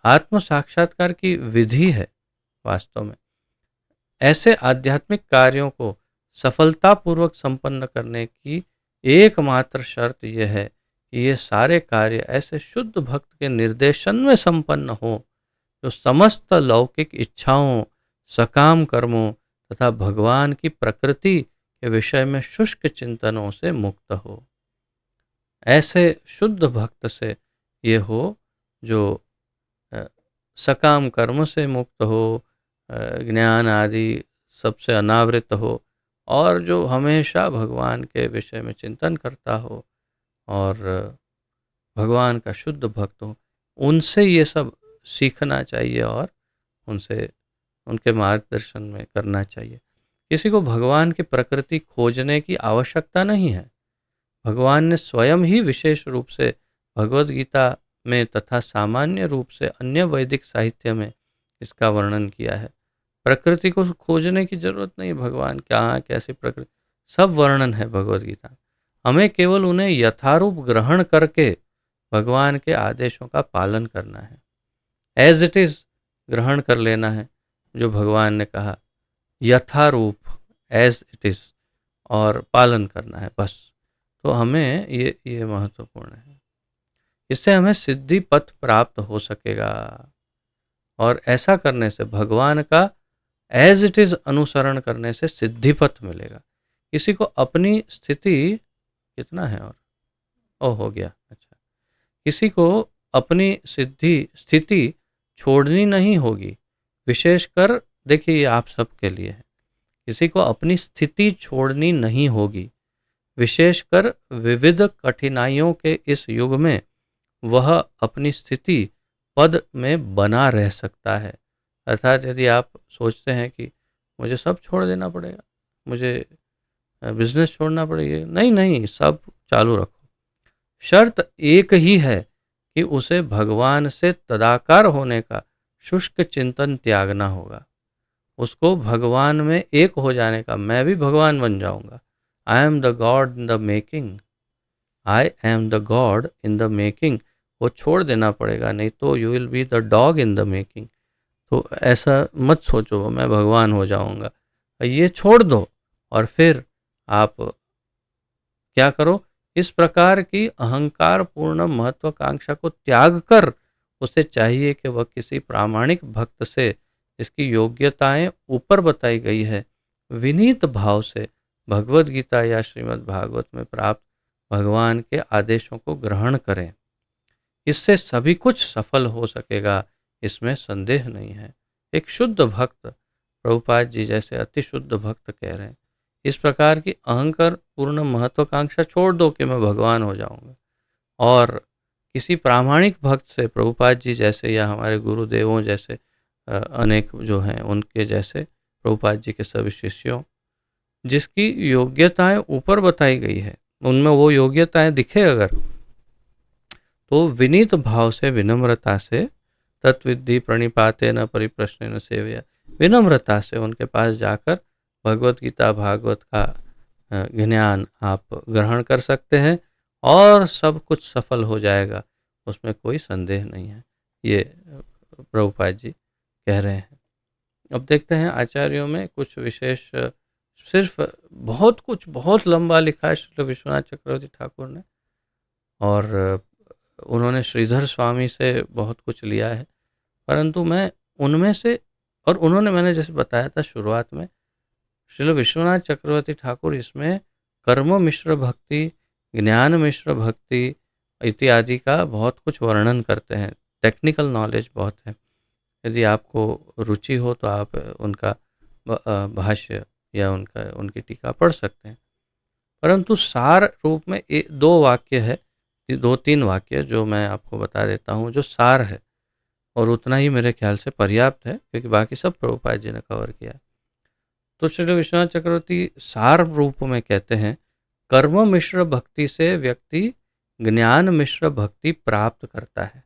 आत्म साक्षात्कार की विधि है वास्तव में। ऐसे आध्यात्मिक कार्यों को सफलतापूर्वक संपन्न करने की एकमात्र शर्त यह है कि ये सारे कार्य ऐसे शुद्ध भक्त के निर्देशन में संपन्न हो जो समस्त लौकिक इच्छाओं, सकाम कर्मों तथा भगवान की प्रकृति के विषय में शुष्क चिंतनों से मुक्त हो। ऐसे शुद्ध भक्त से ये हो जो अ, सकाम कर्म से मुक्त हो, ज्ञान आदि सबसे अनावृत हो और जो हमेशा भगवान के विषय में चिंतन करता हो और भगवान का शुद्ध भक्त हो। उनसे ये सब सीखना चाहिए और उनसे उनके मार्गदर्शन में करना चाहिए। किसी को भगवान की प्रकृति खोजने की आवश्यकता नहीं है। भगवान ने स्वयं ही विशेष रूप से भगवद गीता में तथा सामान्य रूप से अन्य वैदिक साहित्य में इसका वर्णन किया है। प्रकृति को खोजने की जरूरत नहीं। भगवान कहाँ कैसी प्रकृति, सब वर्णन है भगवद गीता में। हमें केवल उन्हें यथारूप ग्रहण करके भगवान के आदेशों का पालन करना है। एज इट इज ग्रहण कर लेना है जो भगवान ने कहा, यथारूप, एज इट इज, और पालन करना है, बस। तो हमें ये महत्वपूर्ण है। इससे हमें सिद्धि पथ प्राप्त हो सकेगा और ऐसा करने से भगवान का एज इट इज अनुसरण करने से सिद्धि पथ मिलेगा। किसी को अपनी स्थिति, कितना है और हो गया, अच्छा। किसी को अपनी स्थिति छोड़नी नहीं होगी। विशेषकर देखिए, ये आप सबके लिए है। किसी को अपनी स्थिति छोड़नी नहीं होगी। विशेषकर विविध कठिनाइयों के इस युग में वह अपनी स्थिति पद में बना रह सकता है। अर्थात यदि आप सोचते हैं कि मुझे सब छोड़ देना पड़ेगा, मुझे बिजनेस छोड़ना पड़ेगा, नहीं नहीं, सब चालू रखो। शर्त एक ही है कि उसे भगवान से तदाकार होने का शुष्क चिंतन त्यागना होगा। उसको भगवान में एक हो जाने का, मैं भी भगवान बन जाऊंगा, I am the God in the making, I am the God in the making, वो छोड़ देना पड़ेगा। नहीं तो you will be the dog in the making. तो ऐसा मत सोचो मैं भगवान हो जाऊंगा, ये छोड़ दो और फिर आप क्या करो, इस प्रकार की अहंकार पूर्ण महत्वाकांक्षा को त्याग कर उसे चाहिए कि वह किसी प्रामाणिक भक्त से जिसकी योग्यताएं ऊपर बताई गई है, विनीत भाव से भगवद गीता या श्रीमद् भागवत में प्राप्त भगवान के आदेशों को ग्रहण करें। इससे सभी कुछ सफल हो सकेगा, इसमें संदेह नहीं है। एक शुद्ध भक्त, प्रभुपाद जी जैसे अति शुद्ध भक्त कह रहे हैं, इस प्रकार की अहंकार पूर्ण महत्वाकांक्षा छोड़ दो कि मैं भगवान हो जाऊंगा, और किसी प्रामाणिक भक्त से, प्रभुपाद जी जैसे या हमारे गुरुदेवों जैसे अनेक जो हैं उनके जैसे, प्रभुपाद जी के सभी शिष्यों, जिसकी योग्यताएं ऊपर बताई गई है, उनमें वो योग्यताएं दिखे अगर, तो विनीत भाव से, विनम्रता से, तत्विद्धि प्रणिपाते न परिप्रश्न न सेवया, विनम्रता से उनके पास जाकर भगवत गीता भागवत का ज्ञान आप ग्रहण कर सकते हैं और सब कुछ सफल हो जाएगा, उसमें कोई संदेह नहीं है। ये प्रभुपाद जी कह रहे हैं। अब देखते हैं आचार्यों में कुछ विशेष, सिर्फ बहुत कुछ बहुत लंबा लिखा है श्री विश्वनाथ चक्रवर्ती ठाकुर ने, और उन्होंने श्रीधर स्वामी से बहुत कुछ लिया है, परंतु मैं उनमें से, और उन्होंने, मैंने जैसे बताया था शुरुआत में, श्रील विश्वनाथ चक्रवर्ती ठाकुर इसमें कर्म मिश्र भक्ति ज्ञान मिश्र भक्ति इत्यादि का बहुत कुछ वर्णन करते हैं। टेक्निकल नॉलेज बहुत है। यदि आपको रुचि हो तो आप उनका भाष्य या उनकी टीका पढ़ सकते हैं। परंतु सार रूप में दो वाक्य है, दो तीन वाक्य जो मैं आपको बता देता हूँ जो सार है, और उतना ही मेरे ख्याल से पर्याप्त है क्योंकि बाकी सब प्रभुपाद जी ने कवर किया है। तो श्री विश्वनाथ चक्रवर्ती सार रूप में कहते हैं, कर्म मिश्र भक्ति से व्यक्ति ज्ञान मिश्र भक्ति प्राप्त करता है।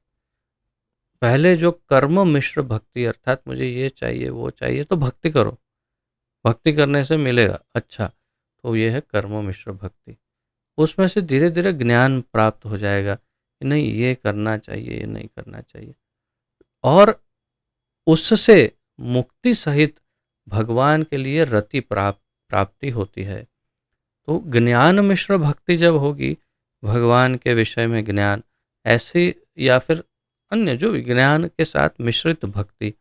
पहले जो कर्म मिश्र भक्ति अर्थात मुझे ये चाहिए वो चाहिए तो भक्ति करो, भक्ति करने से मिलेगा, अच्छा, तो ये है कर्म मिश्र भक्ति। उसमें से धीरे धीरे ज्ञान प्राप्त हो जाएगा कि नहीं ये करना चाहिए, ये नहीं करना चाहिए, और उससे मुक्ति सहित भगवान के लिए रति प्राप्ति होती है। तो ज्ञान मिश्र भक्ति जब होगी, भगवान के विषय में ज्ञान ऐसी या फिर अन्य जो भी ज्ञान के साथ मिश्रित भक्ति,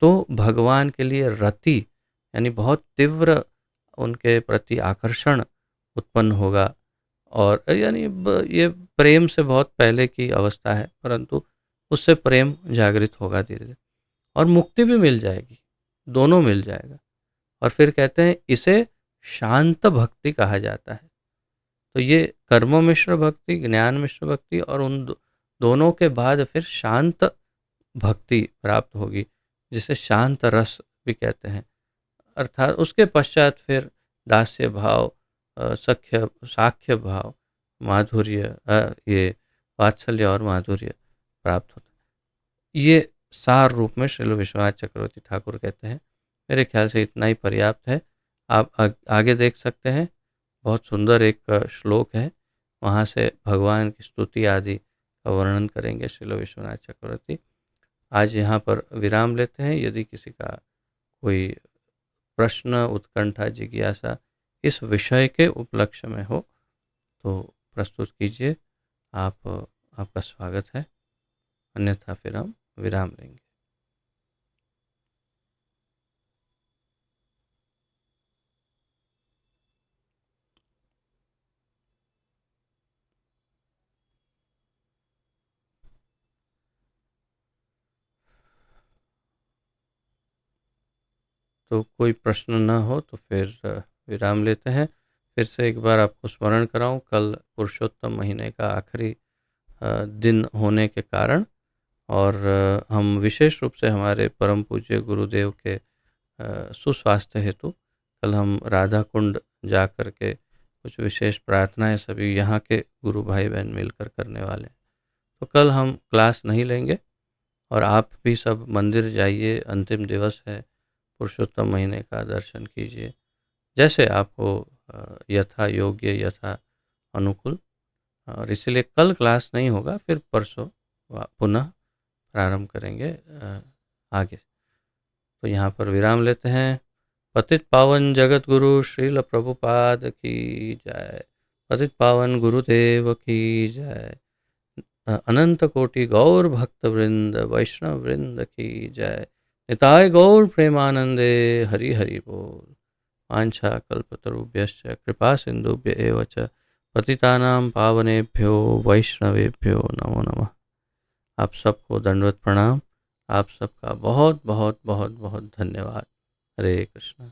तो भगवान के लिए रति यानी बहुत तीव्र उनके प्रति आकर्षण उत्पन्न होगा। और यानी ये प्रेम से बहुत पहले की अवस्था है, परंतु उससे प्रेम जागृत होगा धीरे धीरे, और मुक्ति भी मिल जाएगी, दोनों मिल जाएगा। और फिर कहते हैं इसे शांत भक्ति कहा जाता है। तो ये कर्म मिश्र भक्ति, ज्ञान मिश्र भक्ति, और उन दोनों के बाद फिर शांत भक्ति प्राप्त होगी, जिसे शांत रस भी कहते हैं। अर्थात उसके पश्चात फिर दास्य भाव, सख्य साख्य भाव, माधुर्य, ये वात्सल्य और माधुर्य प्राप्त होता है। ये सार रूप में श्रील विश्वनाथ चक्रवर्ती ठाकुर कहते हैं। मेरे ख्याल से इतना ही पर्याप्त है। आप आगे देख सकते हैं, बहुत सुंदर एक श्लोक है, वहाँ से भगवान की स्तुति आदि का वर्णन करेंगे श्रील विश्वनाथ चक्रवर्ती। आज यहाँ पर विराम लेते हैं। यदि किसी का कोई प्रश्न, उत्कंठा, जिज्ञासा इस विषय के उपलक्ष्य में हो तो प्रस्तुत कीजिए, आपका स्वागत है, अन्यथा फिर हम विराम लेंगे। तो कोई प्रश्न ना हो तो फिर विराम लेते हैं। फिर से एक बार आपको स्मरण कराऊं, कल पुरुषोत्तम महीने का आखिरी दिन होने के कारण, और हम विशेष रूप से हमारे परम पूज्य गुरुदेव के सुस्वास्थ्य हेतु कल हम राधा कुंड जा कर के कुछ विशेष प्रार्थनाएं सभी यहाँ के गुरु भाई बहन मिलकर करने वाले हैं। तो कल हम क्लास नहीं लेंगे, और आप भी सब मंदिर जाइए, अंतिम दिवस है, पुरुषोत्तम महीने का दर्शन कीजिए, जैसे आपको यथा योग्य, यथा अनुकूल। और इसलिए कल क्लास नहीं होगा, फिर परसों पुनः प्रारंभ करेंगे आगे। तो यहाँ पर विराम लेते हैं। पतित पावन जगत गुरु श्रील प्रभुपाद की जय। पतित पावन गुरुदेव की जय। अनंत कोटि गौर भक्त वृंद, वैष्णव वृंद की जय। निताय गौर प्रेमानंदे, हरि हरि बोल। वाञ्छा कल्पतरुभ्यश्च कृपा सिंधुभ्य एव च पतितानां पावनेभ्यो वैष्णवेभ्यो नमो नमः। आप सबको दंडवत प्रणाम। आप सबका बहुत बहुत बहुत बहुत धन्यवाद। हरे कृष्ण।